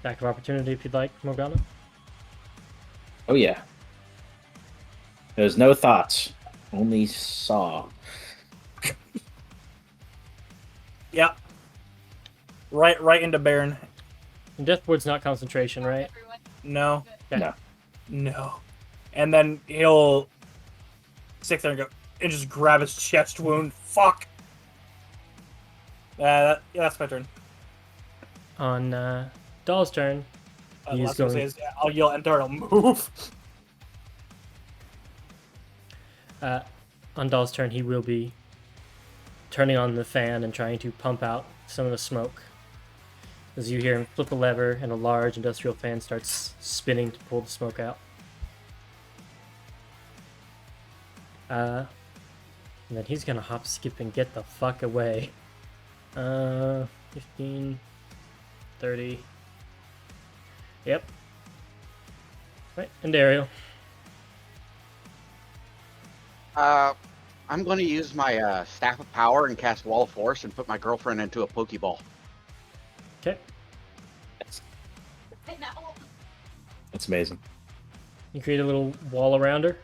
Back of opportunity, if you'd like, Morgana. Oh yeah. There's no thoughts, only saw. Yep. Right into Baron. And Deathward's not concentration, right? No. Okay. No. And then he'll sit there and go and just grab his chest wound. Fuck. That's my turn. On Dahl's turn, he's going. I'll yell and Dahl move. On Dahl's turn, he will be turning on the fan and trying to pump out some of the smoke. As you hear him flip a lever, and a large industrial fan starts spinning to pull the smoke out. And then he's gonna hop, skip, and get the fuck away. 15, 30. Yep. Right, and Ariel. I'm going to use my Staff of Power and cast Wall of Force and put my girlfriend into a Pokeball. Okay. That's amazing. You create a little wall around her.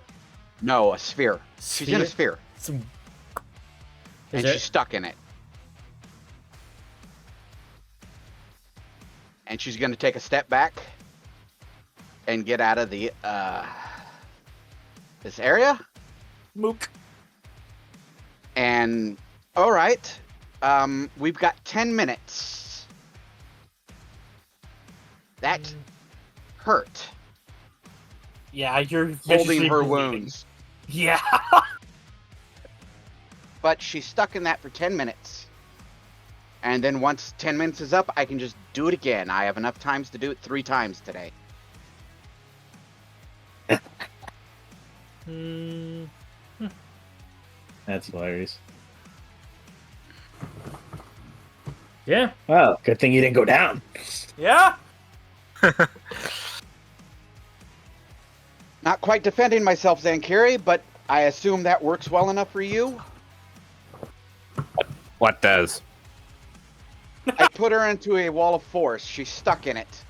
No, a sphere. She's in a sphere. And she's stuck in it. And she's going to take a step back and get out of the this area. Mook. And all right, we've got 10 minutes. That hurt. Yeah, you're Holding viciously her bleeding. wounds. Yeah. But she's stuck in that for 10 minutes. And then once 10 minutes is up, I can just do it again. I have enough times to do it 3 times today. That's hilarious. Yeah. Well, good thing you didn't go down. Yeah. Not quite defending myself, Zankiri, but I assume that works well enough for you. What does? I put her into a wall of force. She's stuck in it.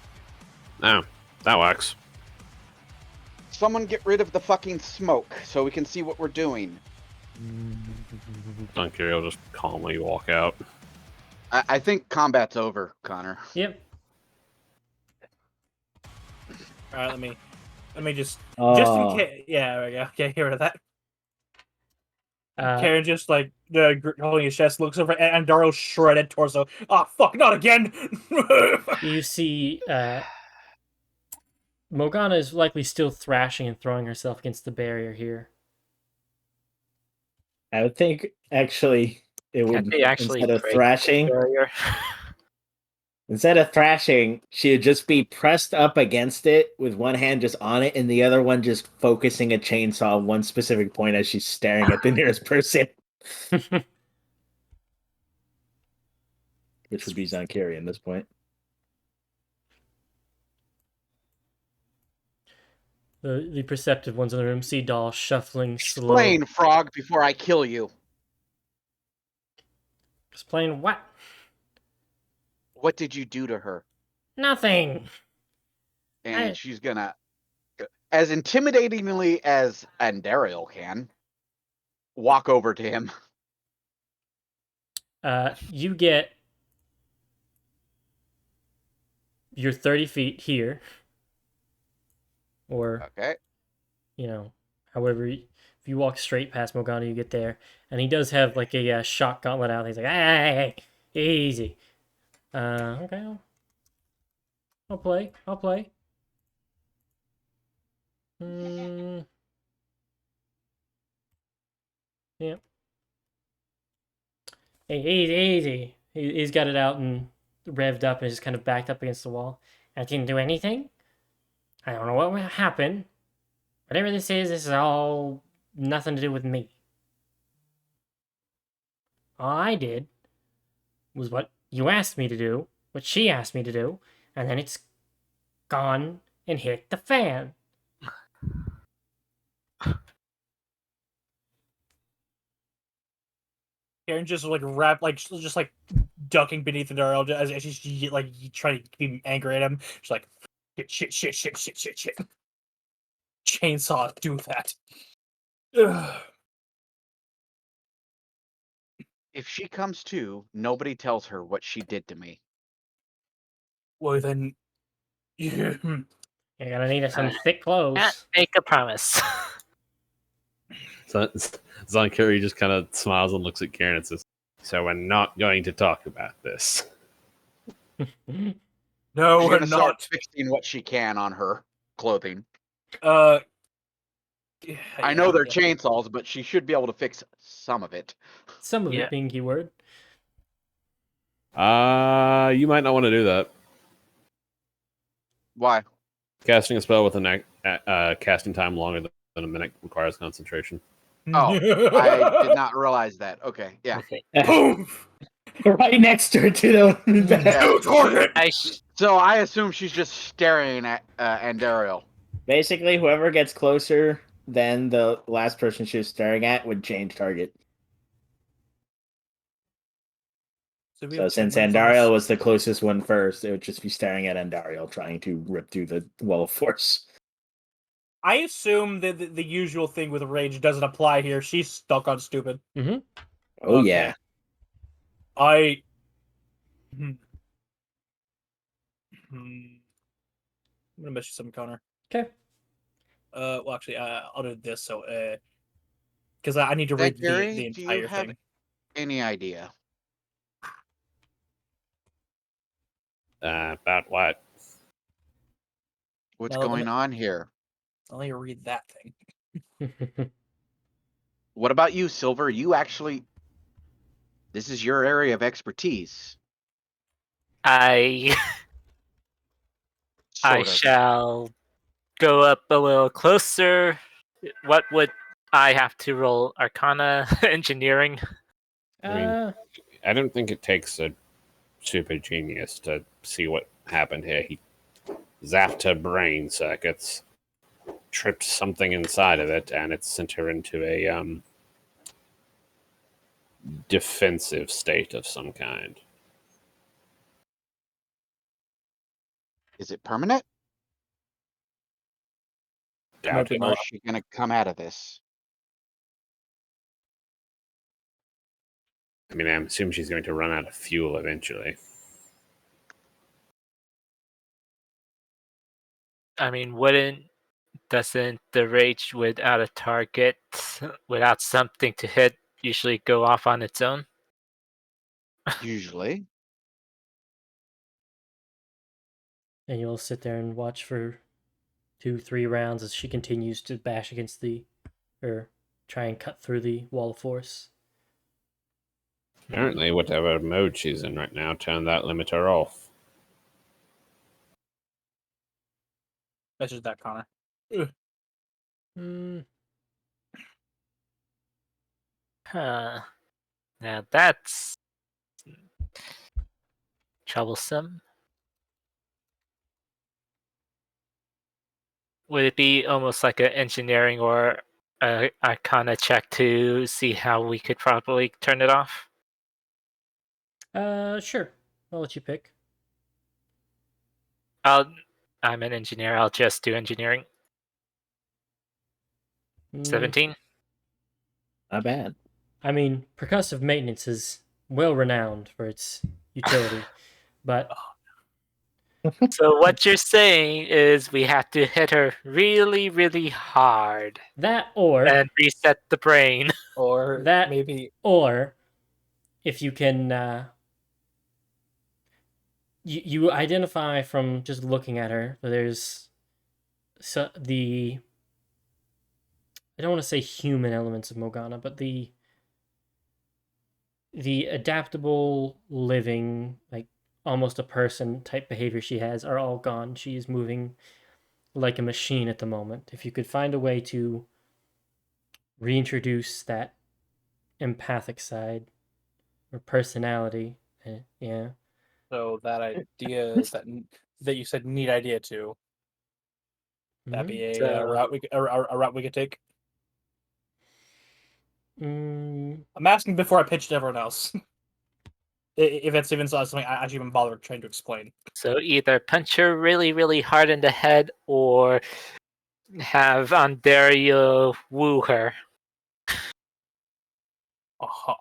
No, that works. Someone get rid of the fucking smoke so we can see what we're doing. Zankiri will just calmly walk out. I think combat's over, Connor. Yep. All right, let me just Oh. in case. Yeah, there we go. Okay, get rid of that. Uh, Karen just like holding his chest, looks over and Daryl's shredded torso. Oh fuck, not again! you see, Mogana is likely still thrashing and throwing herself against the barrier here. I would think actually it would Can't they actually instead of break the thrashing. barrier? Instead of thrashing, she would just be pressed up against it with one hand just on it and the other one just focusing a chainsaw on one specific point as she's staring at the nearest person. Which would be Zankiri at this point. The perceptive ones in the room see Dahl shuffling slow. Explain, Frog, before I kill you. Explain what? What did you do to her? Nothing. And she's gonna, as intimidatingly as Andariel can, walk over to him. You get your 30 feet here. Or, okay, you know, however, if you walk straight past Mogana, you get there. And he does have like a shock gauntlet out. He's like, hey, easy. Okay, I'll play. Yep. Hey, easy. He's got it out and revved up and just kind of backed up against the wall. I didn't do anything. I don't know what happened. Whatever this is all nothing to do with me. All I did was what you asked me to do, what she asked me to do, and then it's gone and hit the fan. Karen just like just like ducking beneath the Daryl as she's like trying to be angry at him. She's like, shit. Chainsaw, do that. Ugh. if she comes to, nobody tells her what she did to me. Well then, You're gonna need some thick clothes. Can't make a promise. So Zankiri just kind of smiles and looks at Karen and says, "So we're not going to talk about this." no, She's we're gonna start not. fixing what she can on her clothing. I know they're chainsaws, but she should be able to fix some of it. Some of it being keyword. You might not want to do that. Why? Casting a spell with a casting time longer than a minute requires concentration. Oh, I did not realize that. Okay, yeah. Boom! right next to her to the back. I So I assume she's just staring at Andariel. Basically, whoever gets closer than the last person she was staring at would change target. So, we So have 10 since minutes on Andariel this. was the closest one first, it would just be staring at Andariel, trying to rip through the wall of force. I assume that the usual thing with rage doesn't apply here. She's stuck on stupid. Mm-hmm. Oh Okay. yeah. I. Hmm. I'm gonna miss you some, Connor. Okay. Well, actually, I'll do this. So, because I need to read Gary, the do you entire have thing. any idea? About what? What's Well, let going me- on here? I'll let you read that thing. What about you, Silver? You actually, this is your area of expertise. I Sort of. shall go up a little closer. What would I have to roll? Arcana, engineering. I mean, I don't think it takes a super genius to see what happened here. He zapped her brain circuits, tripped something inside of it, and it sent her into a defensive state of some kind. Is it permanent? Doubt Maybe it. Or not. is she going to come out of this? I mean, I assume she's going to run out of fuel eventually. I mean, doesn't the rage without a target, without something to hit, usually go off on its own? Usually. And you'll sit there and watch for 2-3 rounds as she continues to bash against or try and cut through the wall of force. Apparently, whatever mode she's in right now turned that limiter off. Message that, Connor. Hmm. Huh. Now that's troublesome. Would it be almost like an engineering or a Arcana check to see how we could probably turn it off? Sure. I'll let you pick. I'm an engineer. I'll just do engineering. 17. Not bad. I mean, percussive maintenance is well renowned for its utility, but So what you're saying is we have to hit her really, really hard that or and reset the brain. Or that maybe or if you can you identify from just looking at her that there's the I don't want to say human elements of Mogana, but the adaptable living, like almost a person type behavior she has are all gone. She is moving like a machine at the moment. If you could find a way to reintroduce that empathic side or personality, yeah. so that idea that you said neat idea too. That'd be a route we could take. Mm, I'm asking before I pitch to everyone else. If it's even something I actually even bother trying to explain. So either punch her really, really hard in the head or have Andario woo her. Uh-huh.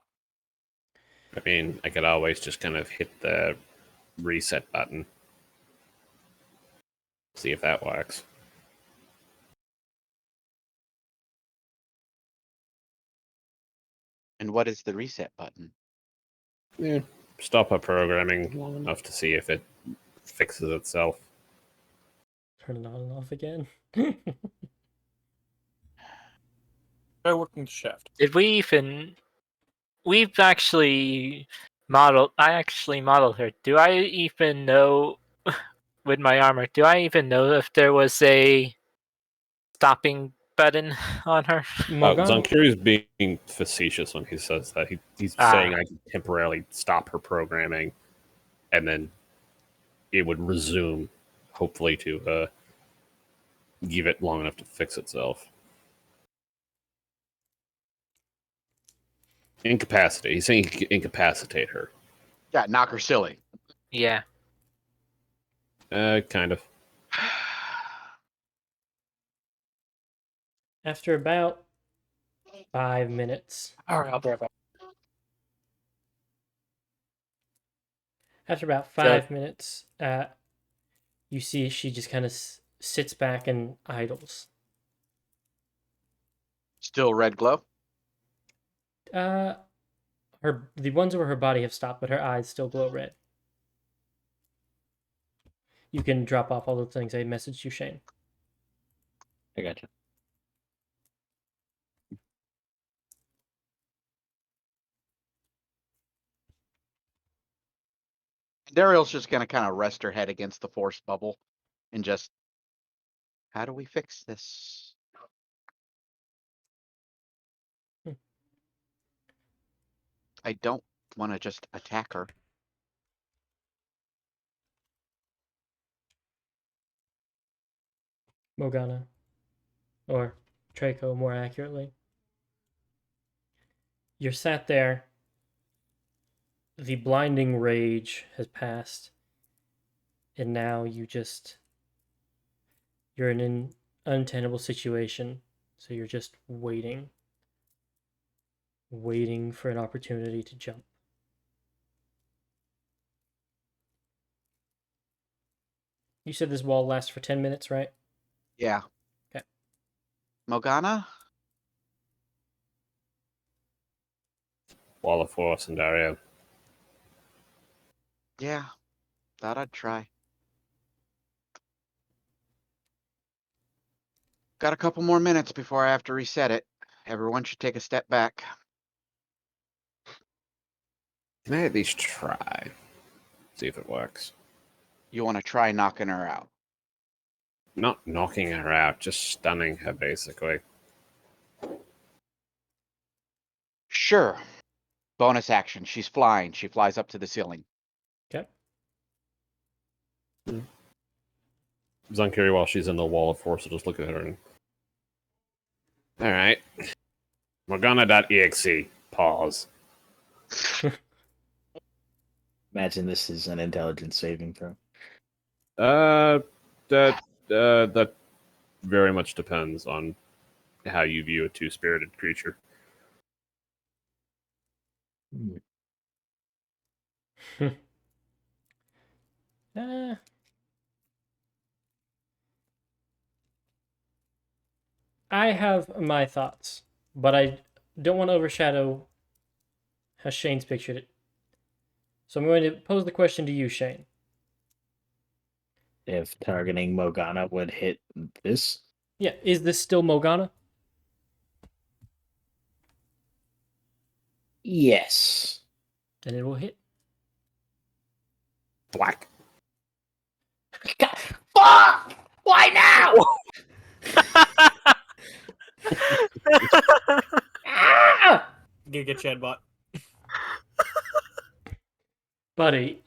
I mean, I could always just kind of hit the reset button. See if that works. And what is the reset button? Yeah. Stop her programming long enough to see if it fixes itself. turn it on and off again. Try working the shaft. Did we even... We've actually modeled... I actually modeled her. Do I even know... With my armor, do I even know if there was a stopping button on her? Morgana, Zonkiri is being facetious when he says that. He's saying I can temporarily stop her programming, and then it would resume, hopefully to give it long enough to fix itself. Incapacitate. He's saying he can incapacitate her. Yeah, knock her silly. Yeah. Kind of. after about 5 minutes, All right, I'll be right back. after about 5 minutes, you see she just kind of sits back and idles. Still red glow. The ones over her body have stopped, but her eyes still glow red. You can drop off all the things I messaged you, Shane. I gotcha. Dariel's just gonna kind of rest her head against the force bubble and just, how do we fix this? I don't want to just attack her. Mogana. Or Traco, more accurately. You're sat there. The blinding rage has passed. And now you're in an untenable situation. So you're just waiting. Waiting for an opportunity to jump. You said this wall lasts for 10 minutes, right? Yeah. Okay. Mogana? Wall of Force and Dario. Yeah. Thought I'd try. Got a couple more minutes before I have to reset it. Everyone should take a step back. Can I at least try? See if it works. You want to try knocking her out? Not knocking her out, just stunning her, basically. Sure. Bonus action. She's flying. She flies up to the ceiling. Okay. Zonkiri, while she's in the Wall of Force, will just look at her and... Alright. Morgana.exe. Pause. Imagine this is an intelligence saving throw. That very much depends on how you view a two-spirited creature. I have my thoughts, but I don't want to overshadow how Shane's pictured it. So I'm going to pose the question to you, Shane. If targeting Mogana would hit this? Yeah, is this still Mogana? Yes. Then it will hit. Black. God, fuck! Why now? Giga Chadbot. Buddy,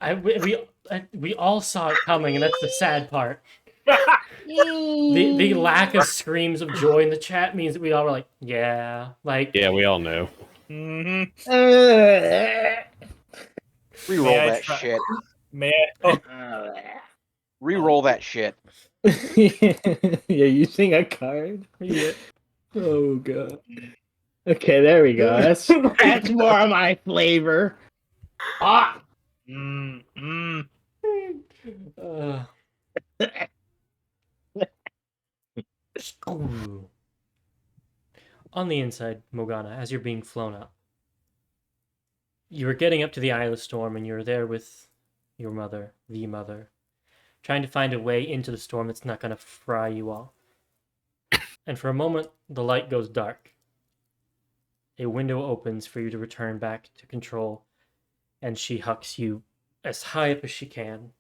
we all saw it coming, and that's the sad part. The lack of screams of joy in the chat means that we all were like, yeah, like Yeah, we all know. Mm-hmm. Reroll that shit. May I? Reroll that shit. You're using a card? Yeah. Oh god. Okay, there we go. That's more of my flavor. Ah! Ooh. On the inside, Mogana, as you're being flown up, you were getting up to the Eye of the Storm, and you're there with your mother, the mother, trying to find a way into the storm that's not going to fry you all. And for a moment, the light goes dark. A window opens for you to return back to control, and she hucks you as high up as she can.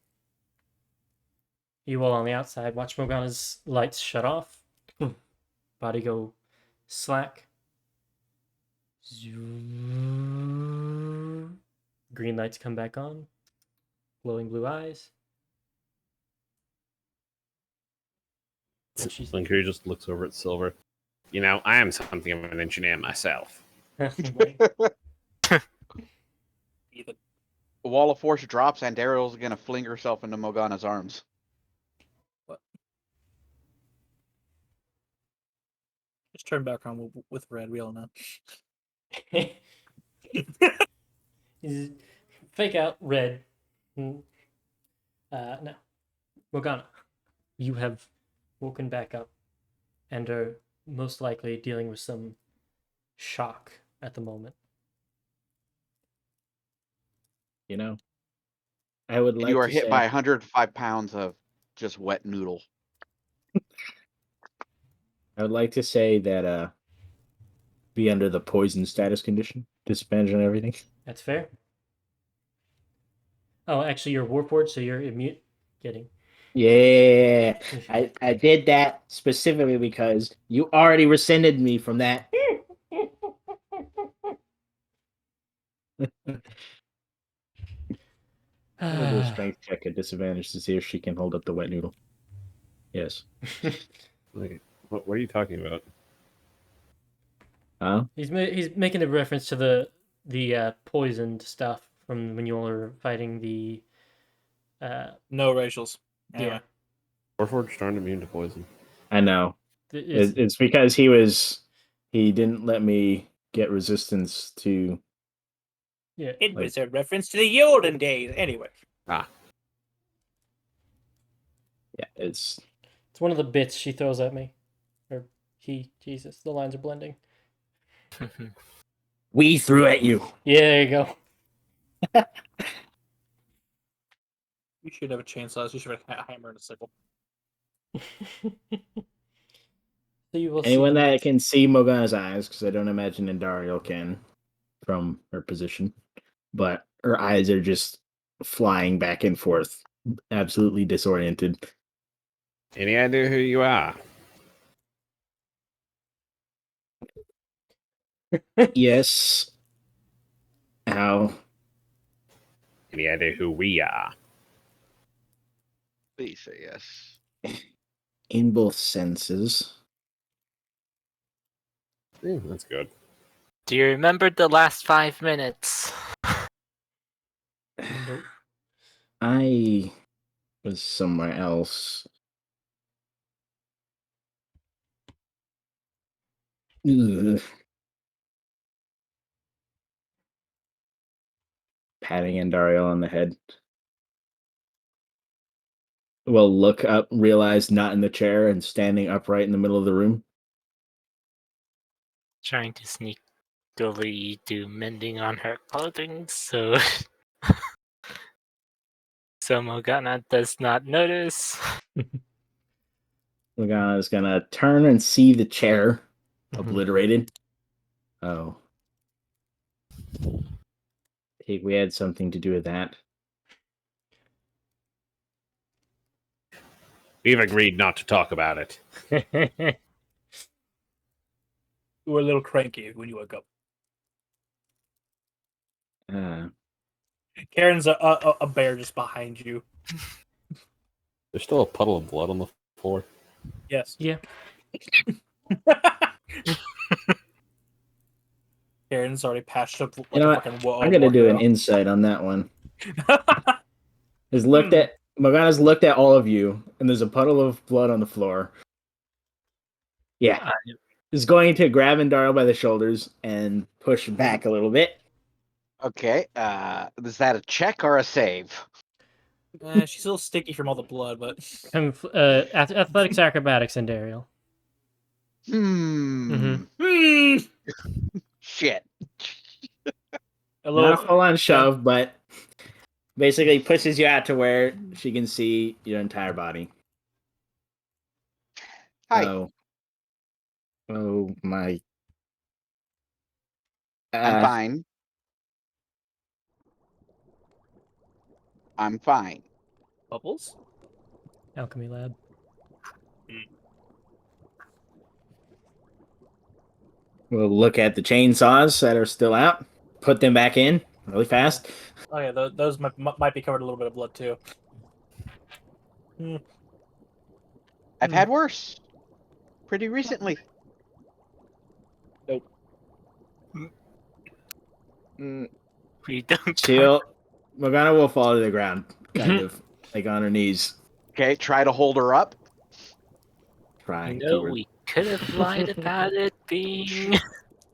You all on the outside watch Mogana's lights shut off. body go slack. Zoom. Green lights come back on. Glowing blue eyes. And she's Linkry just looks over at Silver. You know, I am something of an engineer myself. Ethan. A wall of force drops, and Daryl's gonna fling herself into Mogana's arms. Just turn back on with red. We all know. Fake out red. No. Mogana, you have woken back up and are most likely dealing with some shock at the moment. You know, I would like You are to hit say, by 105 pounds of just wet noodle. I would like to say that be under the poison status condition, disadvantage on everything. That's fair. Oh, actually, you're warped, so you're immune. Getting. Yeah, I did that specifically because you already rescinded me from that. I'm gonna do a strength check at disadvantage to see if she can hold up the wet noodle. Yes. Wait, what are you talking about? Huh? He's making a reference to the poisoned stuff from when you all were fighting the. No racials. Anyway. Yeah. Warforged aren't immune to poison. I know. It's because he didn't let me get resistance to. Yeah. It was a reference to the olden days. Anyway. Yeah, it's one of the bits she throws at me, or he. Jesus, the lines are blending. We threw at you. Yeah, there you go. You should have a chainsaw. You should have a hammer and a sickle. So you will Anyone see that can see Mogana's eyes, because I don't imagine Andariel can from her position, but her eyes are just flying back and forth, absolutely disoriented. Any idea who you are? Yes. How? Any idea who we are? Please say yes. In both senses. That's good. Do you remember the last 5 minutes? Nope. I was somewhere else. Ugh. Patting Andariel on the head. Will look up, realize not in the chair, and standing upright in the middle of the room. Trying to sneakily do mending on her clothing, so so Mogana does not notice. Morgana is gonna turn and see the chair obliterated. Oh. I think we had something to do with that. We've agreed not to talk about it. You were a little cranky when you woke up. Karen's a bear just behind you. There's still a puddle of blood on the floor. Yes. Yeah. Karen's already patched up like You know a what? fucking I'm gonna do an hero. insight on that one. Morgana's looked at all of you, and there's a puddle of blood on the floor. Yeah. Is going to grab Andariel by the shoulders and push back a little bit. Okay. Is that a check or a save? She's a little sticky from all the blood, but athletics, acrobatics, and Dariel. Shit. Not a full-on shove, but basically pushes you out to where she can see your entire body. Hi. Oh my. I'm fine. I'm fine. Bubbles? Alchemy lab. We'll look at the chainsaws that are still out, put them back in really fast. Oh yeah, those might be covered in a little bit of blood too. I've had worse. Pretty recently. We don't. She'll Morgana will fall to the ground, kind of like on her knees. Okay, try to hold her up. Try. You Keep know, her. we could have lied about it being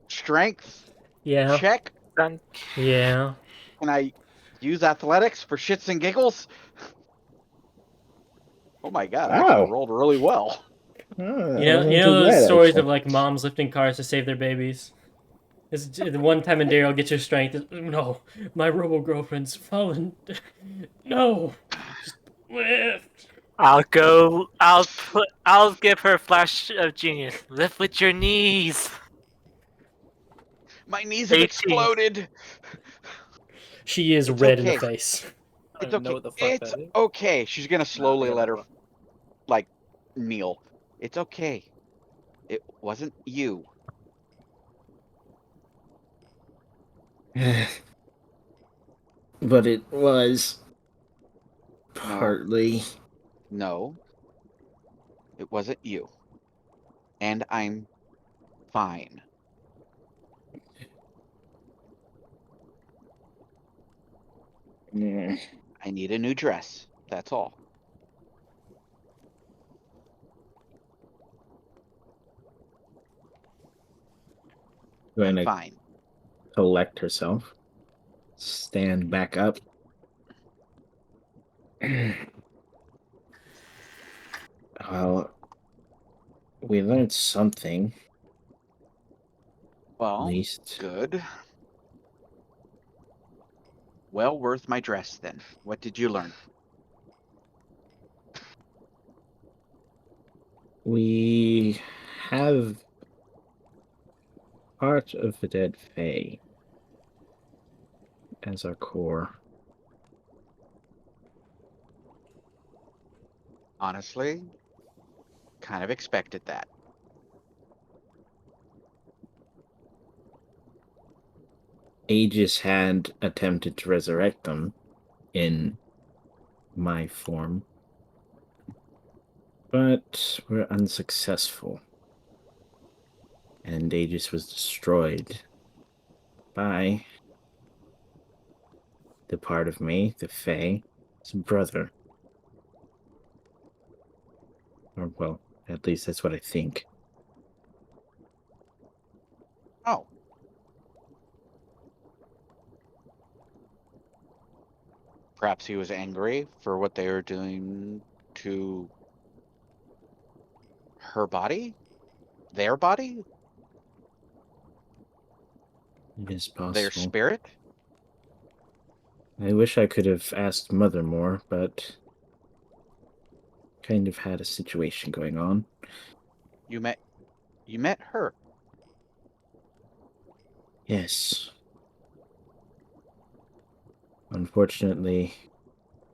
Strength Yeah. check. drunk. Yeah. Can I use athletics for shits and giggles? Oh my god, I actually Wow. rolled really well. You know those stories of like moms lifting cars to save their babies. This the one time in Daryl gets your strength. No, my robo girlfriend's fallen. No, just lift. I'll go. I'll give her a flash of genius. Lift with your knees. My knees have 18. exploded. She is It's red in the okay. face. I It's don't know okay. what the fuck It's that is. okay. She's gonna slowly yeah, let her no. like kneel. It's okay. It wasn't you. But it was No. partly. No. It wasn't you. And I'm fine. Yeah. I need a new dress. That's all. Going I'm to fine. collect herself, stand back up. Well, we learned something, at Well, least. good. Well worth my dress then. What did you learn? We have part of the dead Fae as our core. Honestly, kind of expected that. Aegis had attempted to resurrect them in my form, but were unsuccessful. And Aegis was destroyed by the part of me, the Fae, his brother. Or, well, at least that's what I think. Oh. Perhaps he was angry for what they were doing to her body? Their body? It is Their possible. spirit? I wish I could have asked Mother more, but kind of had a situation going on. You met her. Yes. Unfortunately,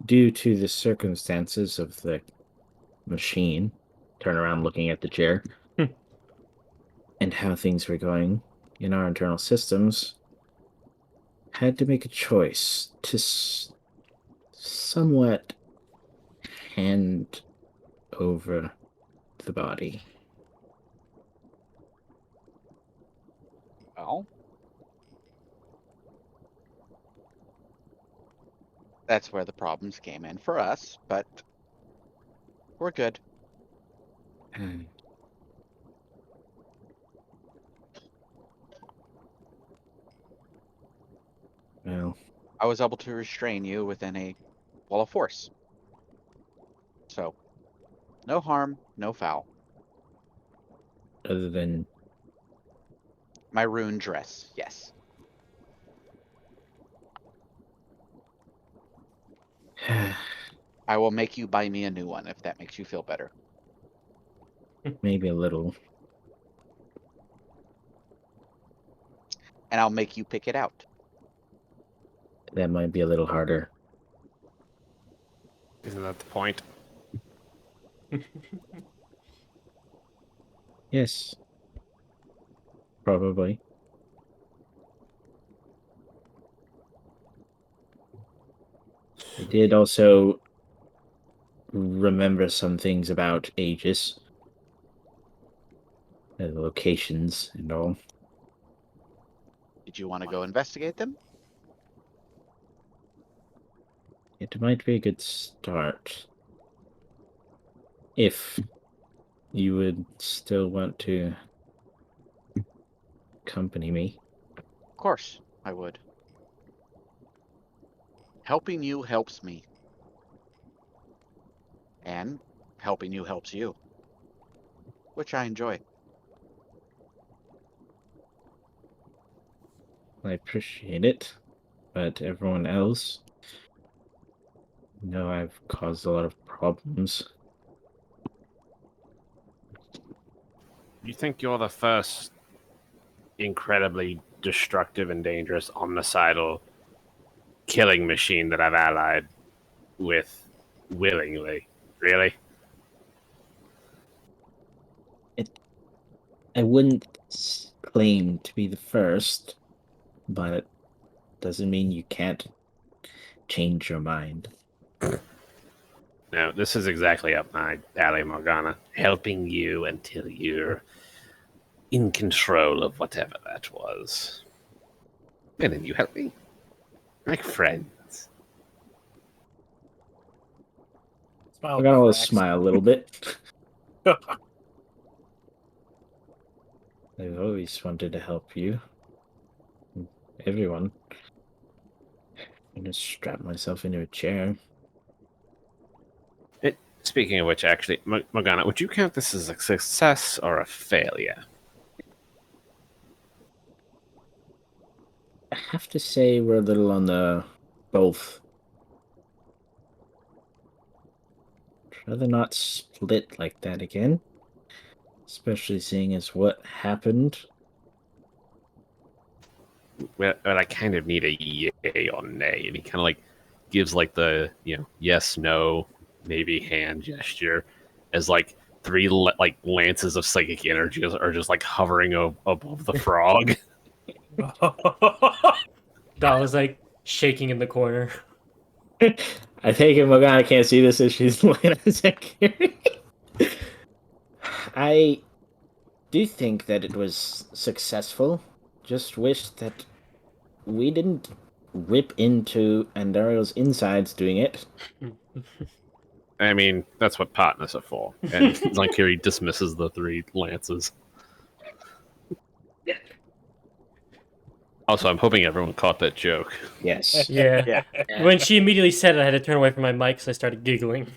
due to the circumstances of the machine, turn around looking at the chair, and how things were going in our internal systems, had to make a choice to somewhat hand over the body. Well, that's where the problems came in for us, but we're good. Well, I was able to restrain you within a wall of force. So, no harm, no foul. other than My rune dress, yes. I will make you buy me a new one if that makes you feel better. maybe a little. And I'll make you pick it out. That might be a little harder. Isn't that the point? Yes. probably. I did also remember some things about Aegis, the locations and all. Did you want to go investigate them? It might be a good start. If you would still want to accompany me. Of course, I would. Helping you helps me. And helping you helps you. Which I enjoy. I appreciate it, but everyone else, I've caused a lot of problems. You think you're the first incredibly destructive and dangerous omnicidal killing machine that I've allied with willingly? Really? I wouldn't claim to be the first, but it doesn't mean you can't change your mind. No, this is exactly up my alley, Morgana. Helping you until you're in control of whatever that was. And then you help me. Like friends. Smile I'm gonna cracks. smile a little bit. I've always wanted to help you. Everyone. I'm gonna strap myself into a chair. Speaking of which, actually, Morgana, would you count this as a success or a failure? I have to say we're a little on the both. I'd rather not split like that again. Especially seeing as what happened. Well, I kind of need a yay or nay. And he kind of like gives like the, yes, no, maybe hand gesture as like three like lances of psychic energy are just like hovering above the frog. Dahl is like shaking in the corner. I take it Mogana can't see this as she's looking at security. I do think that it was successful. Just wish that we didn't rip into Andario's insides doing it. I mean, that's what partners are for. And Zankiri dismisses the three lances. Also, I'm hoping everyone caught that joke. Yes. Yeah. When she immediately said it, I had to turn away from my mic, so I started giggling.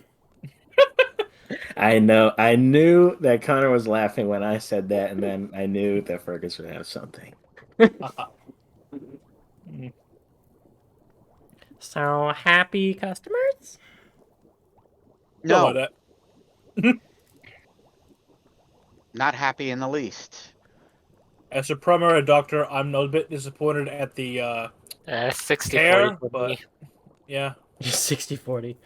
I know. I knew that Connor was laughing when I said that, and then I knew that Fergus would have something. So, happy customers? No, About that. not happy in the least. As a primary doctor, I'm a bit disappointed at the 60-40 care, for but me. yeah. 60-40.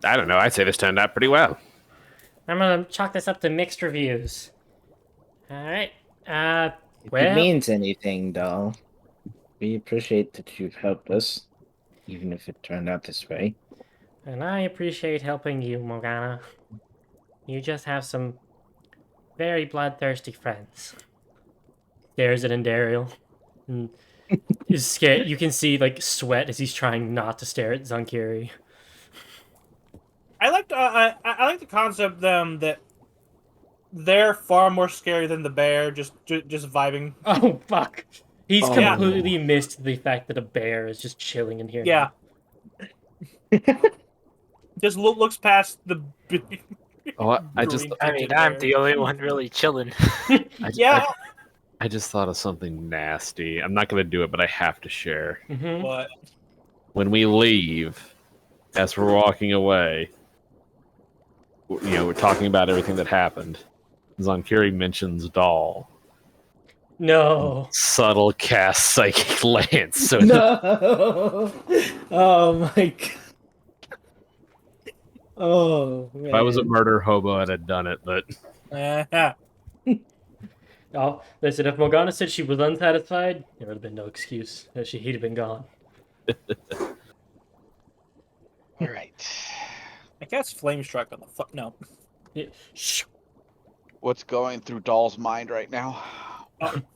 I don't know. I'd say this turned out pretty well. I'm gonna chalk this up to mixed reviews. Alright. If Well, it means anything, Dahl, we appreciate that you've helped us, even if it turned out this way. and I appreciate helping you, Mogana. You just have some very bloodthirsty friends. Stares at Andariel. And is scared. You can see like sweat as he's trying not to stare at Zankiri. I like the concept that they're far more scary than the bear. Just vibing. Oh fuck! He's Oh. completely missed the fact that a bear is just chilling in here. Yeah. Just looks past the. Oh, I just green I mean, tinted I'm bear. the only one really chilling. Yeah. I just thought of something nasty. I'm not going to do it, but I have to share. Mm-hmm. But When we leave, as we're walking away, we're talking about everything that happened. Zankiri mentions Dahl. No. Subtle cast psychic lance. So No! Oh my god. Oh, man. if I was a murder hobo, I'd have done it, but Oh, listen, if Mogana said she was unsatisfied, there would have been no excuse. He'd have been gone. All right. I cast Flame Strike on the fuck. No. Yeah. Shh. What's going through Dahl's mind right now?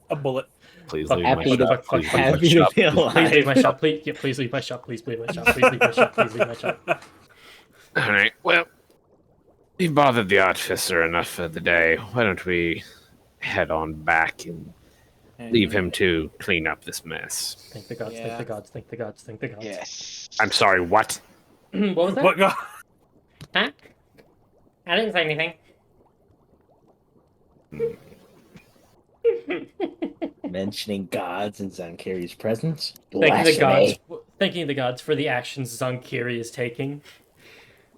A bullet. Please Fuck, leave my Happy to, shop. Please leave my happy to shop. be Please leave my alive. shop. Please, yeah, please leave my shop. Please leave my shop. Please leave my shop. Please leave my shop. Please leave my shop. All right. Well, we've bothered the artificer enough for the day. Why don't we head on back and leave him to clean up this mess? Thank the gods. Thank Yeah. the gods. Thank the gods. Thank the gods. Yes. I'm sorry. What? What was that? What? Huh? I didn't say anything. Mentioning gods in Zankari's presence. Thanking the gods. Blasphemy. Thanking the gods for the actions Zankiri is taking.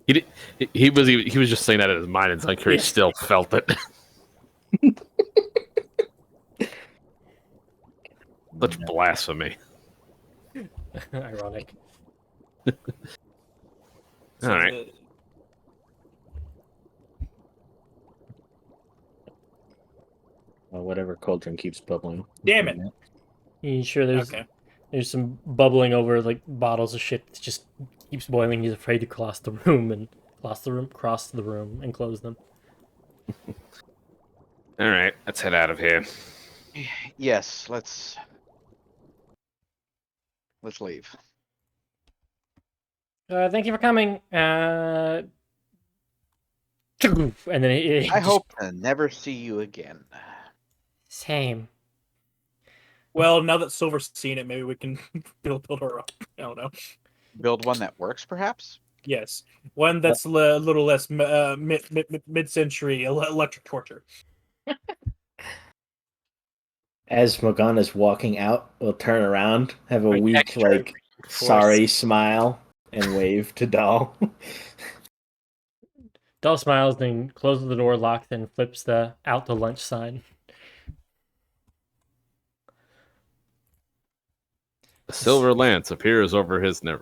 He was just saying that in his mind, and Zankiri Yeah. still felt it. Such blasphemy. Ironic. All right. Well, whatever cauldron keeps bubbling. Damn it. You sure there's Okay. there's some bubbling over like bottles of shit that just keeps boiling. He's afraid to cross the room and cross the room and close them. All right. Let's head out of here. Yes. Let's leave. Thank you for coming. And then I hope to never see you again. Same. Well, now that Silver's seen it, maybe we can build her up. I don't know. Build one that works, perhaps. Yes, one that's a little less mid-century electric torture. As Mogana's walking out, we'll turn around, have a Like weak, extra like, reinforce. sorry smile, and wave to Dahl. Dahl smiles, then closes the door, locks, and flips the out to lunch sign. A silver lance appears over his no.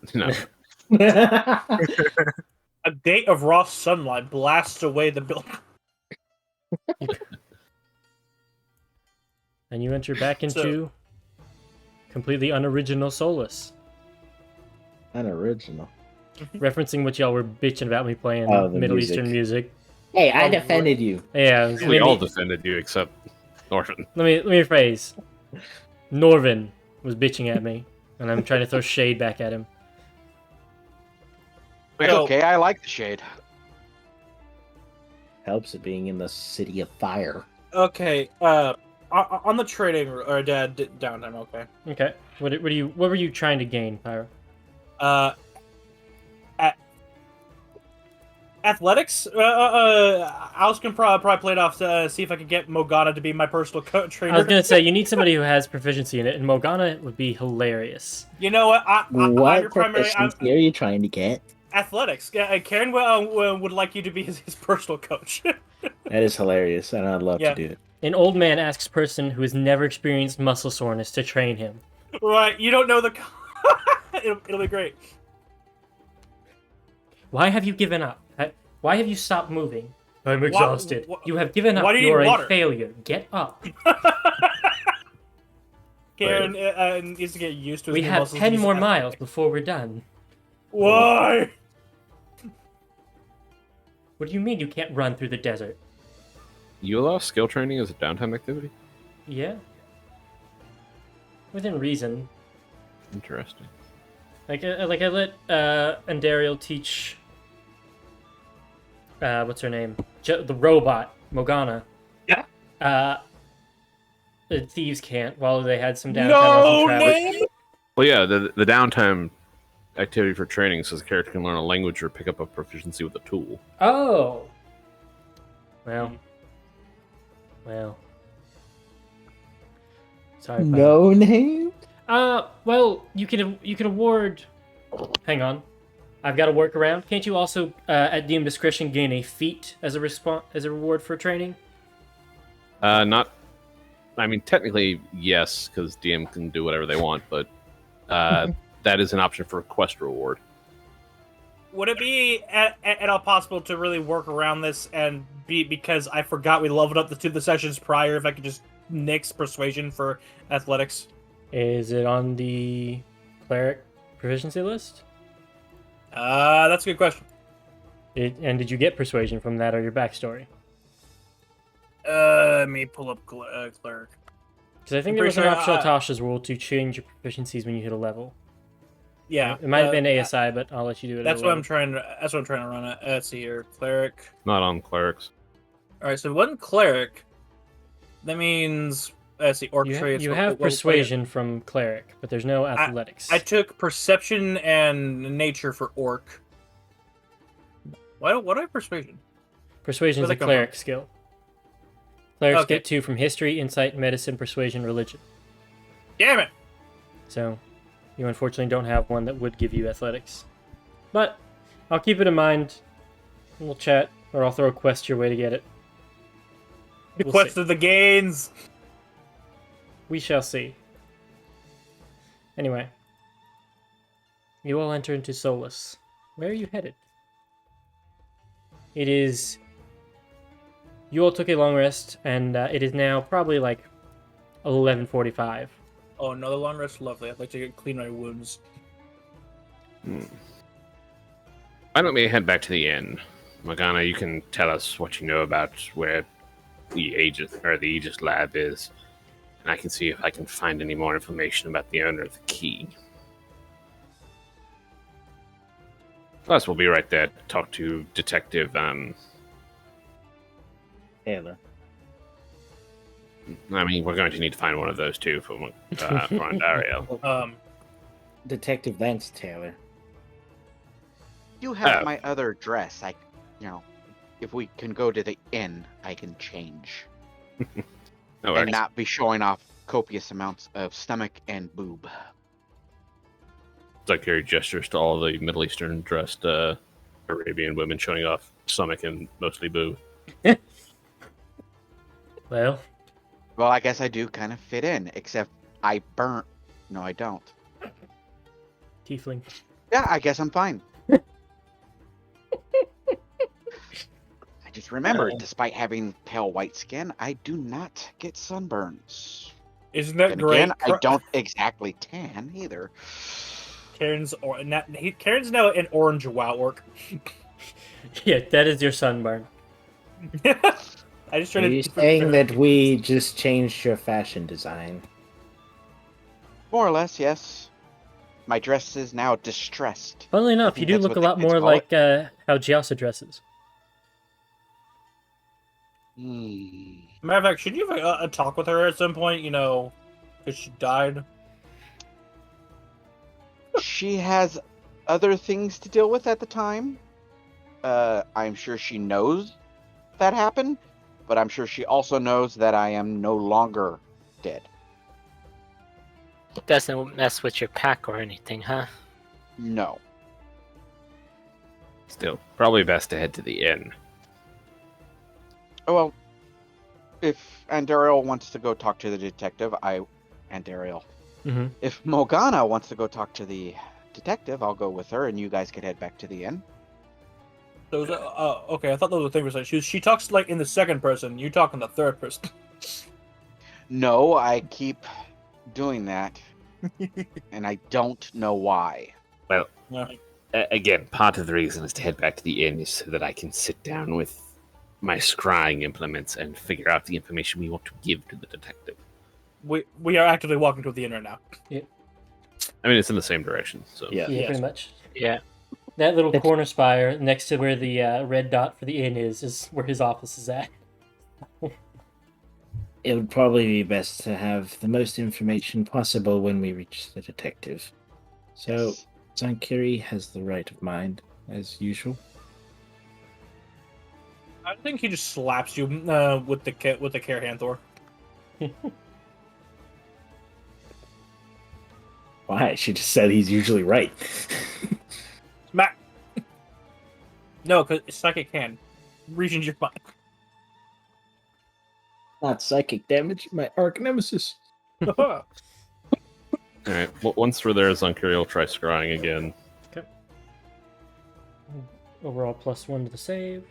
A day of raw sunlight blasts away the building. And you enter back into completely unoriginal Solus. Unoriginal. Referencing what y'all were bitching about me playing Oh, the Middle music. Eastern music. Hey, I Oh, defended you. Yeah, We all defended you except Norton. let me rephrase. Norvin was bitching at me, and I'm trying to throw shade back at him. It's So- okay. I like the shade. Helps it being in the city of fire. Okay, on the trading or downtime. Okay. Okay. What were you trying to gain, Pyro? Athletics. I was gonna probably play it off to see if I could get Mogana to be my personal trainer. I was gonna say you need somebody who has proficiency in it, and Mogana would be hilarious. You know what? I'm What your primary. proficiency are you trying to get? Athletics. Karen would like you to be his personal coach. That is hilarious, and I'd love Yeah. to do it. An old man asks person who has never experienced muscle soreness to train him. Right? You don't know the. It'll be great. Why have you given up? Why have you stopped moving? I'm exhausted. You have given why up. do you You are need a water? failure. Get up. Karen needs to get used to. His We new have muscles. 10 He's more at- miles before we're done. Why? What do you mean you can't run through the desert? You allow skill training as a downtime activity? Yeah. Within reason. Interesting. Like I let Andariel teach what's her name? The robot, Mogana. Yeah. The thieves can't, while they had some downtime No on travel. name. Well, yeah, the downtime activity for training says a character can learn a language or pick up a proficiency with a tool. Oh. Well. Sorry. Papa. No name? Well, you can award. Hang on, I've got a workaround. Can't you also, at DM discretion, gain a feat as a reward for training? Not. I mean, technically, yes, because DM can do whatever they want, but that is an option for a quest reward. Would it be at all possible to really work around this and be because I forgot we leveled up the sessions prior? If I could just Nick's persuasion for athletics? Is it on the cleric proficiency list? That's a good question. And did you get persuasion from that or your backstory? Let me pull up cleric. Because I think I'm there was an pretty option sure, of Tasha's rule to change your proficiencies when you hit a level. Yeah, It might have been ASI, but I'll let you do it. That's at a what I'm level. trying to. That's what I'm trying to run at. Let's see here, cleric. Not on clerics. All right, so one cleric. That means let's see, orc traits. You what- have what- persuasion from cleric, but there's no athletics. I took perception and nature for orc. What do I have persuasion? Persuasion is Where'd a that come cleric from? skill. Clerics Okay. get 2 from history, insight, medicine, persuasion, religion. Damn it! So, you unfortunately don't have one that would give you athletics. But, I'll keep it in mind. We'll chat, or I'll throw a quest your way to get it. The We'll quest see. of the gains. We shall see. Anyway. You all enter into Solus. Where are you headed? It is... You all took a long rest, and it is now probably like 11:45. Oh, another long rest. Lovely. I'd like to clean my wounds. Why don't we head back to the inn? Mogana, you can tell us what you know about where the Aegis lab is, and I can see if I can find any more information about the owner of the key. Plus, we'll be right there to talk to Detective, Taylor. I mean, we're going to need to find one of those two for Rondario. Detective Vance Taylor. You have Oh. my other dress. If we can go to the inn, I can change No and worries. not be showing off copious amounts of stomach and boob. Zachary gestures to all the Middle Eastern dressed Arabian women showing off stomach and mostly boob. Well, Well, I guess I do kind of fit in, except I burnt. No, I don't. tiefling. Yeah, I guess I'm fine. I just remembered, despite having pale white skin, I do not get sunburns. Isn't that And great? again, I don't exactly tan either. Karen's now an orange WoW orc. Yeah, that is your sunburn. I just Are tried you to. saying that we just changed your fashion design? More or less, yes. My dress is now distressed. Funnily I enough, you think do that's look what a the lot kids more call it. like how Giasa dresses. Matter of fact, should you have a talk with her at some point? You know, because she died. She has other things to deal with at the time. I'm sure she knows that happened, but I'm sure she also knows that I am no longer dead. It doesn't mess with your pack or anything, huh? No. Still, probably best to head to the inn. Oh, well, if Andariel wants to go talk to the detective, Andariel. Mm-hmm. If Mogana wants to go talk to the detective, I'll go with her, and you guys could head back to the inn. Those okay. I thought those were things were saying. She talks like in the second person. You talk in the third person. No, I keep doing that, and I don't know why. Well, Yeah. again, part of the reason is to head back to the inn is so that I can sit down with my scrying implements and figure out the information we want to give to the detective. We are actively walking toward the inn right now. I mean, it's in the same direction, so Yeah. Yeah, Yes. pretty much. Yeah. That little corner spire next to where the red dot for the inn is where his office is at. It would probably be best to have the most information possible when we reach the detective. So, Yes. Zankiri has the right of mind, as usual. I think he just slaps you with the care hand Thor. Why? She just said he's usually right. Smack. No, because psychic hand reaches your mind. Not psychic damage, my arch nemesis. all right. Well, once we're there, Zankiri will try scrying again. Overall +1 to the save.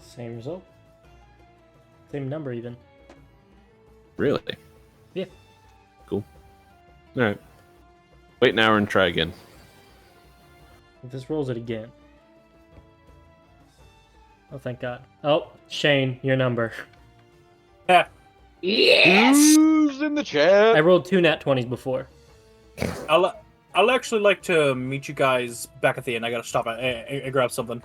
Same result. Same number, even. Really? Yeah. Cool. All right. Wait an hour and try again. If this rolls it again. Oh, thank God. Oh, Shane, your number. Yes. Who's in the chat? I rolled 2 nat 20s before. I'll actually like to meet you guys back at the end. I gotta stop and grab something.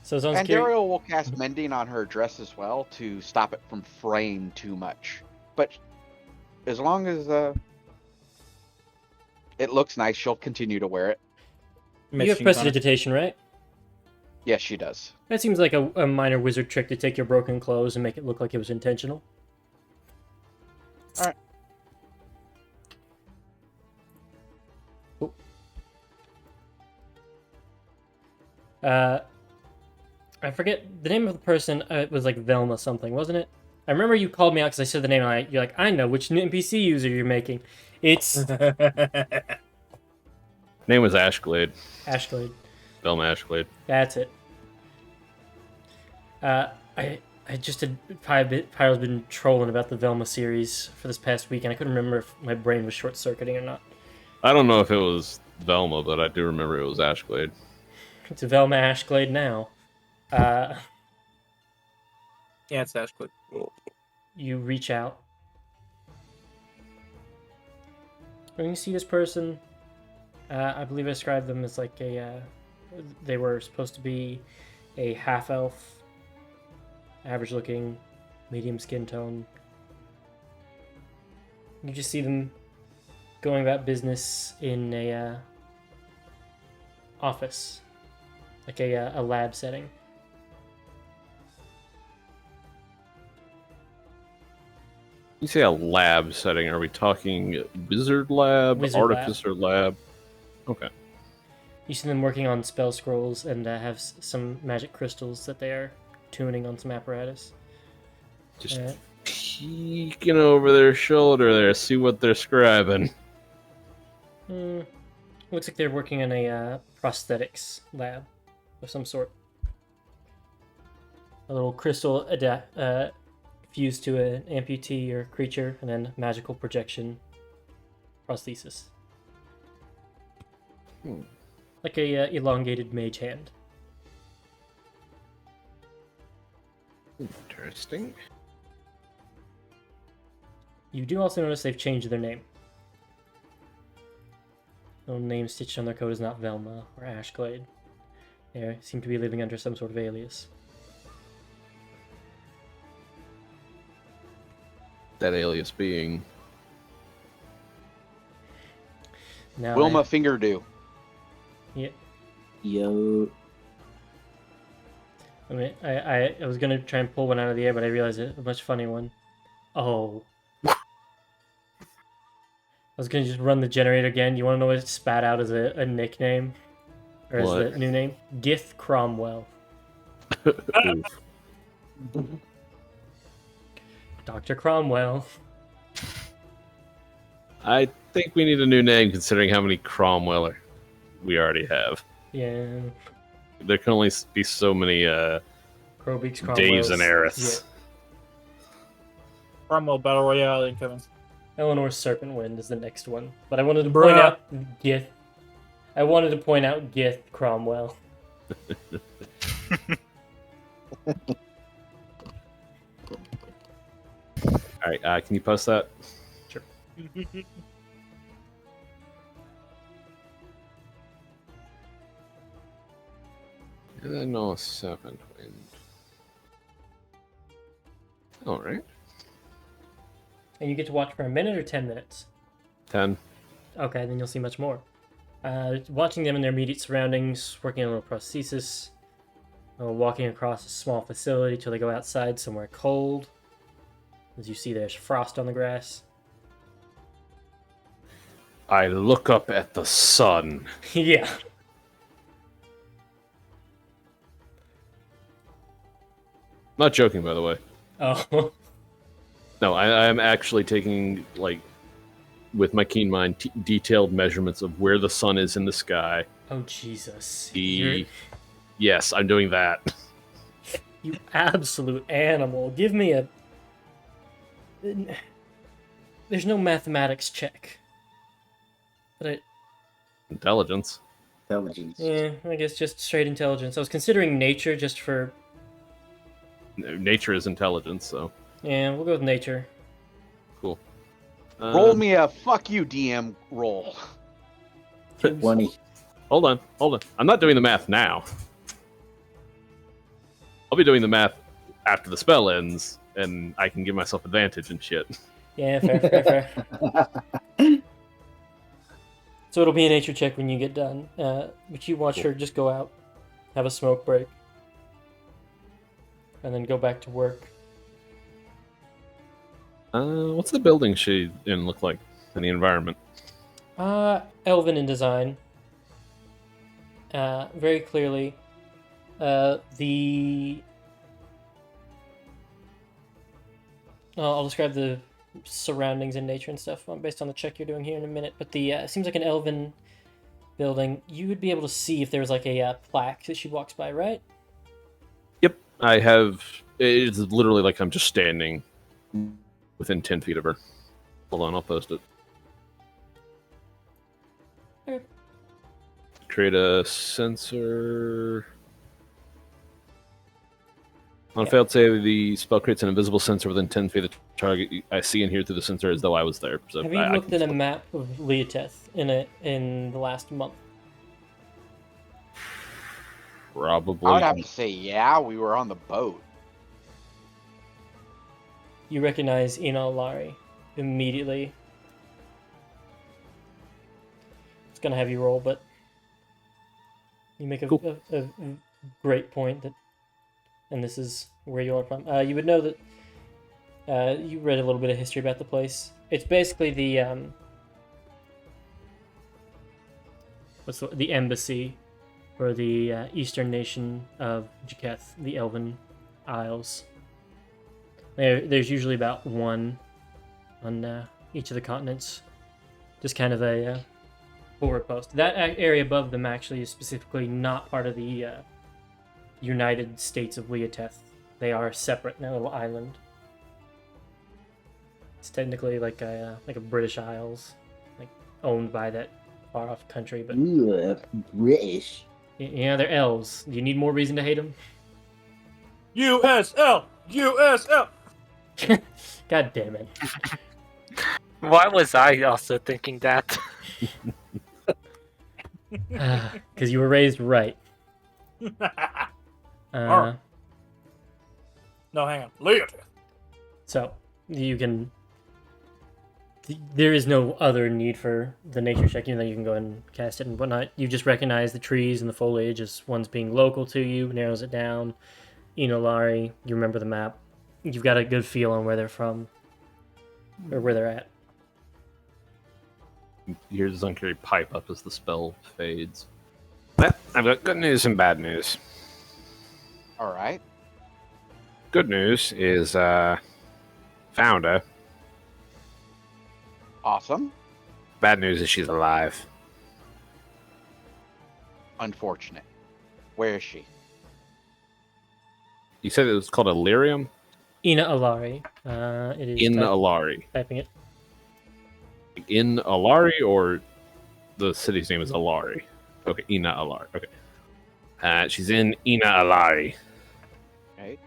So sounds And curious. Daryl will cast mending on her dress as well to stop it from fraying too much. But as long as it looks nice, she'll continue to wear it. You have prestidigitation, right? Yes, she does. That seems like a minor wizard trick to take your broken clothes and make it look like it was intentional. All right. I forget the name of the person. It was like Velma something, wasn't it? I remember you called me out because I said the name, and you're like, I know which NPC user you're making. It's Name was Ashglade. Ashglade. Velma Ashglade. That's it. I just had Pyro's been trolling about the Velma series for this past week, and I couldn't remember if my brain was short circuiting or not. I don't know if it was Velma, but I do remember it was Ashglade. It's a Velma Ashglade now. Yeah, it's Ashglade. You reach out. When you see this person, I believe I described them as like they were supposed to be a half-elf, average-looking, medium skin tone. You just see them going about business in a office, like a lab setting. You say a lab setting. Are we talking wizard lab, artificer lab? Okay. You see them working on spell scrolls and have some magic crystals that they are tuning on some apparatus. Just peeking over their shoulder there, see what they're scribing. Looks like they're working in a prosthetics lab of some sort. A little crystal fused to an amputee or creature, and then magical projection prosthesis. Like a elongated mage hand. Interesting. You do also notice they've changed their name. No name stitched on their coat is not Velma or Ashglade. They seem to be living under some sort of alias. That alias being Now Wilma Fingerdew. Yeah. Yo. I mean, I was gonna try and pull one out of the air, but I realized it's a much funny one. Oh. I was gonna just run the generator again. You wanna know what it spat out as a nickname? Or as the new name? Gith Cromwell. Dr. Cromwell. I think we need a new name considering how many Cromwell we already have. Yeah. There can only be so many Crowbeaks, Daves and Aeriths. Yeah. Cromwell Battle Royale incoming. Eleanor's Serpentwind is the next one. But I wanted to point out Gith. I wanted to point out Gith Cromwell. Alright, can you post that? Sure. And then no Serpentwind. Alright. And you get to watch for a minute or 10 minutes? 10. Okay, then you'll see much more. Watching them in their immediate surroundings, working on a little prosthesis, walking across a small facility till they go outside somewhere cold. As you see, there's frost on the grass. I look up at the sun. Yeah. Not joking, by the way. Oh. No, I am actually taking, like, with my keen mind, detailed measurements of where the sun is in the sky. Oh, Jesus. Yes, I'm doing that. You absolute animal. Give me a... There's no mathematics check. But Intelligence. I guess just straight intelligence. I was considering nature just for... Nature is intelligence, so Yeah, we'll go with nature. cool. Roll me a fuck you, DM roll. 20. Hold on. I'm not doing the math now. I'll be doing the math after the spell ends, and I can give myself advantage and shit. Yeah, fair. So it'll be a nature check when you get done. But you watch her just go out, have a smoke break, and then go back to work. What's the building she in look like in the environment? Elven in design. Very clearly. I'll describe the surroundings and nature and stuff based on the check you're doing here in a minute. But it seems like an elven building. You would be able to see if there's like a plaque that she walks by, right? Yep, I have. It's literally like I'm just standing within 10 feet of her. Hold on, I'll post it. Okay. Create a sensor. On a failed save, the spell creates an invisible sensor within 10 feet of the target. I see and hear through the sensor as though I was there. So have you looked at a map of Leoteth in the last month? Probably. I would have to say, yeah, we were on the boat. You recognize Ina Alari immediately. It's gonna have you roll, but you make a great point that, and this is where you are from. You would know that you read a little bit of history about the place. It's basically the the embassy for the eastern nation of Jaketh, the Elven Isles. There's usually about one on each of the continents. Just kind of a forward post. That area above them actually is specifically not part of the United States of Leoteth. They are separate in a little island. It's technically like a British Isles, like owned by that far off country. But British. Yeah, they're elves. Do you need more reason to hate them? USL. God damn it! Why was I also thinking that? Because you were raised right. No, hang on. Leotith. So you can. There is no other need for the nature check, even though you can go and cast it and whatnot. You just recognize the trees and the foliage as ones being local to you, narrows it down. Inolari, you remember the map. You've got a good feel on where they're from, or where they're at. You hear the Zunkari pipe up as the spell fades. Well, I've got good news and bad news. All right. Good news is, found her. Awesome. Bad news is she's alive. Unfortunate. Where is she? You said it was called Illyrium? Ina Alari. It is In Alari. typing it. In Alari, or the city's name is Alari? Okay, Ina Alari. Okay. She's in Ina Alari. Okay.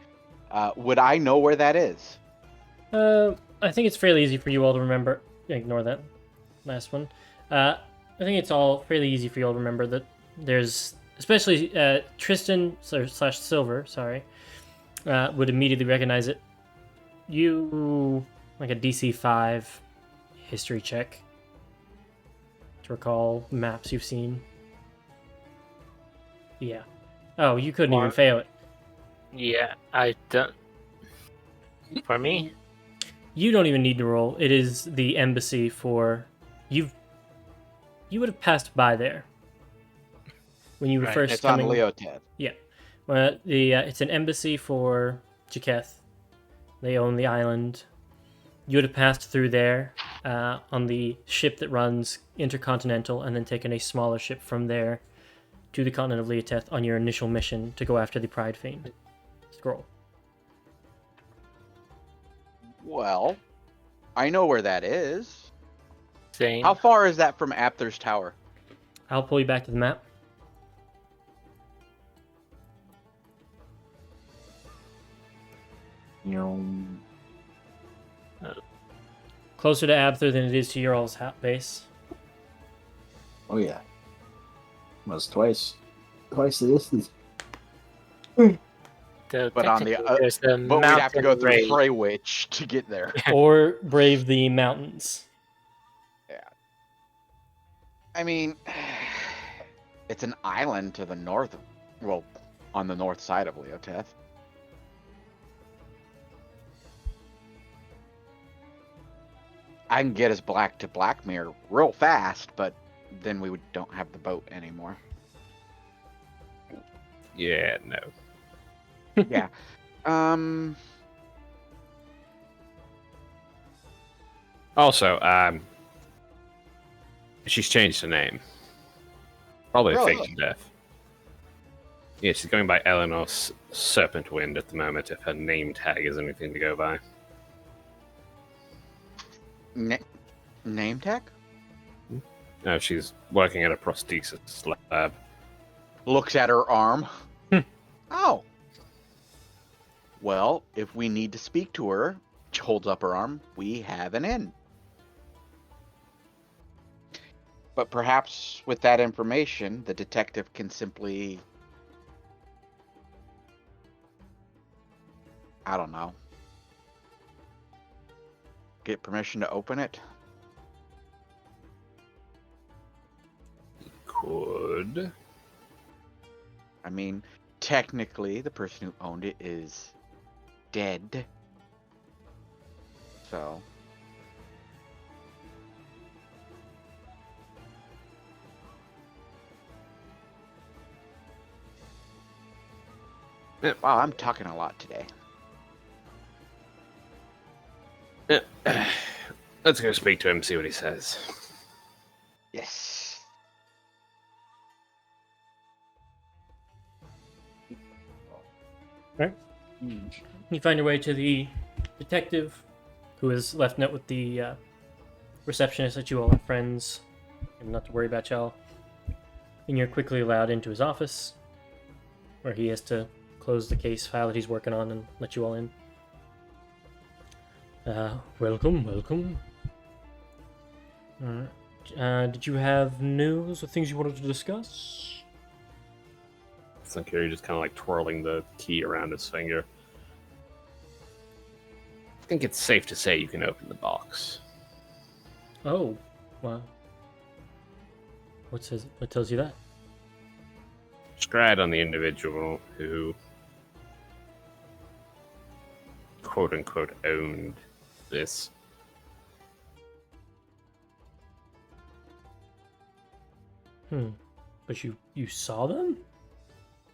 Would I know where that is? I think it's fairly easy for you all to remember. Ignore that last one. I think it's all fairly easy for you all to remember that there's, especially Tristan / Silver, sorry, would immediately recognize it. You, like a DC 5 history check to recall maps you've seen. Yeah. Oh, you couldn't even fail it. Yeah, I don't. For me? You don't even need to roll. It is the embassy for... You would have passed by there when you were first it's coming. on Leoteth. Yeah. Well, it's an embassy for Jaketh. They own the island. You would have passed through there on the ship that runs intercontinental, and then taken a smaller ship from there to the continent of Leoteth on your initial mission to go after the Pride Fiend. To scroll. Well, I know where that is. Same. How far is that from Apther's tower? I'll pull you back to the map. Closer to Abther than it is to your all's base. Oh yeah. Was twice the distance. So But on the technically there's the but we'd have to go mountain through range. Freywitch to get there. Or brave the mountains. Yeah. I mean, it's an island to the north. Well, on the north side of Leoteth. I can get us back to Blackmere real fast, but then we don't have the boat anymore. Yeah, no. Yeah. Also, she's changed her name. Probably Really? fake to death. Yeah, she's going by Eleanor Serpent Wind at the moment, if her name tag is anything to go by. Name tag? No, she's working at a prosthesis lab. Looks at her arm. Oh. Well, if we need to speak to her, she holds up her arm, we have an in. But perhaps with that information, the detective can simply... I don't know. Get permission to open it? Could. I mean, technically, the person who owned it is dead. So... Wow, I'm talking a lot today. Let's go speak to him, see what he says. Yes. Right. You find your way to the detective, who has left note with the receptionist that you all are friends, and not to worry about y'all. And you're quickly allowed into his office, where he has to close the case file that he's working on and let you all in. Welcome. Did you have news or things you wanted to discuss? Sankiri just kind of like twirling the key around his finger. I think it's safe to say you can open the box. Oh, wow. What tells you that? Scryed on the individual who quote unquote owned this. But you saw them?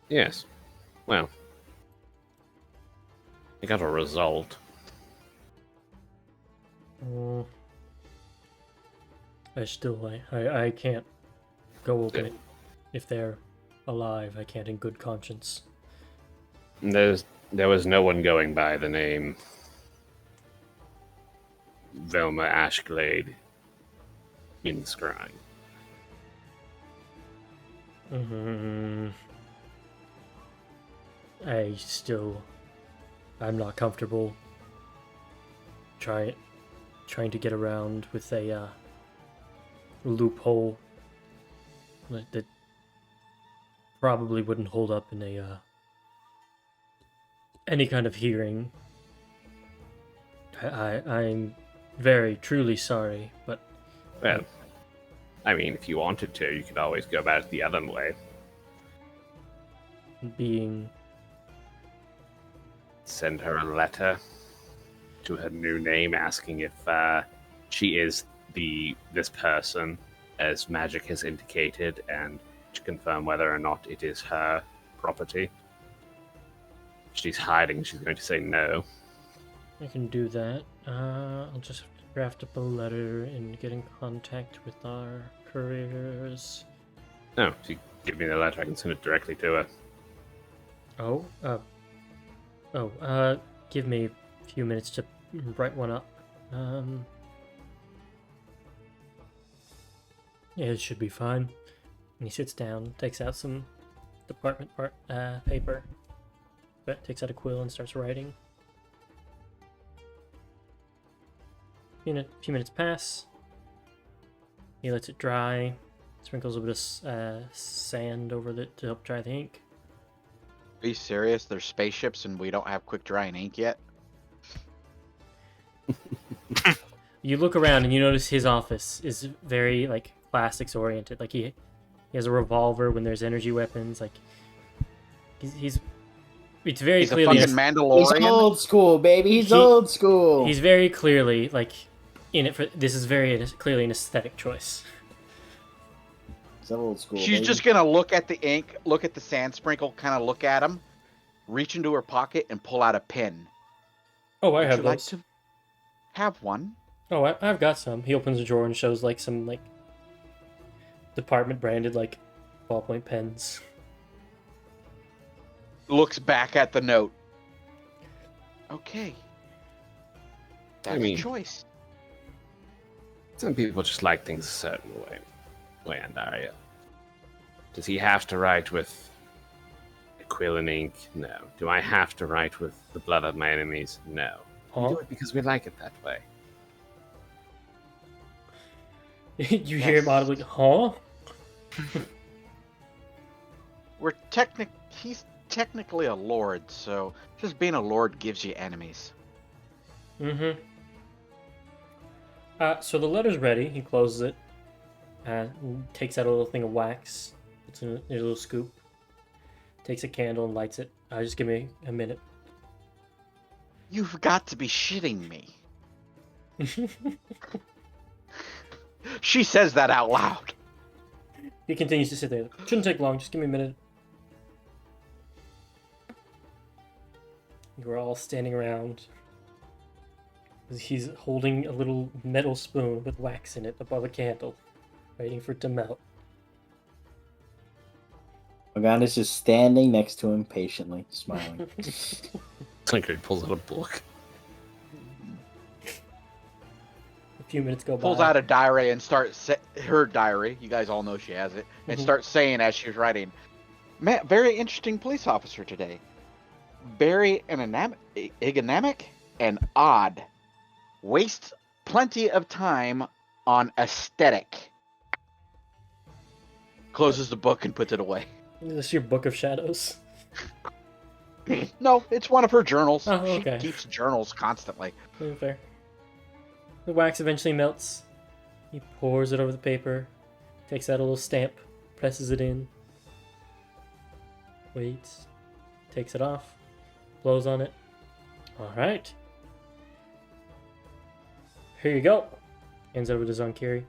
Yes. Well, I got a result. I can't go open it if they're alive. I can't in good conscience. There was no one going by the name Velma Ashglade in the scrying. I'm not comfortable trying to get around with a loophole that probably wouldn't hold up in a any kind of hearing. I'm very truly sorry, but Well, I mean, if you wanted to, you could always go about it the other way. being Send her a letter to her new name asking if she is this person, as magic has indicated, and to confirm whether or not it is her property. If she's hiding, she's going to say no. I can do that. I'll just draft up a letter and get in contact with our couriers. No, if you give me the letter, I can send it directly to her. Oh, Give me a few minutes to write one up. Yeah, it should be fine. And he sits down, takes out some department paper, but takes out a quill and starts writing. A few minutes pass. He lets it dry, sprinkles a bit of sand over it to help dry the ink. Are you serious? There's spaceships and we don't have quick drying ink yet? You look around and you notice his office is very like plastics oriented. Like he has a revolver when there's energy weapons. Like he's it's very He's a clearly fucking He's Mandalorian. old school, baby. He's old school. He's very clearly like in it for this is very clearly an aesthetic choice. He's old school. She's baby. just gonna look at the ink, look at the sand sprinkle, kind of look at him, reach into her pocket and pull out a pen. Oh, I Would have you like those. to have one? Oh, I've got some. He opens a drawer and shows like some like department branded like ballpoint pens. Looks back at the note. Okay. That's I mean- a choice. Some people just like things a certain way, Andaria. Does he have to write with a quill and ink? No. Do I have to write with the blood of my enemies? No. We do it because we like it that way. You hear him audibly, huh? He's technically a lord, so just being a lord gives you enemies. Mm-hmm. So the letter's ready. He closes it. Takes out a little thing of wax. It's in a little scoop. Takes a candle and lights it. Just give me a minute. You've got to be shitting me. She says that out loud. He continues to sit there. Shouldn't take long. Just give me a minute. You are all standing around. He's holding a little metal spoon with wax in it above a candle, waiting for it to melt. Morgana's just standing next to him patiently, smiling. Clinker pulls out a book. A few minutes go by. Pulls out a diary and starts her diary. You guys all know she has it, and starts saying as she's writing, "Man, very interesting police officer today. Very ergonomic and odd. Wastes plenty of time on aesthetic." Closes the book and puts it away. Is this your book of shadows? No, it's one of her journals. Oh, okay. She keeps journals constantly. Fair. The wax eventually melts. He pours it over the paper, takes out a little stamp, presses it in, waits, takes it off, blows on it. Alright. Here you go. Hands over to Zonkiri.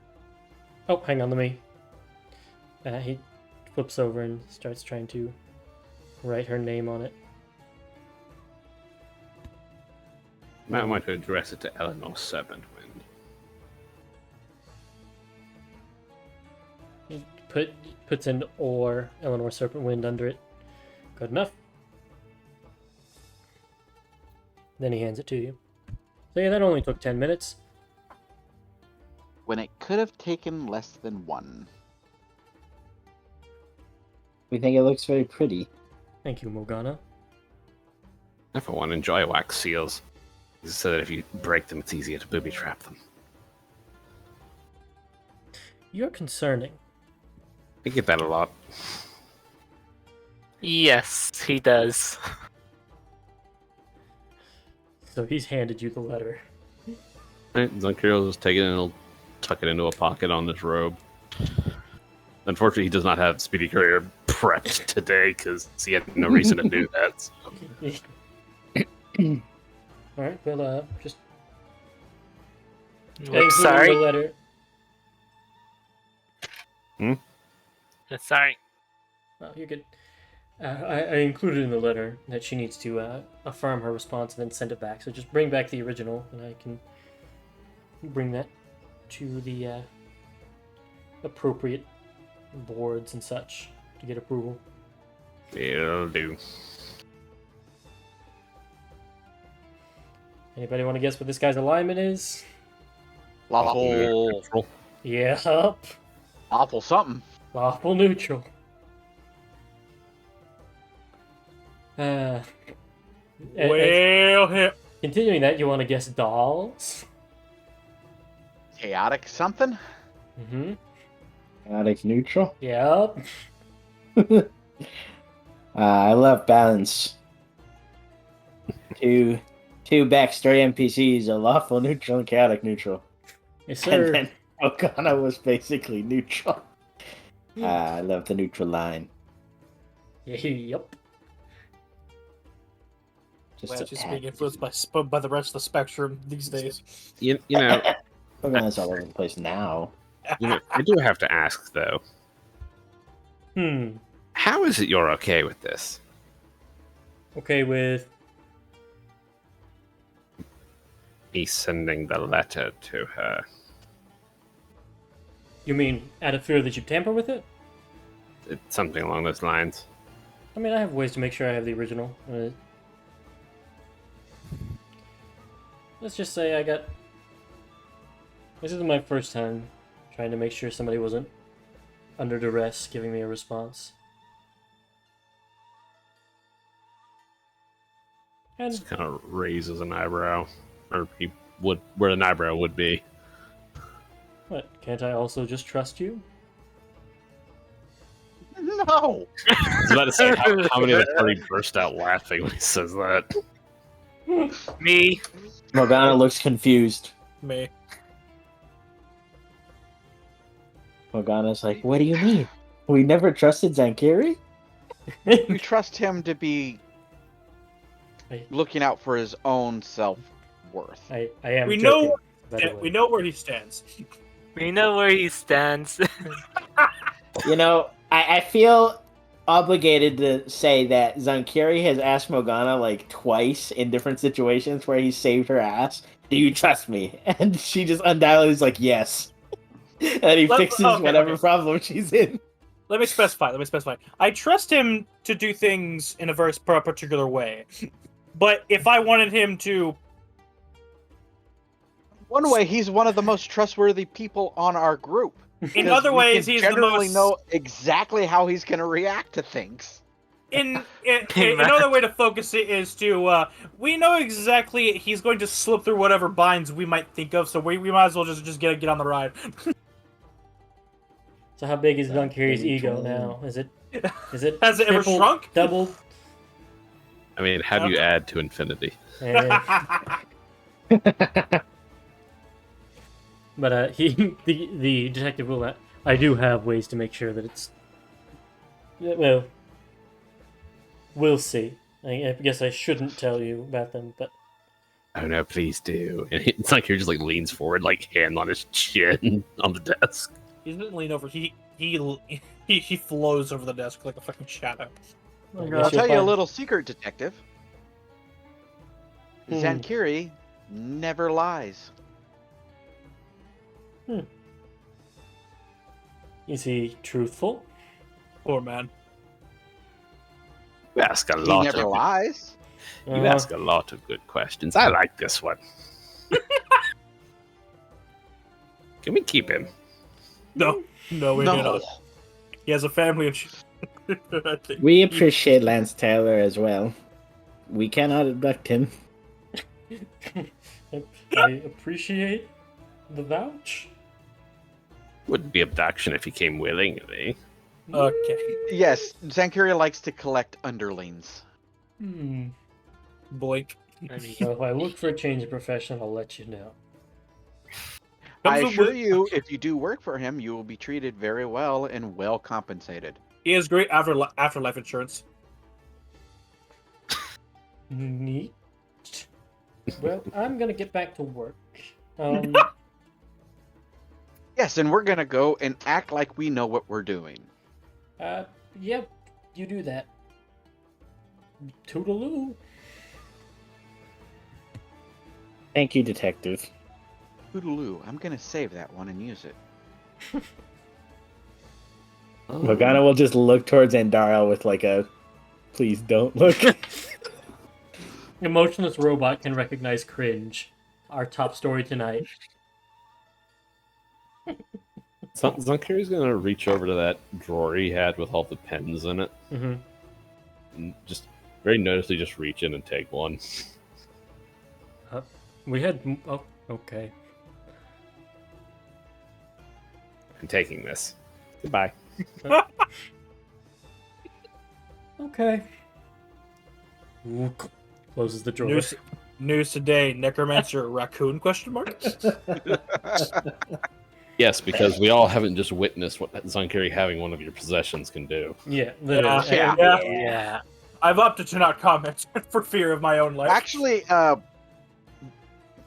Oh, hang on, let me. He flips over and starts trying to write her name on it. Might want to address it to Eleanor Serpentwind. He puts in or Eleanor Serpentwind under it. Good enough. Then he hands it to you. So yeah, that only took 10 minutes. When it could have taken less than one. We think it looks very pretty. Thank you, Mogana. I, for one, enjoy wax seals. So that if you break them, it's easier to booby trap them. You're concerning. I get that a lot. Yes, he does. So he's handed you the letter. Right, Zunkir will just take it and he'll tuck it into a pocket on his robe. Unfortunately, he does not have Speedy Courier prepped today because he had no reason to do that. So. Alright, well, just... Oops, sorry. The letter. Sorry. Oh, you're good. I included in the letter that she needs to affirm her response and then send it back. So just bring back the original, and I can bring that to the appropriate boards and such to get approval. It'll do. Anybody want to guess what this guy's alignment is? Lawful, Neutral. Yep. awful something. Lawful neutral. And Well, hit. continuing that, you want to guess dolls? Chaotic something. Mm-hmm. Chaotic neutral. Yep. I love balance. Two backstory NPCs are lawful neutral and chaotic neutral. Yes, sir. And then Mogana was basically neutral. I love the neutral line. Yep. Just Well, she's a being tad. influenced by the rest of the spectrum these days. You know, Mogana's all over the place now. I do have to ask though. How is it you're okay with this? Okay with... Me sending the letter to her. You mean out of fear that you tamper with it? It's something along those lines. I mean, I have ways to make sure I have the original. Let's just say I got... This is my first time trying to make sure somebody wasn't under duress giving me a response. And Just kind of raises an eyebrow, or he would where an eyebrow would be. what? Can't I also just trust you? No. I was about to say how many of the party burst out laughing when he says that. Me. Morgana looks confused. Me. Morgana's like, what do you mean? We never trusted Zankiri? You trust him to be I- looking out for his own self-worth. I am We joking, know. by the Yeah, way. we know where he stands. We know where he stands. You know, I feel obligated to say that Zankiri has asked Morgana like twice in different situations where he saved her ass. Do you trust me? And she just undoubtedly is like, yes. And he fixes whatever problem she's in. Let me specify. I trust him to do things in a very particular way. But if I wanted him to... One way, he's one of the most trustworthy people on our group. In 'Cause other we ways, can he's the generally most... know exactly how he's going to react to things. Another way to focus it is to... we know exactly he's going to slip through whatever binds we might think of, so we might as well just get on the ride. So how big is Zankiri's ego now? Is it Has it ever tripled, shrunk? doubled? I mean, how do you add to infinity? But the detective will. I do have ways to make sure that it's. Well, we'll see. I guess I shouldn't tell you about them, but Oh no, please do. And it's like he just like leans forward, like hand on his chin on the desk. He doesn't lean over. He flows over the desk like a fucking shadow. I guess I'll you'll tell you a find- little secret, detective. Zankiri never lies. Is he truthful? Poor man. You ask a He lot. never lies. You ask a lot of good questions. I like this one. Can we keep him? No, we do not. He has a family and I think. We appreciate Lance Taylor as well. We cannot abduct him. I appreciate the vouch. Wouldn't be abduction if he came willingly. Okay. Yes, Zankiri likes to collect underlings. Blink. I mean, So if I look for a change of profession, I'll let you know. I Comes assure with- you, if you do work for him, you will be treated very well and well compensated. He has great afterlife insurance. Neat. Well, I'm gonna get back to work. Yes, and we're gonna go and act like we know what we're doing. Yep, you do that. Toodaloo. Thank you, detective. Toodaloo, I'm gonna save that one and use it. Morgana will just look towards Andara with like a, please don't look. Emotionless robot can recognize cringe. Our top story tonight. Zunkari's gonna reach over to that drawer he had with all the pens in it, Mm-hmm. and just very noticeably just reach in and take one. We had. Oh, okay. I'm taking this. Goodbye. Okay. Closes the drawer. News today: Necromancer raccoon ? Yes, because we all haven't just witnessed what Zunkari having one of your possessions can do. Yeah, literally. Yeah. I've opted to not comment for fear of my own life. Actually,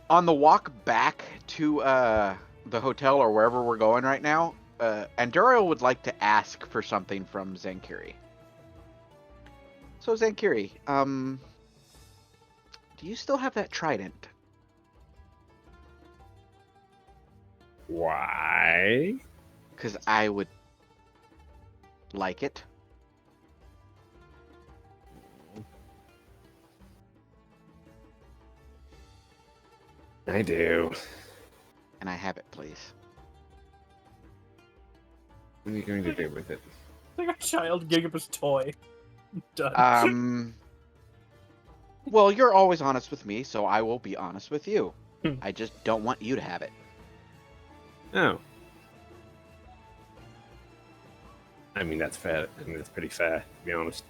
on the walk back to the hotel or wherever we're going right now, Anduriel would like to ask for something from Zankiri. So Zankiri, do you still have that trident? Why? Because I would like it. I do. And I have it, please. What are you going to do with it? Like a child giving up his toy. Done. Well, you're always honest with me, so I will be honest with you. I just don't want you to have it. Oh. I mean, that's fair. I mean, that's pretty fair, to be honest.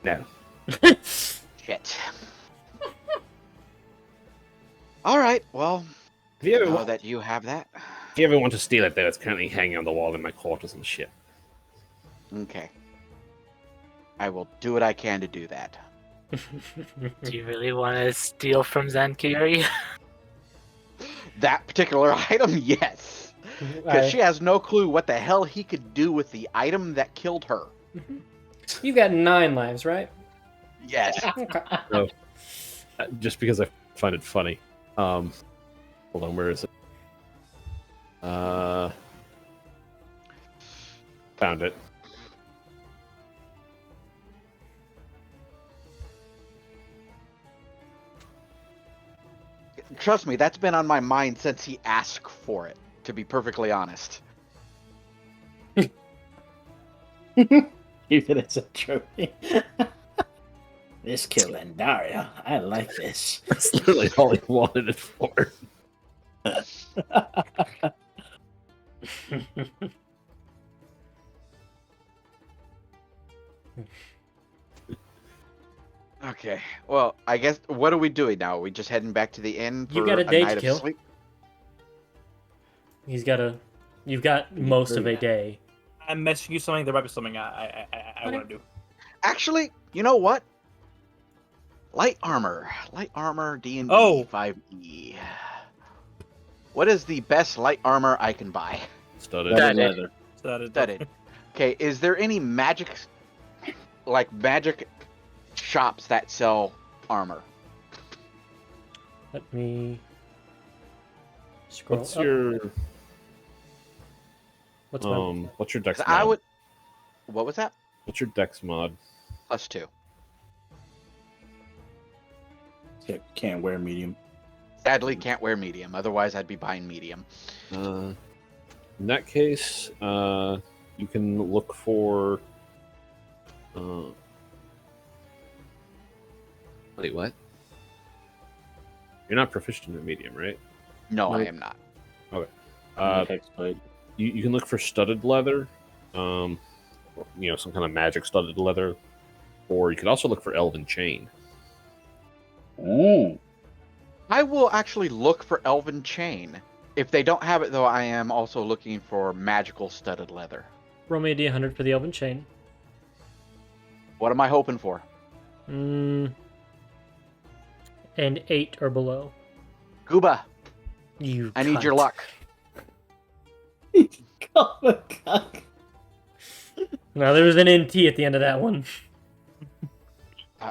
No. Shit. All right, well, If you know that you have that. If you ever want to steal it, though, it's currently hanging on the wall in my quarters and shit. Okay. I will do what I can to do that. Do you really want to steal from Zankiri? That particular item, yes. Because she has no clue what the hell he could do with the item that killed her. You've got 9 lives, right? Yes. So, just because I find it funny. Hold on, where is it? Found it. Trust me, that's been on my mind since he asked for it, to be perfectly honest. Even it's a trophy. This killed Andaria. I like this. That's literally all he wanted it for. Okay, well, I guess, what are we doing now? Are we just heading back to the inn for You got a day night to of kill. sleep? You've got most of a day. I'm messaging you something. There might be something I want to do. Actually, you know what? Light armor D&D Oh. 5e. What is the best light armor I can buy? Studded leather. Studded. Okay, is there any magic shops that sell armor? Let me scroll What's up. What's your dex mod? I would. What was that? What's your dex mod? +2. Can't wear medium. Sadly, can't wear medium. Otherwise, I'd be buying medium. In that case, you can look for. Wait, what? You're not proficient in medium, right? No, I Nope. am not. Okay. You can look for studded leather, some kind of magic studded leather, or you could also look for elven chain. Oh. I will actually look for elven chain. If they don't have it, though, I am also looking for magical studded leather. Roll me a D100 for the elven chain. What am I hoping for? And 8 or below. Gooba, You. I need cunt. your luck. Oh my god. Now there was an NT at the end of that one.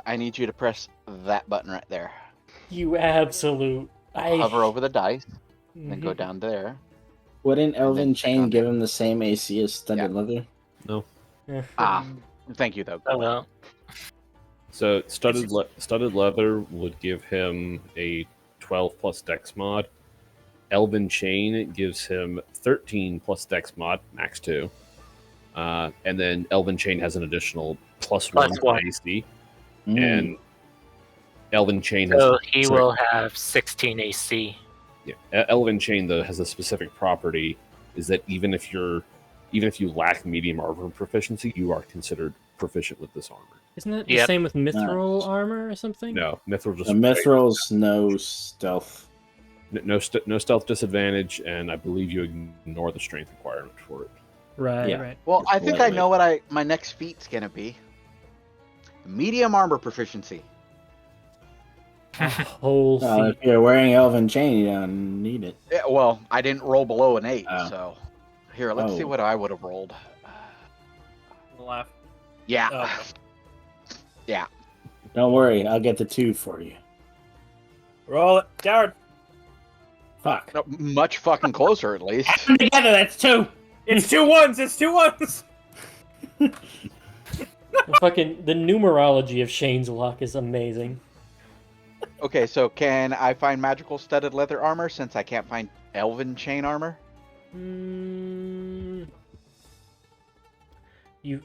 I need you to press that button right there. You absolute. Hover over the dice, then go Mhm. down there. Wouldn't Elven then Chain click give on him the same AC as Studded Leather? No. Ah, Thank you, though. Oh well. So studded leather would give him a 12 plus Dex mod. Elven chain gives him 13 plus Dex mod, max 2. And then Elven chain has an additional plus one to +1. AC. And Elven chain has. So he will have 16 AC. Yeah, Elven chain though has a specific property is that even if you lack medium armor proficiency, you are considered proficient with this armor. Isn't that the same with mithril armor or something? No, mithril just The mithril's no stealth. no stealth disadvantage, and I believe you ignore the strength requirement for it. Right, right. Well, I think I know what my next feat's gonna be. Medium armor proficiency. Whole if you're wearing Elven Chain, you don't need it. Yeah, well, I didn't roll below an 8, so here, let's see Oh. what I would have rolled. Laugh. Yeah. Oh, okay. Yeah. Don't worry, I'll get the 2 for you. Roll it, Coward. Fuck. No, much fucking closer, at least. Together, that's 2. It's 2 1s. It's 2 1s. Fucking the numerology of Shane's luck is amazing. Okay, so can I find magical studded leather armor since I can't find elven chain armor? You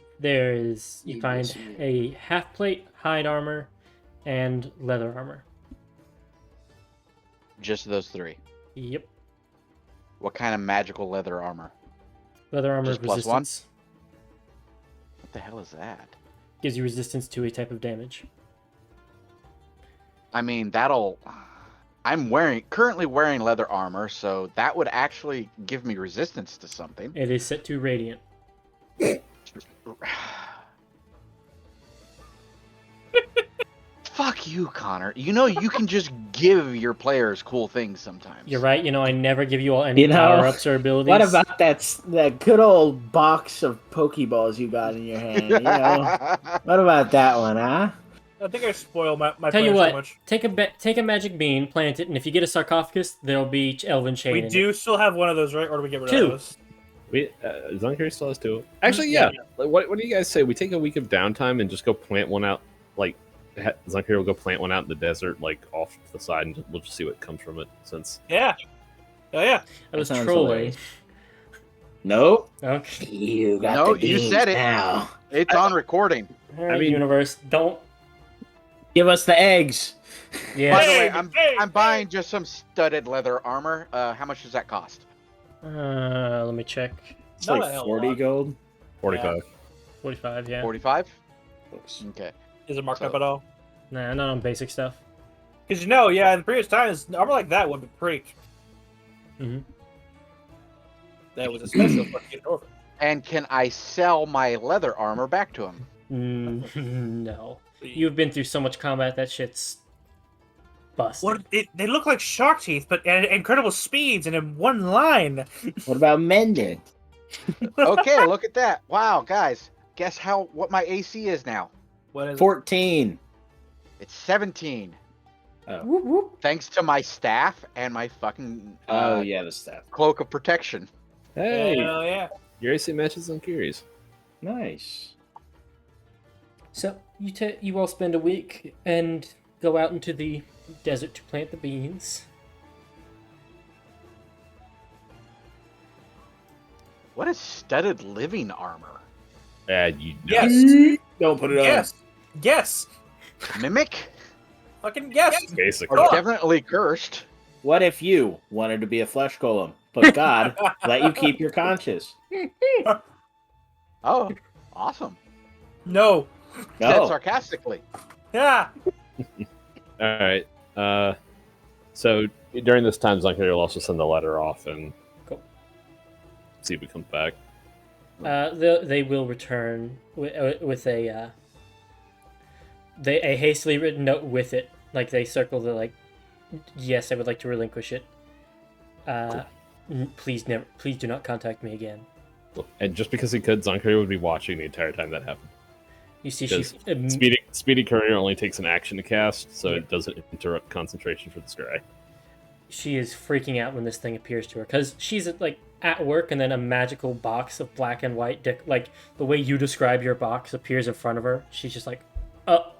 find a half plate hide armor and leather armor. Just those 3. Yep. What kind of magical leather armor? Leather armor Just plus 1? resistance. What the hell is that? Gives you resistance to a type of damage. I mean, I'm currently wearing leather armor, so that would actually give me resistance to something. It is set to radiant. Fuck you, Connor. You know you can just give your players cool things sometimes. You're right. I never give you all any power-ups or abilities. What about that good old box of Pokeballs you got in your hand? What about that one, huh? I think I spoil my Tell you players what, too much. take a magic bean, plant it, and if you get a sarcophagus, there'll be elven chain. We in do it. still have one of those, right? Or do we get rid 2. of those? Zonkiri still has 2. Actually, yeah. What do you guys say? We take a week of downtime and just go plant one out. Like Zonkiri will go plant one out in the desert, like off to the side, and we'll just see what comes from it. Since Yeah. Oh yeah. I was sounds trolling. hilarious. Nope. Okay. You got No, the you beans said it. now. It's on recording. All right, universe, don't. Give us the eggs. Yeah. By the way, I'm buying just some studded leather armor. How much does that cost? Let me check. It's Not a like hell of a 40 lot. gold. 45. 45, yeah. 45? Okay. Is it marked up at all? Nah, not on basic stuff. Because in previous times, armor like that would be pretty. Mm-hmm. That was a special for getting over. And can I sell my leather armor back to him? No. You've been through so much combat, that shit's busted. What? They look like shark teeth, but at incredible speeds and in one line. What about mending? Okay, look at that. Wow, guys. Guess what my AC is now? What is 14. It's 17. Oh. Whoop, whoop. Thanks to my staff and my fucking The staff. cloak of protection. Hey, Hell yeah. your AC matches Zonkiri's. Nice. So, you all spend a week and go out into the desert to plant the beans. What is studded living armor? You know. Yes. Don't put it on. Yes. Yes. Mimic? Fucking yes. Basically. Or definitely cursed. What if you wanted to be a flesh golem, but God let you keep your conscience? Oh, awesome. No. Said Go. sarcastically. Yeah. All right. So during this time, Zonkiri will also send the letter off and see if he comes back. They will return with a hastily written note with it. Like they circle the yes, I would like to relinquish it. Please do not contact me again. And just because he could, Zonkiri would be watching the entire time that happened. You see, Speedy Courier only takes an action to cast, so it doesn't interrupt concentration for this guy. she is freaking out when this thing appears to her because she's like at work and then a magical box of black and white like the way you describe your box appears in front of her. She's just like, oh.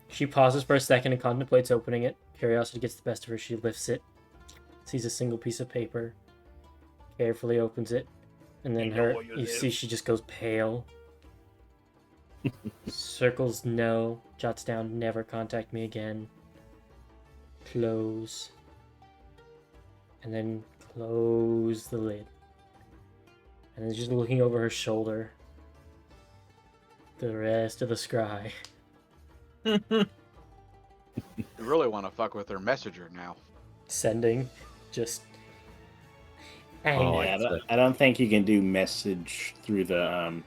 She pauses for a second and contemplates opening it. Curiosity gets the best of her. She lifts it, sees a single piece of paper, carefully opens it, and then you see she just goes pale. Circles no, jots down never contact me again. Close. And then close the lid. And then just looking over her shoulder. The rest of the scry. You really want to fuck with her messenger now. Sending. Just. Oh, Yeah, I don't think you can do message through the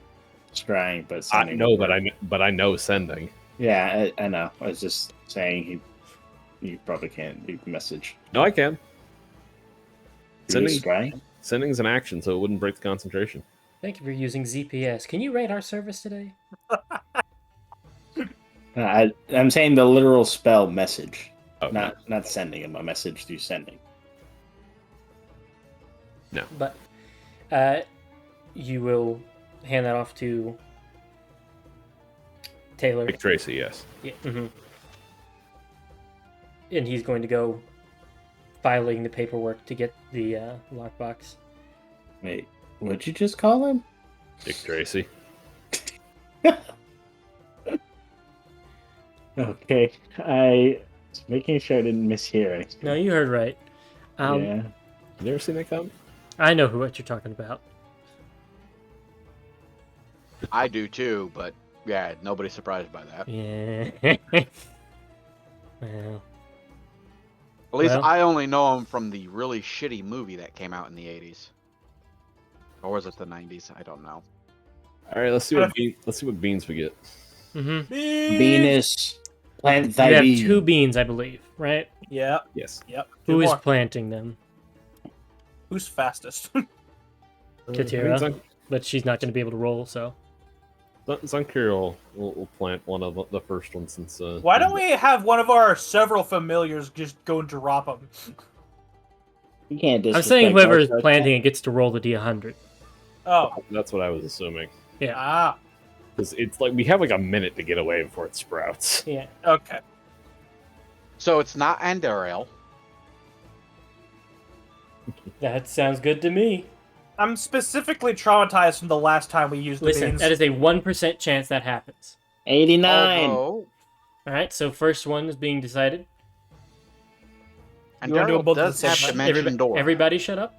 scrying, but sending. No, but I know sending. Yeah, I know. I was just saying you probably can't do message. No, I can. Through the scrying? Sending's an action, so it wouldn't break the concentration. Thank you for using ZPS. Can you rate our service today? I'm saying the literal spell message, Okay. not sending him a message through sending. No. But you will hand that off to Taylor. Dick Tracy, yes. Yeah. Mm-hmm. And he's going to go filing the paperwork to get the lockbox. Wait, what'd you just call him? Dick Tracy. Okay, I was making sure I didn't mishear anything. No, you heard right. Yeah. You ever seen that comic? I know what you're talking about. I do too, but yeah, nobody's surprised by that. Yeah. Well. At least Well. I only know him from the really shitty movie that came out in the 80s. Or was it the 90s? I don't know. All right, let's see what beans we get. Mm-hmm. Venus, plant You thy have bean. 2 beans, I believe, right? Yeah. Yes. Yep. Who is more. planting them? Who's fastest? Katira. But she's not going to be able to roll, so. Zunkir will plant one of the first ones since. Why don't we have one of our several familiars just go and drop them? You can't I'm saying disrespect whoever our is social. planting it gets to roll the D100. Oh. That's what I was assuming. Yeah. Ah. Because it's like we have like a minute to get away before it sprouts. Yeah. Okay. So it's not Andariel. That sounds good to me. I'm specifically traumatized from the last time we used the Listen, beans. that is a 1% chance that happens. 89. Although Alright, so first one is being decided. You wanna do Andariel both at does the have same time? dimension door. Everybody shut up.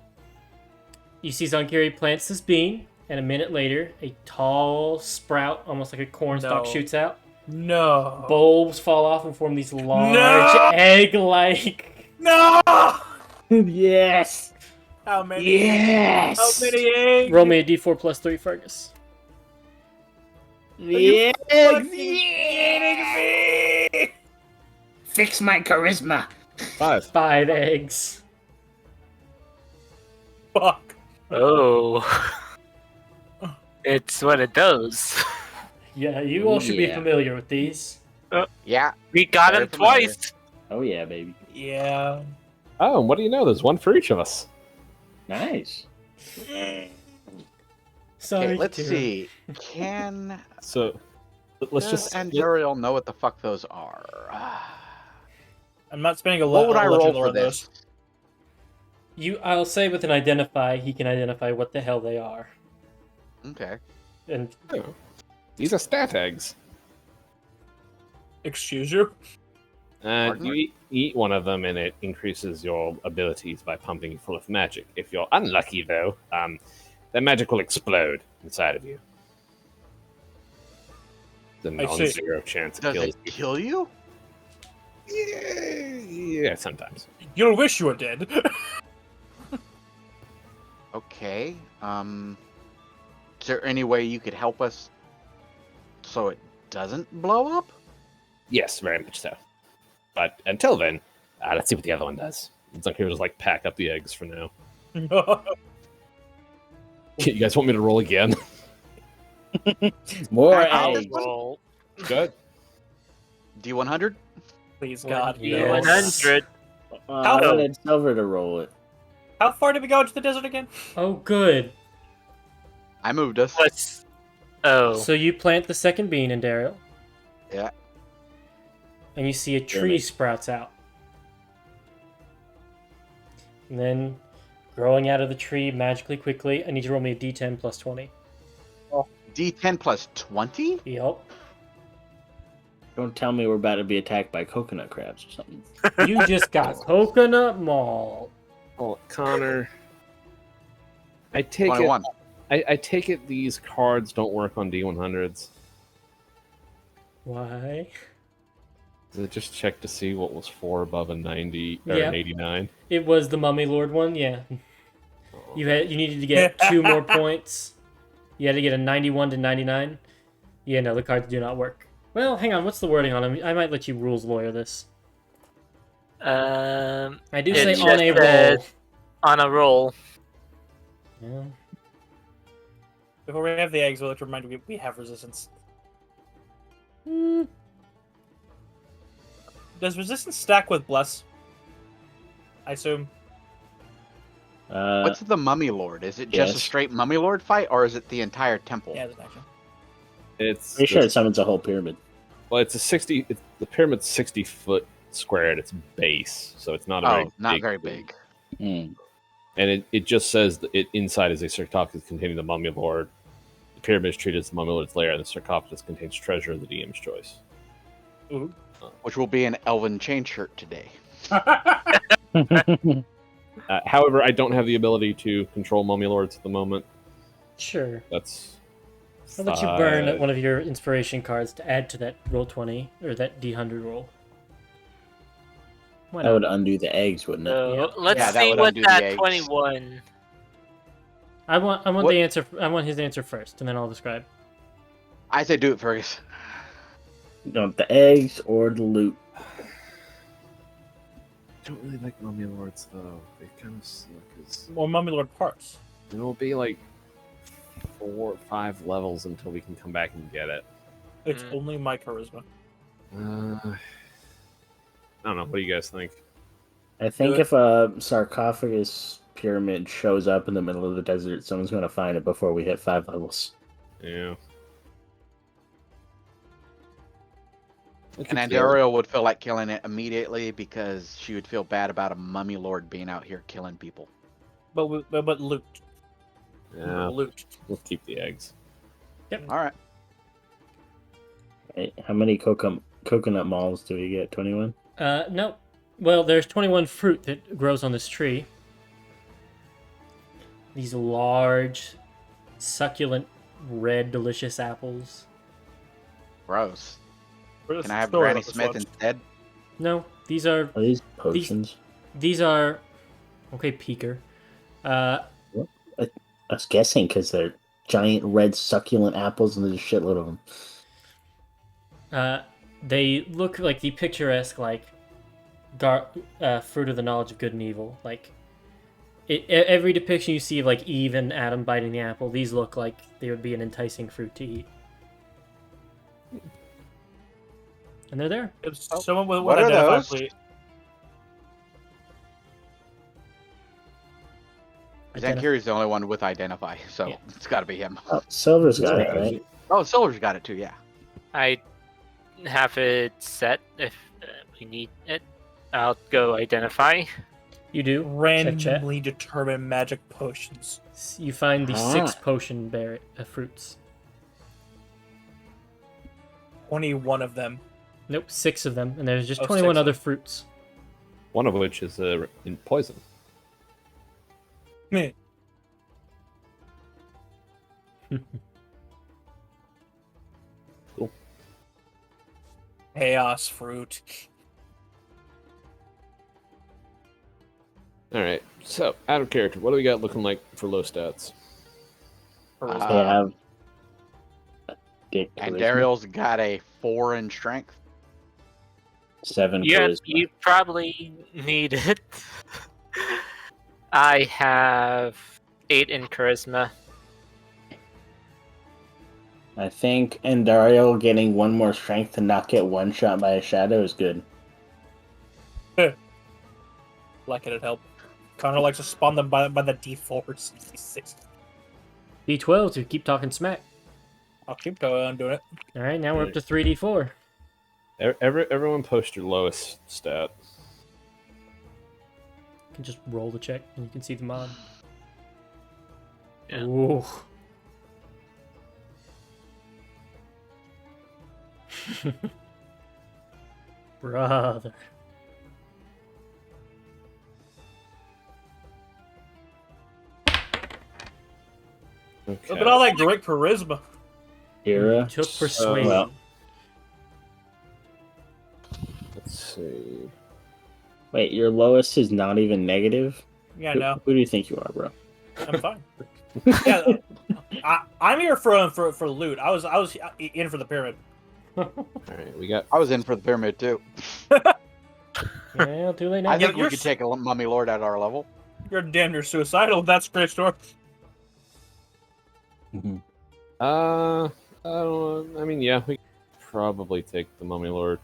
You see Zonkiri plants this bean, and a minute later, a tall sprout, almost like a cornstalk, No. shoots out. No. Bulbs fall off and form these large No! egg-like. No! Yes. How many? Yes. How many eggs? Roll me a d4 plus 3, Fergus. Yes. Fucking kidding me? Fix my charisma. 5. 5 eggs. Fuck. Oh. It's what it does. Yeah, you all should be Yeah. familiar with these. Yeah. We got Very him familiar. twice. Oh yeah, baby. Yeah. Oh, and what do you know? There's one for each of us. Nice. Sorry, Okay, let's Katira. see. Can So let's does just Andariel know what the fuck those are? I'm not spending a What lot would I of roll legend for lore on this? those. I'll say with an identify, he can identify what the hell they are. Okay. And Oh, these are stat eggs. Excuse you? Pardon? You eat one of them and it increases your abilities by pumping you full of magic. If you're unlucky, though, that magic will explode inside of you. The I see. non-zero chance it Does kills it kill you? you. Yeah, sometimes. You'll wish you were dead. Okay. Is there any way you could help us so it doesn't blow up? Yes, very much so. But until then, let's see what the other one does. Zunkir will just like pack up the eggs for now. You guys want me to roll again? More I'll eggs. just roll. Good. D100? Please, God. Yeah. no. 100. How- I wanted Silver to roll it. How far did we go into the desert again? Oh, good. I moved us. What's oh So you plant the second bean in Daryl, Yeah. and you see a tree sprouts out. And then, growing out of the tree magically quickly, I need you to roll me a d10 plus 20. D10 plus 20? Yup. Don't tell me we're about to be attacked by coconut crabs or something. You just got coconut mall. Oh, Connor. I take 21. it. I take it these cards don't work on D100s. Why? Did I just check to see what was 4 above a 90 or Yeah. an 89? It was the Mummy Lord one, yeah. You needed to get 2 more points. You had to get a 91 to 99. Yeah, no, the cards do not work. Well, hang on, what's the wording on them? I might let you rules lawyer this. I do it say just on a roll. says on a roll. Yeah. Before we have the eggs, we'll have to remind you we have resistance. Does resistance stack with bless? I assume. What's the Mummy Lord? Is it just a yes. straight Mummy Lord fight, or is it the entire temple? Yeah, there's an action. It's Pretty sure it summons a whole pyramid. well, it's a 60. The pyramid's 60-foot square at its base, so it's not a very not big very thing. big. And it just says that inside is a sarcophagus containing the Mummy Lord. The pyramid is treated as the Mummy Lord's lair, and the sarcophagus contains treasure of the DM's choice. Ooh. Which will be an Elven chain shirt today. However, I don't have the ability to control Mummy Lords at the moment. Sure. That's. How about you burn one of your inspiration cards to add to that roll 20, or that D100 roll? Why That not? would undo the eggs, wouldn't it? So Yep. let's Yeah, that see would what undo the that eggs. 21. I want What- the answer. I want his answer first, and then I'll describe. I say do it, Fergus. You know, the eggs or the loot. I don't really like Mummy Lords, though. They kind of suck. Or Mummy Lord parts. It'll be like 4 or 5 levels until we can come back and get it. It's only my charisma. I don't know. What do you guys think? I think if a sarcophagus pyramid shows up in the middle of the desert, someone's going to find it before we hit 5 levels. Yeah. And Andariel would feel like killing it immediately because she would feel bad about a Mummy Lord being out here killing people. But loot. Yeah. Loot. We'll keep the eggs. Yep. All right. Right, how many coconut malls do we get? 21? No. Well, there's 21 fruit that grows on this tree. These large, succulent, red, delicious apples. Gross. Where's Can the I have story Granny about this Smith one? instead? No, these are Are these potions? these are okay. Peeker. I was guessing because they're giant red succulent apples and there's a shitload of them. They look like the picturesque, like fruit of the knowledge of good and evil. Like every depiction you see of like Eve and Adam biting the apple, these look like they would be an enticing fruit to eat. And they're there. If someone would What are identify, those? please. Zankiri's the only one with identify, so Yeah. it's got to be him. Oh, Silver's got it, right? Oh, Silver's got it too, yeah. I have it set if we need it. I'll go identify. You do. Check, Randomly determine magic potions. check. You find the Ah. 6 potion fruits. 21 of them. Nope, 6 of them, and there's just Oh, 21 6. other fruits. One of which is in poison. Meh. Cool. Chaos fruit. All right. So, out of character, what do we got looking like for low stats? They have dick And charisma, Dariel's got a 4 in strength. 7 Yeah, charisma. you probably need it. I have 8 in charisma. I think Endario getting 1 more strength to not get one shot by a shadow is good. Like it'd help. Connor likes to spawn them by the D4s. D6. D12 to keep talking smack. I'll keep doing it. All right, now we're up to 3D4. Everyone post your lowest stat. You can just roll the check and you can see the mod. Yeah. Ooh. Brother. Okay. Look at all that great charisma. Hera. Took persuasion. well. Let's see. Wait, your lowest is not even negative? Yeah, Who, no, who do you think you are, bro? I'm fine. Yeah, I'm here for loot. I was in for the pyramid. All right, we got. I was in for the pyramid too. Yeah, too late now. I think you're we could take a mummy lord at our level. You're damn near suicidal. That's a great story. I mean, yeah, we could probably take the mummy lord.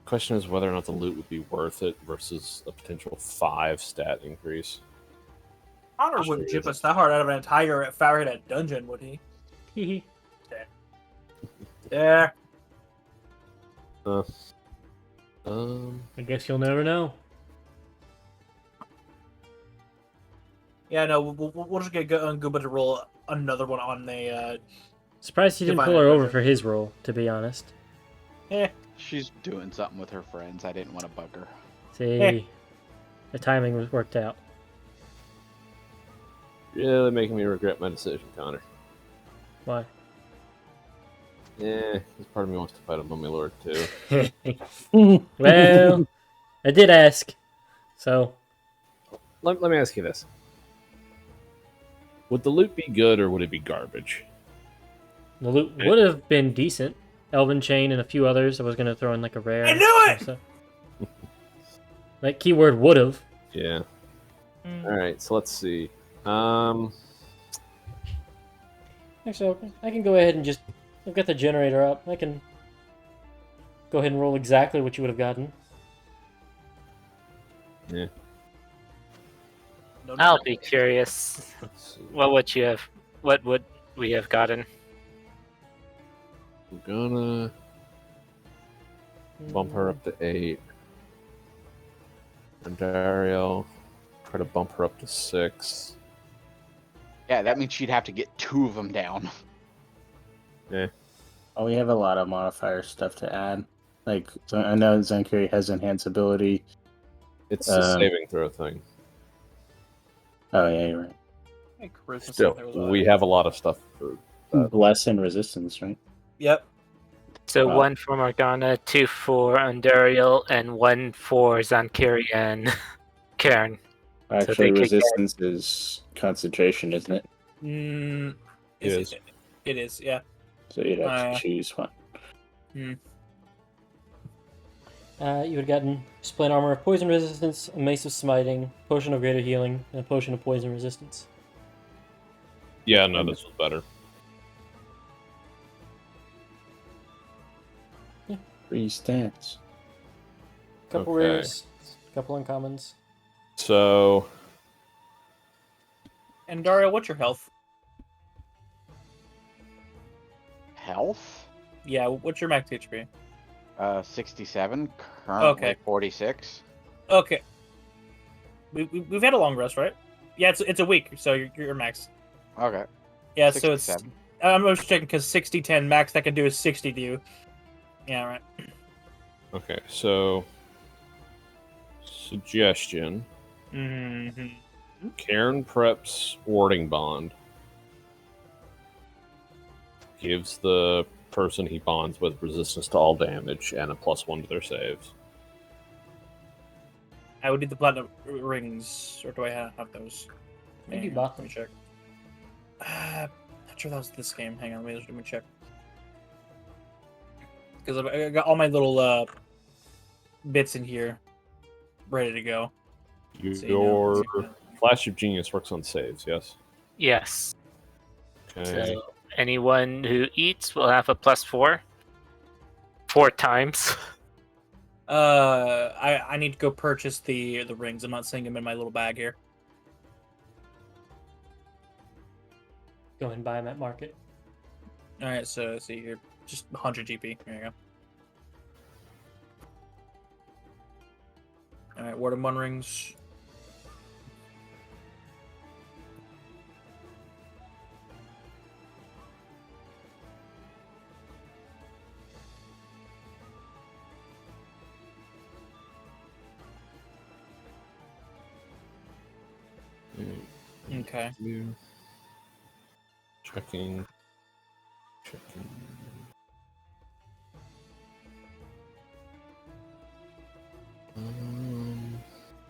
Question is whether or not the loot would be worth it versus a potential 5 stat increase. Connor wouldn't chip us that hard out of an entire Farragut dungeon, would he? Hee Yeah. Uh, I guess you'll never know. Yeah, no, we'll just get Gooba to roll another one on the. Surprised he didn't Divine pull her over Adventure. for his role, to be honest. She's doing something with her friends. I didn't want to bug her. See, the timing was worked out. really making me regret my decision, Connor. Why? Yeah, this part of me wants to fight a mummy lord too. Well, I did ask, so Let me ask you this: would the loot be good or would it be garbage? the loot would have been decent. Elven Chain and a few others. I was gonna throw in like a rare. I knew it! So. Like keyword would have. Yeah. Mm. All right, so let's see. Actually, I can go ahead and just. I've got the generator up. I can go ahead and roll exactly what you would have gotten. Yeah. No, I'll be curious. Let's see. What would you have? What would we have gotten? I'm gonna bump her up to 8. And Dario, try to bump her up to 6. Yeah, that means she'd have to get 2 of them down. Yeah. Oh, we have a lot of modifier stuff to add. Like, so I know Zenkiri has enhance ability. It's a saving throw thing. Oh, yeah, you're right. Hey, charisma Still, saving throws we have a lot of stuff for Bless and resistance, right? Yep. So Wow. 1 for Morgana, 2 for Andariel, and 1 for Zankiri and Karen. Actually, they could resistance is concentration, isn't it? It is. It is, yeah. So you'd have Uh, to choose one. You would have gotten Splint Armor of Poison Resistance, a Mace of Smiting, Potion of Greater Healing, and a Potion of Poison Resistance. Yeah, no, this was better. Free stats. Couple Okay. rares, couple uncommons. So, And Dario, what's your health? Health? Yeah, what's your max HP? 67. Currently Okay. 46. Okay. We've had a long rest, right? Yeah, it's a week, so you're max. Okay. Yeah, so it's 67. I'm just checking because 60-10 max that can do is 60 to you. Yeah, right. okay, so suggestion: Mm-hmm. Karen preps warding bond, gives the person he bonds with resistance to all damage and a +1 to their saves. I would need the platinum rings, or do I have those? I think you Hang on, bought let me check. Not sure that was this game. Hang on, let me check. Because I got all my little bits in here ready to go. See, Your no, Flash of Genius works on saves, yes? Yes. Okay. So anyone who eats will have a +4. 4 times. I need to go purchase the rings. I'm not seeing them in my little bag here. Go ahead and buy them at market. All right, so let's see here, just 100 GP. There you go. All right, Ward of One rings. Okay. Checking.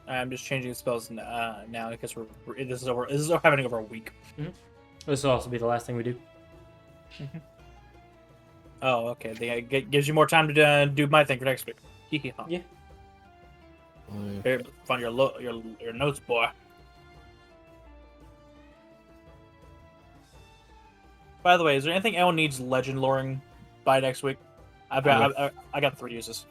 I'm just changing the spells now because this is over. This is happening over a week. This will also be the last thing we do. Oh, okay. Gives you more time to do my thing for next week. Yeah. Here, find your notes, boy. By the way, is there anything anyone needs legend loring by next week? I got 3 uses.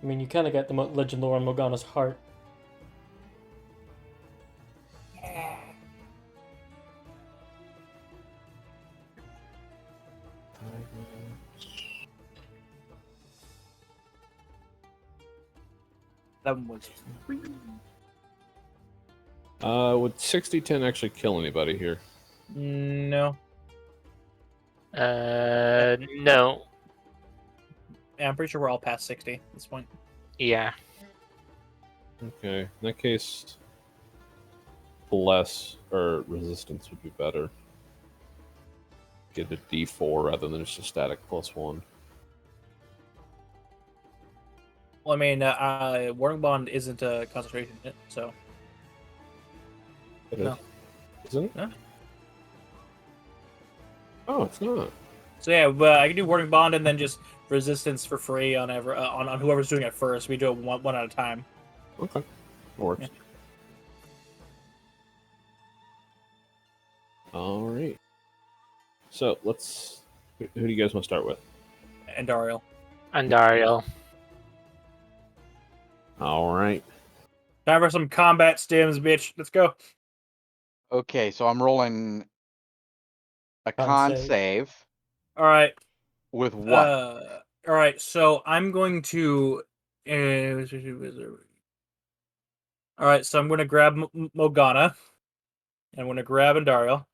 I mean, you kind of got the legend lore on Mogana's heart. That one was. Would 60-10 actually kill anybody here? No. No. Yeah, I'm pretty sure we're all past 60 at this point. Yeah. Okay, in that case, bless or resistance would be better. Get a D4 rather than just a static +1. Well, I mean, Warning Bond isn't a concentration hit, so. It No. is. Isn't it? No. Oh, it's not. So yeah, but I can do Warning Bond and then just resistance for free on on whoever's doing it first. We do it one at a time. Okay, works. Yeah. All right. So let's. Who do you guys want to start with? And Daryl. Andariel. All right. Time for some combat stims, bitch. Let's go. Okay, so I'm rolling a con save All right. with what? All right. So I'm going to. All right. So I'm going to grab Mogana. And I'm going to grab Andariel.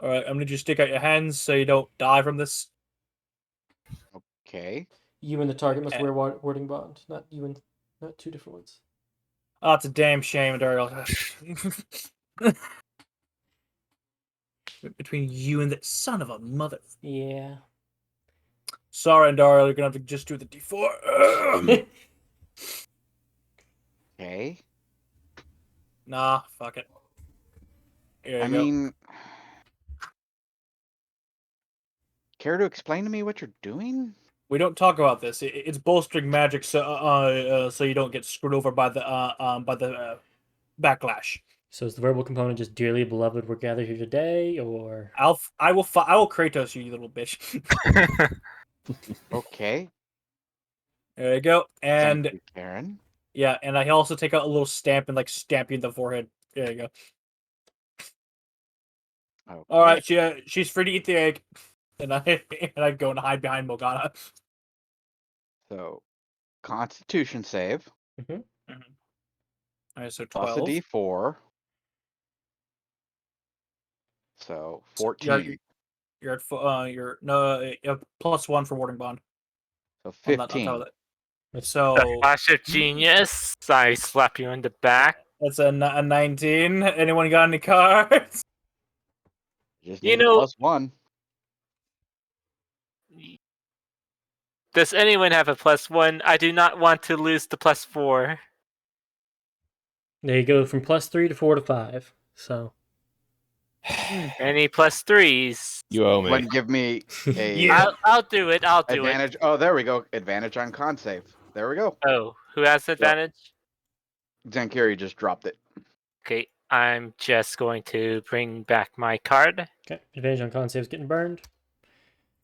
All right. I'm going to just stick out your hands so you don't die from this. Okay. You and the target must wear warding bond, not two different ones. Oh, it's a damn shame, Daryl. Between you and that son of a mother. Yeah. Sorry, Daryl, you're gonna have to just do the D4. Okay. Nah, fuck it. Here you I go. mean, care to explain to me what you're doing? We don't talk about this. It's bolstering magic, so you don't get screwed over by the backlash. So is the verbal component just dearly beloved? We're gathered here today, or I will Kratos you little bitch. Okay. There you go. And Thank you, Karen. yeah, and I also take out a little stamp and like stamp you in the forehead. There you go. Okay. All right, she's free to eat the egg, and I go and hide behind Mogana. So, Constitution save. All right, so Plus 12. a D4. So 14. You're at +1 for warding bond. So On top 15. of that. So Flash of genius. I slap you in the back. that's a 19. Anyone got any cards? Just You need a know- +1. Does anyone have a +1? I do not want to lose the +4. there you go from +3 to 4 to 5. So Any +3s? You owe me. Wouldn't give me a Yeah. I'll do it. I'll do advantage. Oh, there we go. Advantage on con save. There we go. it. Oh, who has advantage? Zankiri just dropped it. Okay. I'm just going to bring back my card. Okay. Advantage on con saves getting burned.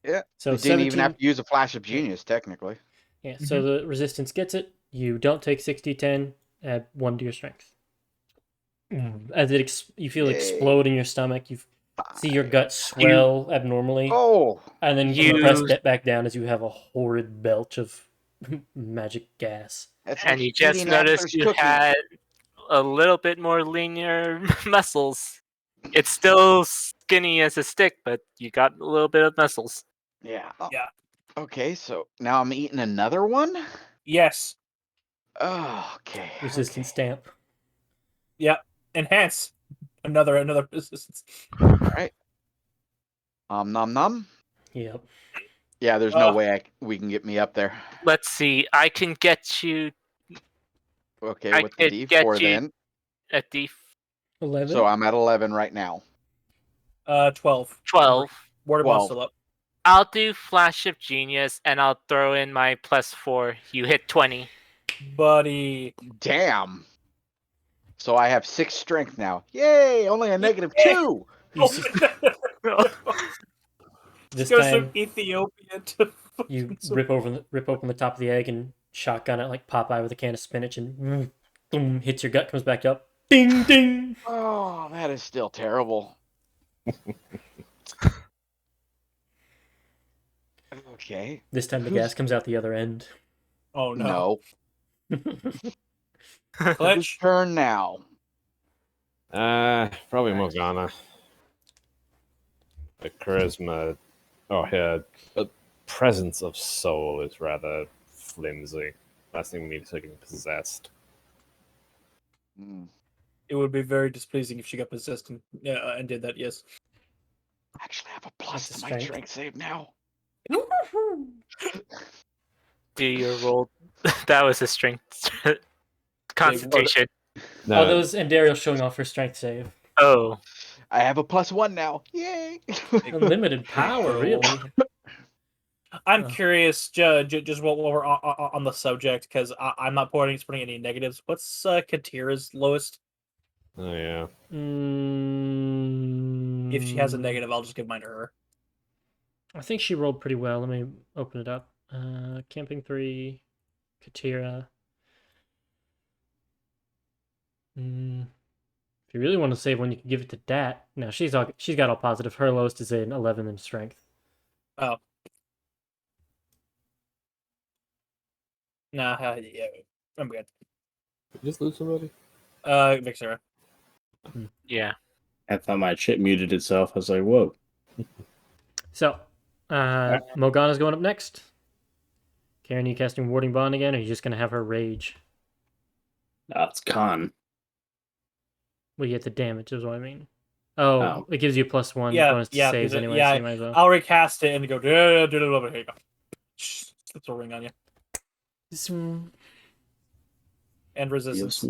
Yeah. So You didn't even 17. have to use a flash of genius, technically. Yeah. So the resistance gets it. You don't take 60-10. Add 1 to your strength. As you feel Yay. explode in your stomach. You see your gut swell abnormally, Oh, and then you press that back down as you have a horrid belch of magic gas. that's And like you just eating noticed Adler's you cookie. had a little bit more linear muscles. It's still skinny as a stick, but you got a little bit of muscles. Yeah. Oh, Yeah. okay, so now I'm eating another one? Yes. Oh, okay. Resistance stamp. Yeah. Enhance. Another resistance. All right. Nom nom. Yep. Yeah, there's no way we can get me up there. Let's see. I can get you. Okay, I what's the could D4 get you then? a D 11. So I'm at 11 right now. 12. 12. Watermelon's 12. still up. I'll do Flash of Genius, and I'll throw in my +4. You hit 20. Buddy. Damn. So I have 6 strength now. Yay! Only a -2. You see, this Goes from time Ethiopia to you rip open the top of the egg and shotgun it like Popeye with a can of spinach, and boom, hits your gut, comes back up. Ding ding. Oh, that is still terrible. Okay. This time the gas comes out the other end. Oh no. No. Whose Clutch. turn now? Probably Mogana. The charisma, her presence of soul is rather flimsy. Last thing we need is her getting possessed. It would be very displeasing if she got possessed and did that, yes. Actually, I have a plus That's to a my strength. strength save now. Do your roll. That was a strength concentration. No, Oh, those and Daryl showing off her strength save. Oh. I have a +1 now. Yay! Unlimited power, really. I'm curious, just while we're on the subject, because I'm not putting any negatives. What's Katira's lowest? Oh yeah. If she has a negative, I'll just give mine to her. I think she rolled pretty well. Let me open it up. Camping 3, Katira. If you really want to save one, you can give it to Dat. Now she's got all positive. Her lowest is an 11 in strength. Oh. Nah, yeah, I'm good. Did we just lose somebody? Vixera. Yeah. I thought my chip muted itself. I was like, whoa. So, Mogana's going up next. Karen, you casting Warding Bond again, or are you just going to have her rage? It's con. Well, you get the damage, is what I mean. Oh, it gives you a +1 bonus to saves anyway, so you might as well. I'll recast it and go, here you go. Slips a ring on you. And resistance.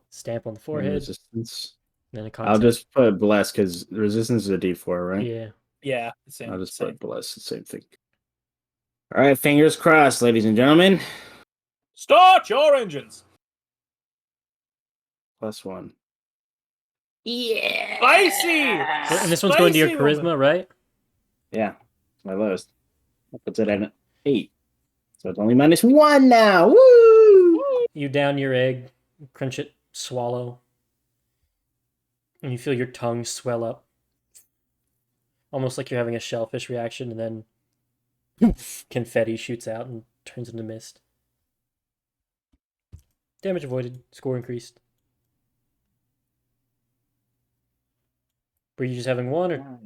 Stamp on the forehead. Resistance. Then a I'll just put bless because resistance is a D4, right? Yeah. Yeah. Same, I'll just put bless, the same thing. All right, fingers crossed, ladies and gentlemen. Start your engines. +1. Yeah. Spicy. And this one's going to your charisma, right? Yeah, my lowest. That puts it at an 8. So it's only -1 now. Woo! You down your egg, crunch it, swallow, and you feel your tongue swell up. Almost like you're having a shellfish reaction, and then confetti shoots out and turns into mist. Damage avoided. Score increased. Were you just having one, or?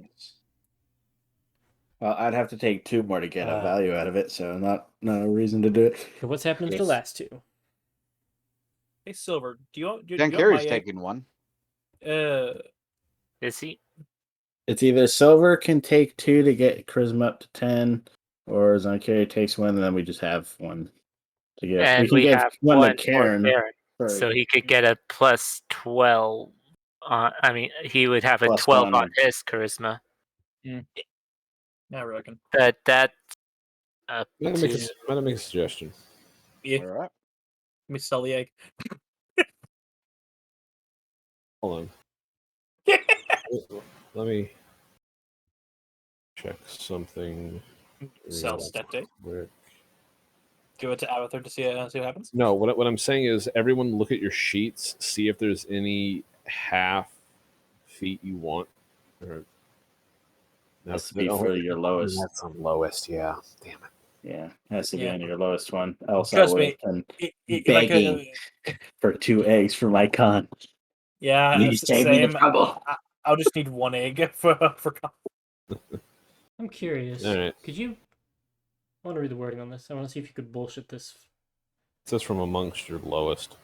Well, I'd have to take 2 more to get a value out of it, so not a reason to do it. So what's happening to the last 2? Hey, Silver, do you want Carey's taking one. Is he? It's either Silver can take 2 to get Charisma up to 10, or Zonkari takes 1, and then we just have 1 to get. And we can have get one to for Karen. So he could get a +12. I mean, he would have a +1 12 on his charisma. I reckon. But that's I'm gonna make a suggestion. Yeah. All right. Let me sell the egg. Hold on. Let me check something. Sell real stat day. quick. Give it to Abathur to see what happens. No, what I'm saying is, everyone look at your sheets, see if there's any half feet you want. Or, Has to be for your lowest. That's on lowest, yeah. Damn it. Yeah, has to be Yeah. on your lowest one. Else Trust I would me, have been like begging for 2 eggs for my con. yeah, You save me the same. trouble. I'll just need 1 egg for. I'm curious. All right. Could you? I want to read the wording on this. I want to see if you could bullshit this. It says from amongst your lowest.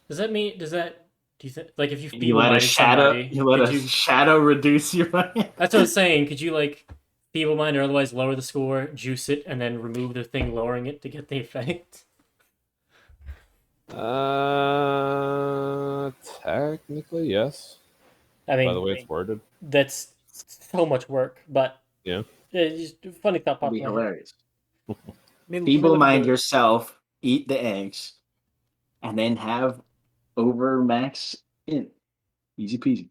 Does that mean? Does that? Do you think? Like, if you You let a feeble-minded somebody, you let could a you? shadow reduce your money. That's what I'm saying. Could you like feeble-mind or otherwise lower the score, juice it, and then remove the thing lowering it to get the effect? Technically, yes. I mean, By the way it's worded. that's so much work, but Yeah. just funny thought That'd popped be in my head. hilarious. I mean, Feeble look at mind the- yourself, eat the eggs, and then have over max in. Easy peasy.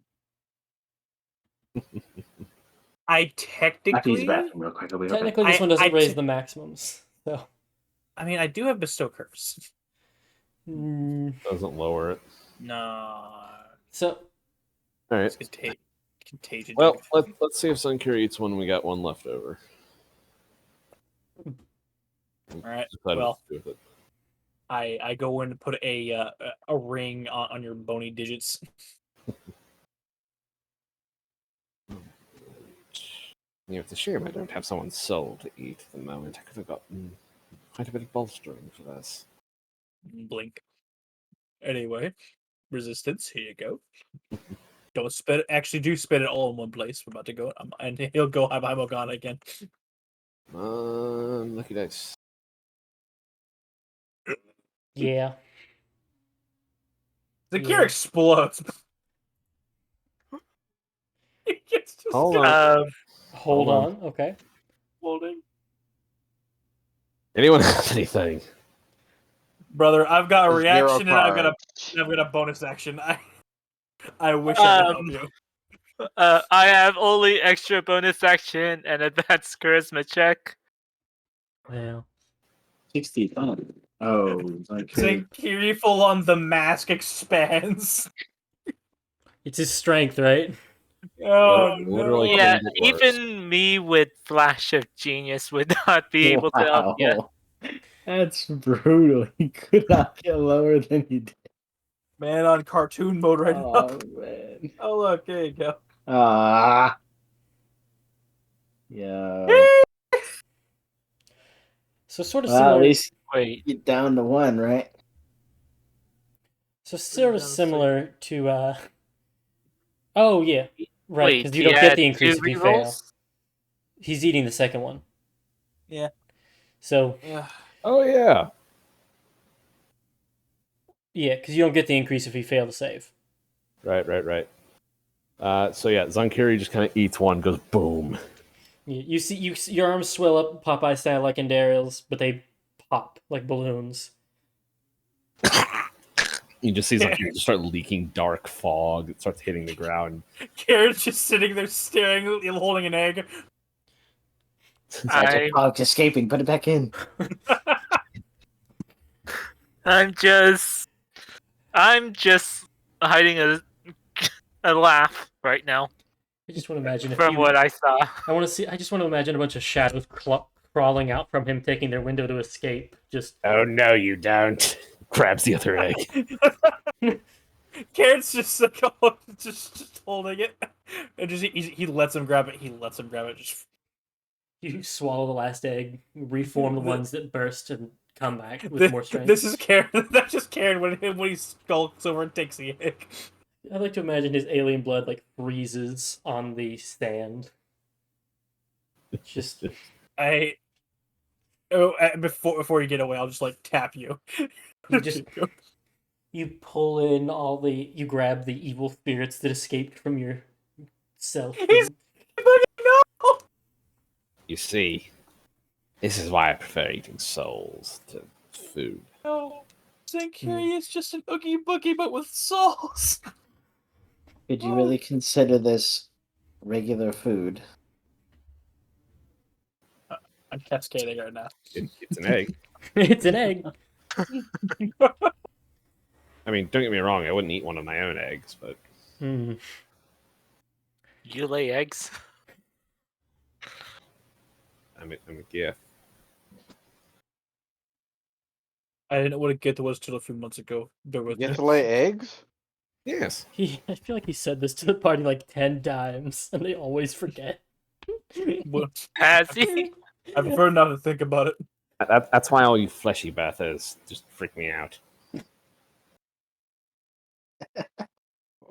I I have to use technically. the bathroom real quick. I'll be right back. Technically, this one doesn't I raise t- the maximums, so. I mean, I do have bestow curse. Doesn't lower it. No. So. All right. Contagion. Well, let's see if Suncure eats one. We got one left over. All right. Decided Well, what to do with it. I go in to put a ring on your bony digits. You have to shame I don't have someone's soul to eat at the moment. I could have gotten quite a bit of bolstering for this. Blink. Anyway, resistance. Here you go. Don't spit it. Actually, do spit it all in one place. We're about to go, and he'll go have Mogana again. Lucky dice. Yeah. The gear explodes. It's just Hold on. Hold on. Okay. exploding. Anyone have anything? Brother, I've got a There's 0 reaction and I've got cards. a bonus action. I wish I could help you. I have only extra bonus action and advanced charisma check. Well. 60. Oh, okay. Saying Kiri full on the mask expands. It's his strength, right? Oh Literally no! Yeah, couldn't get worse. even me with flash of genius would not be able to help you. Wow. That's brutal. You could not get lower than you did. Man on cartoon mode right now. Oh, man. Oh look, there you go. Ah. Yeah. So sort of Well, similar. at least Wait. get down to 1, right? So sort of similar to. Oh yeah, right. Wait, Because you he don't get had the increase two if you fail. rerolls? He's eating the second one. Yeah. So. Yeah. Oh yeah. Yeah, because you don't get the increase if you fail to save. Right. So yeah, Zonkiri just kind of eats one, goes boom. You see, your arms swell up Popeye style like in Daryl's, but they pop like balloons. You just see Zonkiri just start leaking dark fog. It starts hitting the ground. Karen's just sitting there staring, holding an egg. Fog's escaping. Put it back in. I'm just hiding a laugh right now. I just want to imagine from what I saw. I just want to imagine a bunch of shadows crawling out from him, taking their window to escape. Just. Oh no, you don't. Grabs the other egg. Karen's just like just holding it, and just he lets him grab it. He lets him grab it. Just you swallow the last egg, reform the ones that burst, and come back with more strength. This is Karen. That's just Karen when he skulks over and takes the egg. I'd like to imagine his alien blood like freezes on the stand. Just before you get away, I'll just like tap you. You pull in you grab the evil spirits that escaped from your self. You see, this is why I prefer eating souls to food. No, Zankiri is just an Oogie Boogie, but with souls. Could you really consider this regular food? I'm cascading right now. It's an egg. It's an egg. I mean, don't get me wrong. I wouldn't eat one of my own eggs, but Hmm. You lay eggs? I'm a gift. I didn't know what a get was till a few months ago. Bear with You me. get to lay eggs? Yes. I feel like he said this to the party like 10 times, and they always forget. What? Has he? I prefer not to think about it. That's why all you fleshy bathers just freak me out.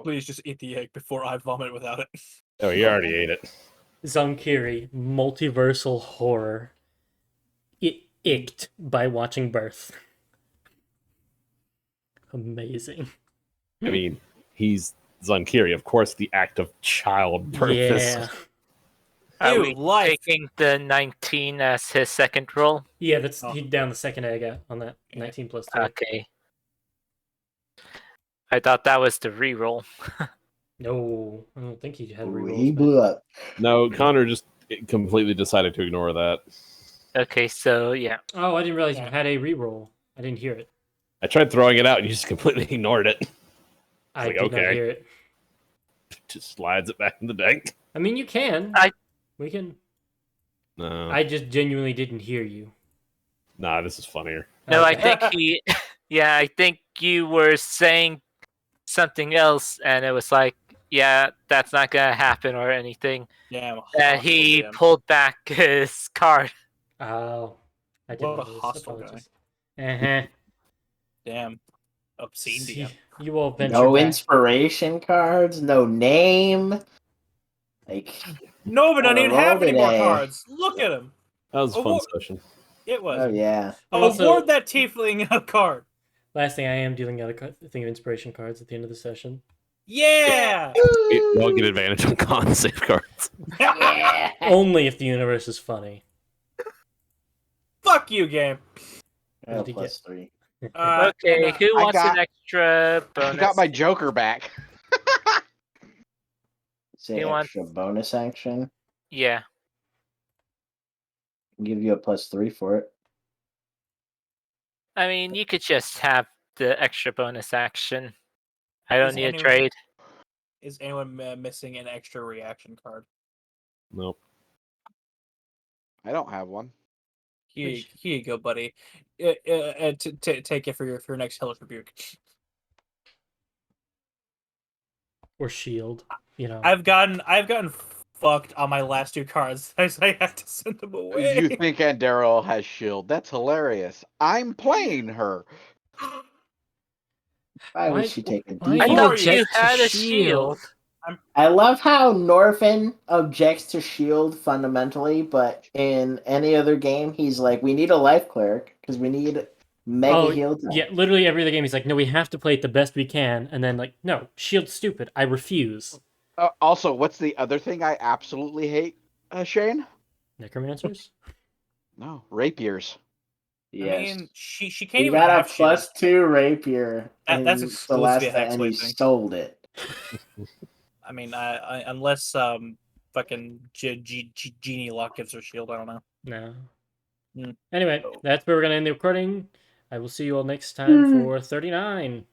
Please just eat the egg before I vomit without it. Oh, you already ate it. Zonkiri, multiversal horror. Icked by watching birth. Amazing. I mean, he's Zonkiri. Of course, the act of childbirth Yeah. is. Are Ew, we life. taking the 19 as his second roll? Yeah, that's Oh. he down the second egg on that 19 plus 3. Okay. I thought that was the reroll. No, I don't think he had Ooh, rerolls. he but- blew up. No, Connor just completely decided to ignore that. Okay, so yeah. Oh, I didn't realize you had a reroll. I didn't hear it. I tried throwing it out, and you just completely ignored it. I like, did not okay. hear it. Just slides it back in the deck. I mean, you can. We can. No, I just genuinely didn't hear you. nah, this is funnier. No, I Okay. think he. Yeah, I think you were saying something else, and it was like, yeah, that's not gonna happen or anything. Damn. And he pulled back his card. Oh, I didn't What a notice. hostile Apologies. Uh-huh. Damn. Obscene See, DM. you all venture No back. inspiration cards, no name. Like, No, but I On a didn't have roll any more today. cards. Look at him. That was a fun Award- session. It was. oh yeah. Also- Award that tiefling a card. Last thing, I am dealing out a thing of inspiration cards at the end of the session. Yeah. You won't get advantage on con safeguards. Yeah. Only if the universe is funny. Fuck you, game. Oh, What'd he plus 3. Okay, and, who I wants got- an extra I bonus? got my Joker back. Say You want- extra bonus action. Yeah. I'll give you a plus 3 for it. I mean, you could just have the extra bonus action. I don't Is need a anyone- trade. Is anyone missing an extra reaction card? Nope. I don't have one. Here you go, buddy. Take it for your next hellish rebuke. Or shield. You know. I've gotten fucked on my last 2 cards. I have to send them away. You think Andero has shield? That's hilarious. I'm playing her. Why would she take a why D4? I Who thought are you you? had a shield. I love how Norfin objects to shield fundamentally, but in any other game, he's like, we need a life cleric because we need mega heal time. Yeah, literally every other game he's like, no, we have to play it the best we can, and then like, no, shield's stupid. I refuse. Also, what's the other thing I absolutely hate, Shane? Necromancers? No, rapiers. Yes. I mean, she can't He even got a have shield. plus 2 rapier. That's in exclusively a Celeste, and he Hexblade thing. sold it. I mean, I unless fucking Genie Lock gives her shield, I don't know. No. Hmm. Anyway, that's where we're going to end the recording. I will see you all next time for 39.